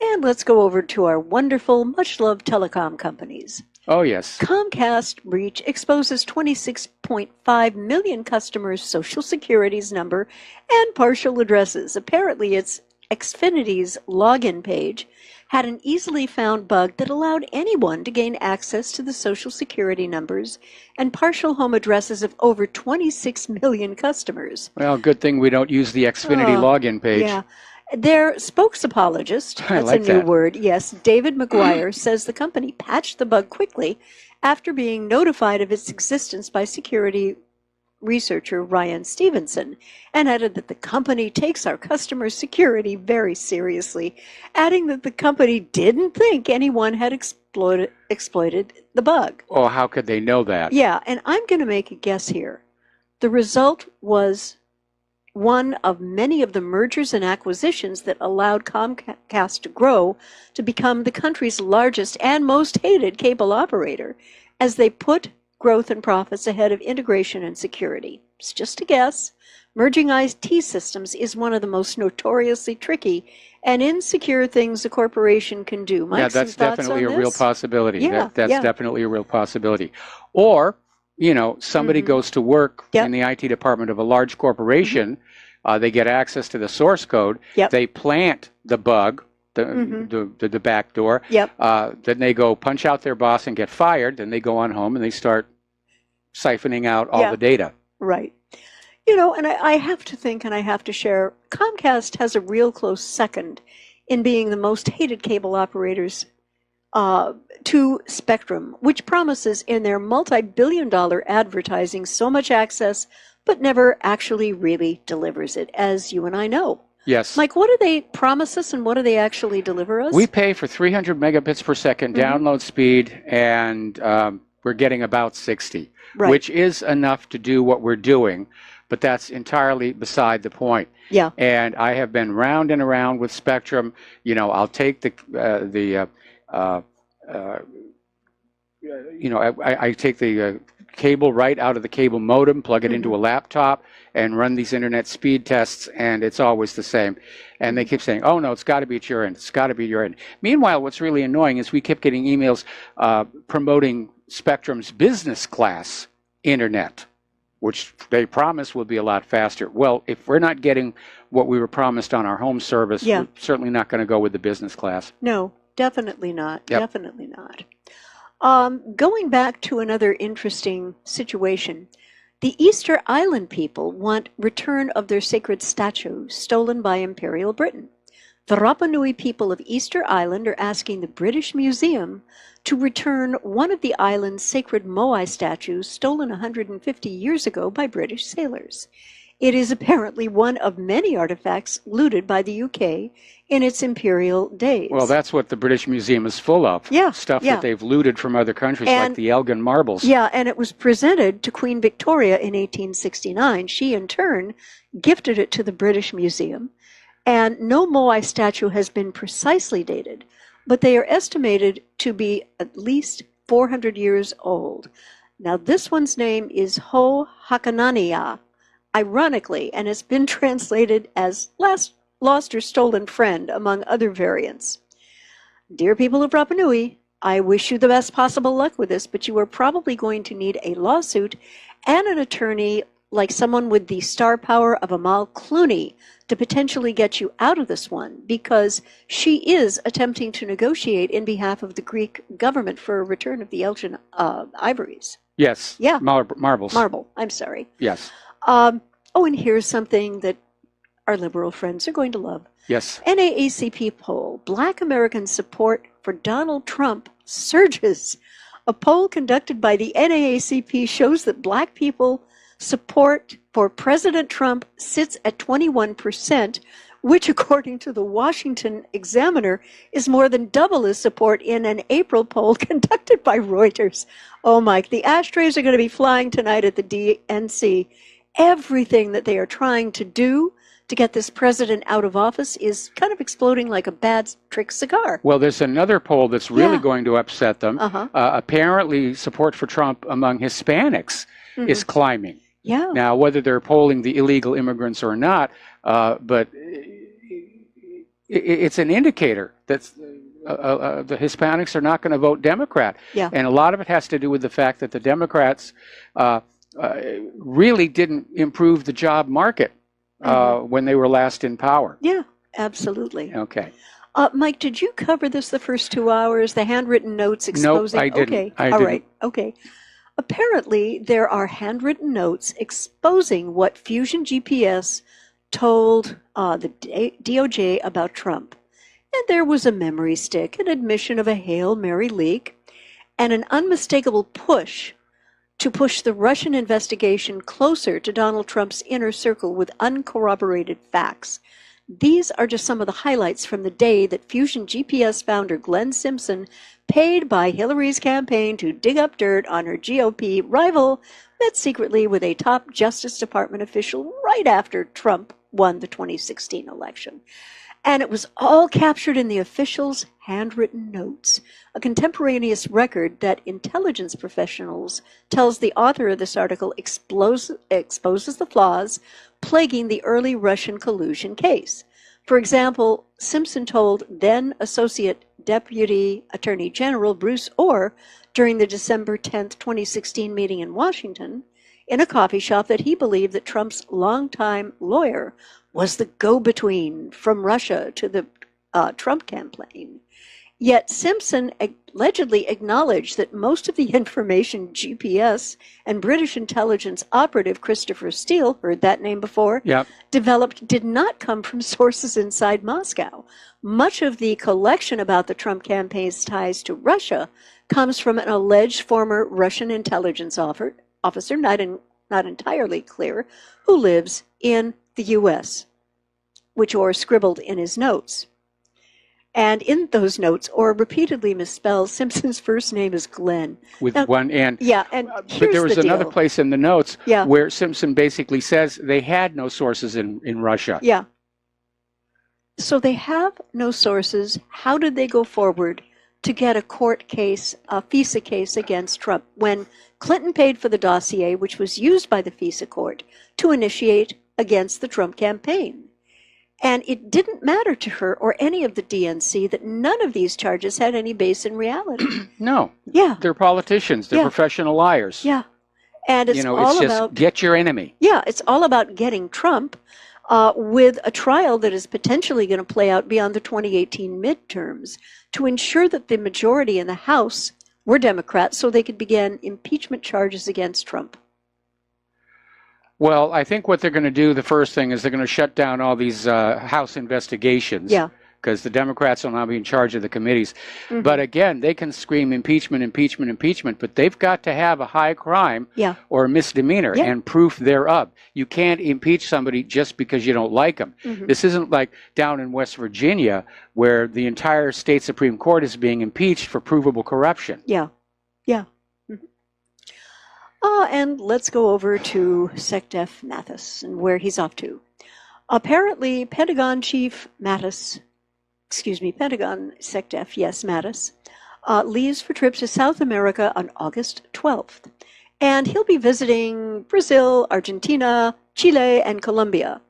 And let's go over to our wonderful, much-loved telecom companies. Oh, yes. Comcast breach exposes 26.5 million customers' Social Security's number and partial addresses. Apparently, its Xfinity's login page had an easily found bug that allowed anyone to gain access to the Social Security numbers and partial home addresses of over 26 million customers. Well, good thing we don't use the Xfinity login page. Yeah. Their spokesapologist, that's a new word, yes, David McGuire, says the company patched the bug quickly after being notified of its existence by security researcher Ryan Stevenson, and added that the company takes our customers' security very seriously, adding that the company didn't think anyone had exploited the bug. Oh, how could they know that? Yeah, and I'm going to make a guess here. The result was one of many of the mergers and acquisitions that allowed Comcast to grow to become the country's largest and most hated cable operator, as they put growth and profits ahead of integration and security. It's just a guess. Merging IT systems is one of the most notoriously tricky and insecure things a corporation can do. Mike, yeah, that's definitely a real possibility. Yeah, that's definitely a real possibility. Or, you know, somebody goes to work in the IT department of a large corporation, they get access to the source code, they plant the bug, the back door, then they go punch out their boss and get fired, then they go on home and they start siphoning out all the data. Right. You know, and I have to think, and I have to share, Comcast has a real close second in being the most hated cable operators to Spectrum, which promises in their multi-billion-dollar advertising so much access, but never actually really delivers it, as you and I know. Yes. Mike, what do they promise us and what do they actually deliver us? We pay for 300 megabits per second download speed, and we're getting about 60, which is enough to do what we're doing, but that's entirely beside the point. Yeah. And I have been round and around with Spectrum. You know, I'll take I take the cable right out of the cable modem, plug it into a laptop, and run these internet speed tests, and it's always the same. And they keep saying, oh, no, it's got to be at your end. It's got to be your end. Meanwhile, what's really annoying is we kept getting emails promoting Spectrum's business class internet, which they promise will be a lot faster. Well, if we're not getting what we were promised on our home service, we're certainly not going to go with the business class. No, definitely not. Yep. Definitely not. Going back to another interesting situation, the Easter Island people want return of their sacred statue stolen by Imperial Britain. The Rapa Nui people of Easter Island are asking the British Museum to return one of the island's sacred moai statues stolen 150 years ago by British sailors. It is apparently one of many artifacts looted by the UK in its imperial days. Well, that's what the British Museum is full of. Yeah, Stuff that they've looted from other countries, like the Elgin marbles. Yeah, and it was presented to Queen Victoria in 1869. She, in turn, gifted it to the British Museum. And no moai statue has been precisely dated, but they are estimated to be at least 400 years old. Now, this one's name is Ho Hakanania, ironically, and it's been translated as lost or stolen friend, among other variants. Dear people of Rapa Nui, I wish you the best possible luck with this, but you are probably going to need a lawsuit and an attorney like someone with the star power of Amal Clooney to potentially get you out of this one, because she is attempting to negotiate in behalf of the Greek government for a return of the Elgin ivories. Yes. Yeah. Marbles. Marble, I'm sorry. Yes. And here's something that our liberal friends are going to love. Yes. NAACP poll, Black American support for Donald Trump surges. A poll conducted by the NAACP shows that Black people support for President Trump sits at 21%, which, according to the Washington Examiner, is more than double his support in an April poll conducted by Reuters. Oh, Mike, the ashtrays are going to be flying tonight at the DNC. Everything that they are trying to do to get this president out of office is kind of exploding like a bad trick cigar. Well, there's another poll that's really going to upset them. Apparently, support for Trump among Hispanics is climbing. Yeah. Now, whether they're polling the illegal immigrants or not, but it's an indicator that the Hispanics are not going to vote Democrat. Yeah. And a lot of it has to do with the fact that the Democrats really didn't improve the job market when they were last in power. Yeah, absolutely. Okay. Mike, did you cover this the first 2 hours, the handwritten notes exposing? Nope, I didn't. Okay, I all didn't. right, okay. Apparently, there are handwritten notes exposing what Fusion GPS told the DOJ about Trump. And there was a memory stick, an admission of a Hail Mary leak, and an unmistakable push to push the Russian investigation closer to Donald Trump's inner circle with uncorroborated facts. These are just some of the highlights from the day that Fusion GPS founder Glenn Simpson, paid by Hillary's campaign to dig up dirt on her GOP rival, met secretly with a top Justice Department official right after Trump won the 2016 election. And it was all captured in the official's handwritten notes, a contemporaneous record that intelligence professionals tells the author of this article exposes the flaws plaguing the early Russian collusion case. For example, Simpson told then Associate Deputy Attorney General Bruce Orr during the December 10, 2016 meeting in Washington in a coffee shop that he believed that Trump's longtime lawyer was the go-between from Russia to the Trump campaign. Yet Simpson allegedly acknowledged that most of the information GPS and British intelligence operative Christopher Steele, heard that name before, developed did not come from sources inside Moscow. Much of the collection about the Trump campaign's ties to Russia comes from an alleged former Russian intelligence officer, not entirely clear, who lives in the U.S., which Orr scribbled in his notes. And in those notes, Orr repeatedly misspells Simpson's first name as Glenn. With Now, one N. Yeah, and But here's there was the another deal. place in the notes Yeah. where Simpson basically says they had no sources in Russia. Yeah. So they have no sources. How did they go forward to get a court case, a FISA case against Trump, when Clinton paid for the dossier, which was used by the FISA court to initiate against the Trump campaign? And it didn't matter to her or any of the DNC that none of these charges had any base in reality. No. Yeah. They're politicians. They're Yeah. professional liars. Yeah. And it's all it's just about get your enemy. Yeah, it's all about getting Trump with a trial that is potentially going to play out beyond the 2018 midterms to ensure that the majority in the House were Democrats so they could begin impeachment charges against Trump. Well, I think what they're going to do, the first thing, is they're going to shut down all these House investigations. Yeah. Because the Democrats will now be in charge of the committees. Mhm. But again, they can scream impeachment, impeachment, impeachment, but they've got to have a high crime Yeah. or a misdemeanor Yeah. and proof thereof. You can't impeach somebody just because you don't like them. Mhm. This isn't like down in West Virginia where the entire state Supreme Court is being impeached for provable corruption. Yeah. Yeah. Mhm. And let's go over to SecDef Mathis and where he's off to. Apparently, Pentagon Chief Mattis, Pentagon SecDef, yes, Mattis, leaves for trip to South America on August 12th. And he'll be visiting Brazil, Argentina, Chile, and Colombia.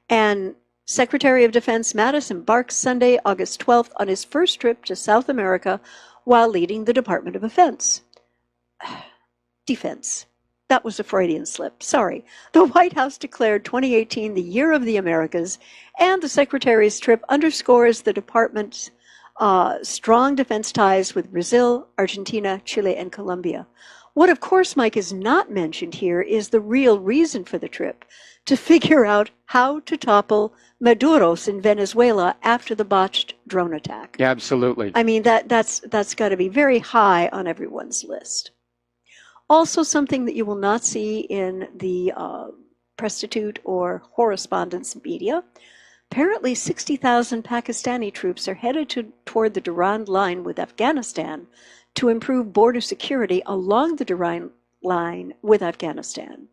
And Secretary of Defense Mattis embarks Sunday, August 12th, on his first trip to South America while leading the Department of Defense. That was a Freudian slip. Sorry. The White House declared 2018 the Year of the Americas, and the Secretary's trip underscores the department's strong defense ties with Brazil, Argentina, Chile, and Colombia. What, of course, Mike, is not mentioned here is the real reason for the trip, to figure out how to topple Maduro's in Venezuela after the botched drone attack. Yeah, absolutely. I mean, that's got to be very high on everyone's list. Also, something that you will not see in the prostitute or correspondence media. Apparently, 60,000 Pakistani troops are headed toward the Durand Line with Afghanistan to improve border security along the Durand Line with Afghanistan.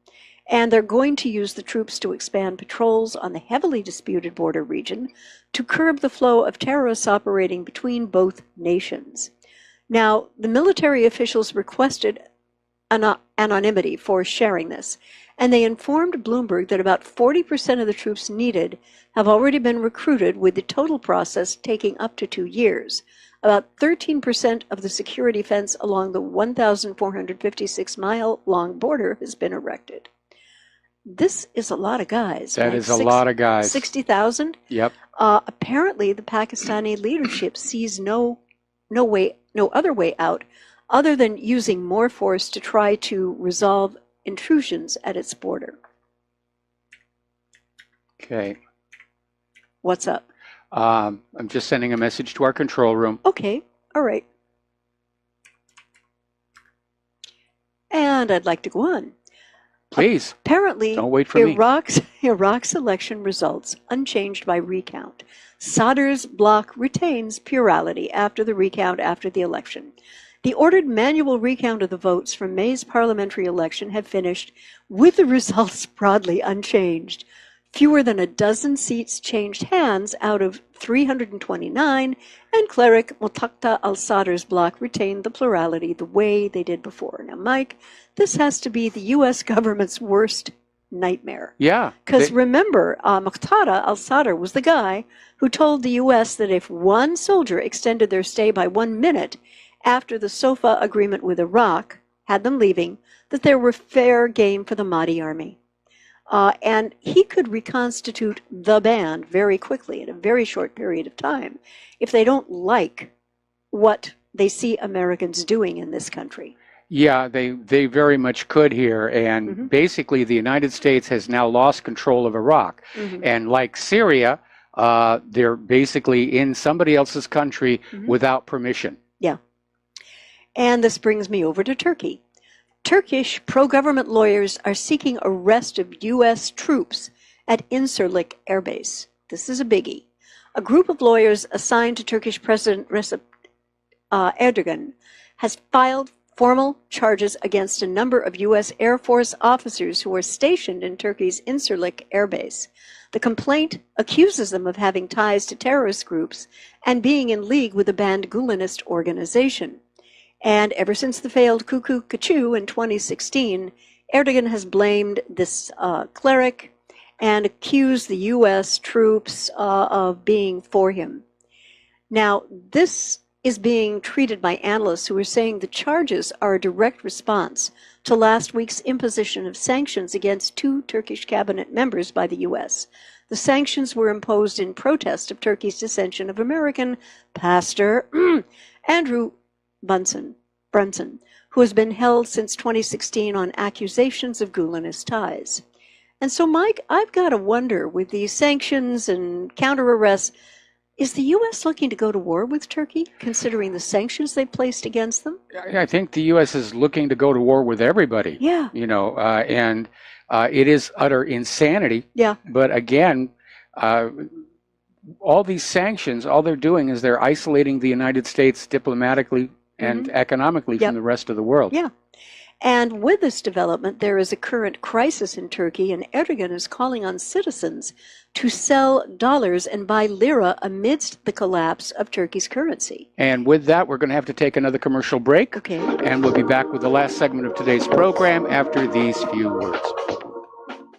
And they're going to use the troops to expand patrols on the heavily disputed border region to curb the flow of terrorists operating between both nations. Now, the military officials requested anonymity for sharing this, and they informed Bloomberg that about 40% of the troops needed have already been recruited, with the total process taking up to 2 years. About 13% of the security fence along the 1,456-mile-long border has been erected. This is a lot of guys. That is a lot of guys. 60,000? Yep. Apparently, the Pakistani leadership sees no other way out other than using more force to try to resolve intrusions at its border. Okay. What's up? I'm just sending a message to our control room. Okay, all right. And I'd like to go on. Please. Apparently, Don't wait for me. Iraq's election results unchanged by recount. Sadr's bloc retains plurality after the recount after the election. The ordered manual recount of the votes from May's parliamentary election have finished with the results broadly unchanged. Fewer than a dozen seats changed hands out of 329, and cleric Motakta al-Sadr's bloc retained the plurality the way they did before. Now, Mike, this has to be the U.S. government's worst nightmare. Yeah. Because remember, Moqtada al-Sadr was the guy who told the U.S. that if one soldier extended their stay by 1 minute after the SOFA agreement with Iraq had them leaving, that there were fair game for the Mahdi army. And he could reconstitute the band very quickly in a very short period of time if they don't like what they see Americans doing in this country. Yeah, they very much could here. And basically, the United States has now lost control of Iraq. And like Syria, they're basically in somebody else's country without permission. Yeah. And this brings me over to Turkey. Turkish pro-government lawyers are seeking arrest of U.S. troops at Incirlik Air Base. This is a biggie. A group of lawyers assigned to Turkish President Recep Erdogan has filed formal charges against a number of U.S. Air Force officers who are stationed in Turkey's Incirlik Air Base. The complaint accuses them of having ties to terrorist groups and being in league with the banned Gulenist organization. And ever since the failed Cuckoo Kachu in 2016, Erdogan has blamed this cleric and accused the U.S. troops of being for him. Now, this is being treated by analysts who are saying the charges are a direct response to last week's imposition of sanctions against 2 Turkish cabinet members by the U.S. The sanctions were imposed in protest of Turkey's dissension of American pastor Andrew Brunson, who has been held since 2016 on accusations of Gulenist ties. And so, Mike, I've got to wonder, with these sanctions and counter-arrests, is the U.S. looking to go to war with Turkey, considering the sanctions they've placed against them? I think the U.S. is looking to go to war with everybody. Yeah. You know, and it is utter insanity. Yeah. But again, all these sanctions, all they're doing is they're isolating the United States diplomatically and economically from the rest of the world. Yeah. And with this development, there is a current crisis in Turkey, and Erdogan is calling on citizens to sell dollars and buy lira amidst the collapse of Turkey's currency. And with that, we're going to have to take another commercial break. Okay. And we'll be back with the last segment of today's program after these few words.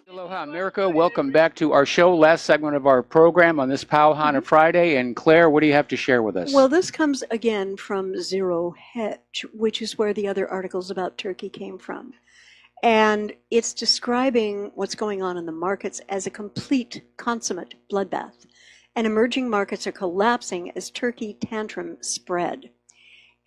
Aloha, America. Welcome back to our show, last segment of our program on this Pauhana Friday. And Claire, what do you have to share with us? Well, this comes again from Zero Hedge, which is where the other articles about Turkey came from. And it's describing what's going on in the markets as a complete, consummate bloodbath. And emerging markets are collapsing as Turkey tantrum spread.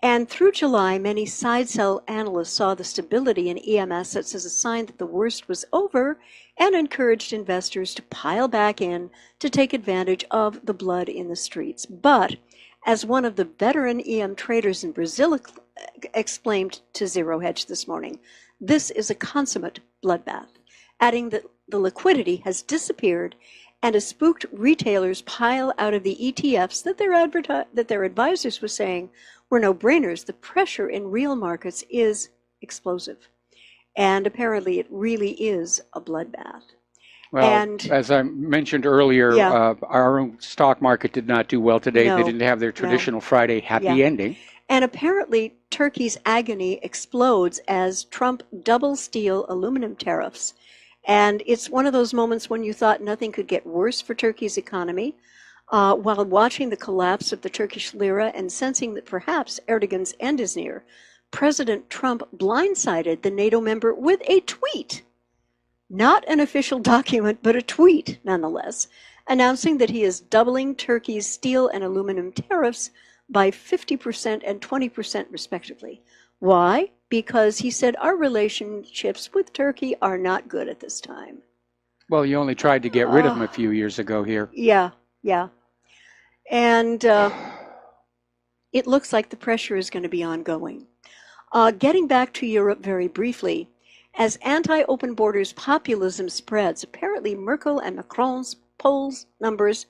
And through July, many side sell analysts saw the stability in EM assets as a sign that the worst was over and encouraged investors to pile back in to take advantage of the blood in the streets. But as one of the veteran EM traders in Brazil explained to Zero Hedge this morning, this is a consummate bloodbath, adding that the liquidity has disappeared and as spooked retailers pile out of the ETFs that their advisors were saying were no-brainers, the pressure in real markets is explosive. And apparently it really is a bloodbath. Well, and, as I mentioned earlier, our own stock market did not do well today. No, they didn't have their traditional Friday happy ending. And apparently Turkey's agony explodes as Trump double steel aluminum tariffs. And it's one of those moments when you thought nothing could get worse for Turkey's economy. While watching the collapse of the Turkish lira and sensing that perhaps Erdogan's end is near, President Trump blindsided the NATO member with a tweet. Not an official document, but a tweet, nonetheless, announcing that he is doubling Turkey's steel and aluminum tariffs by 50% and 20% respectively. Why? Because he said our relationships with Turkey are not good at this time. Well, you only tried to get rid of him a few years ago here. Yeah. And it looks like the pressure is going to be ongoing. Getting back to Europe very briefly, as anti-open borders populism spreads, apparently Merkel and Macron's polls numbers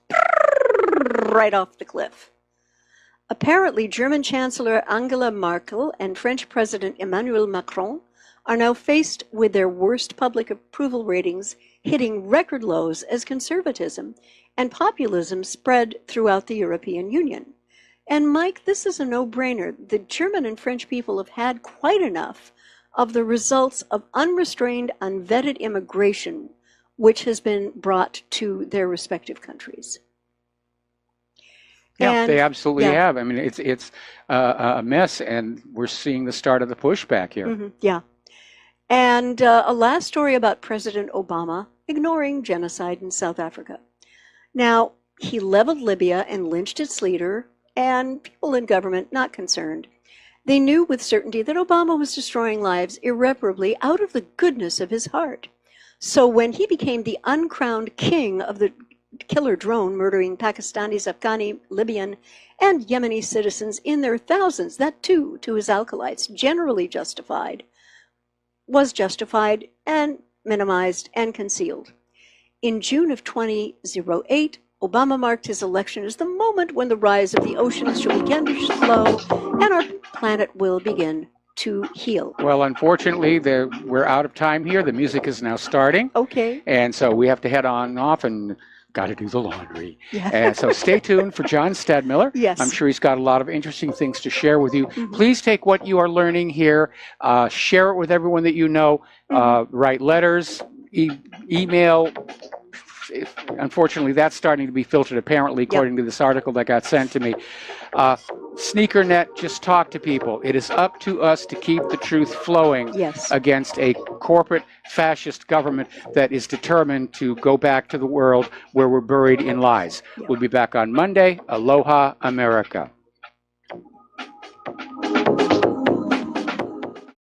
right off the cliff. Apparently, German Chancellor Angela Merkel and French President Emmanuel Macron are now faced with their worst public approval ratings hitting record lows as conservatism and populism spread throughout the European Union. And Mike, this is a no-brainer. The German and French people have had quite enough of the results of unrestrained, unvetted immigration, which has been brought to their respective countries. Yeah, And, they absolutely have. I mean, it's a mess, and we're seeing the start of the pushback here. Yeah. And a last story about President Obama ignoring genocide in South Africa. Now, he leveled Libya and lynched its leader, and people in government not concerned. They knew with certainty that Obama was destroying lives irreparably out of the goodness of his heart. So when he became the uncrowned king of the killer drone murdering Pakistanis, Afghani, Libyan, and Yemeni citizens in their thousands, that too, to his acolytes, generally justified, was justified and minimized and concealed. In June of 2008, Obama marked his election as the moment when the rise of the oceans shall begin to slow and our planet will begin to heal. Well, unfortunately, we're out of time here. The music is now starting. Okay. And so we have to head on off and got to do the laundry. Yeah. And so stay tuned for John Stadmiller. Yes. I'm sure he's got a lot of interesting things to share with you. Please take what you are learning here, share it with everyone that you know, write letters, email. Unfortunately, that's starting to be filtered, apparently, according to this article that got sent to me. SneakerNet, just talk to people. It is up to us to keep the truth flowing against a corporate fascist government that is determined to go back to the world where we're buried in lies. We'll be back on Monday. Aloha, America.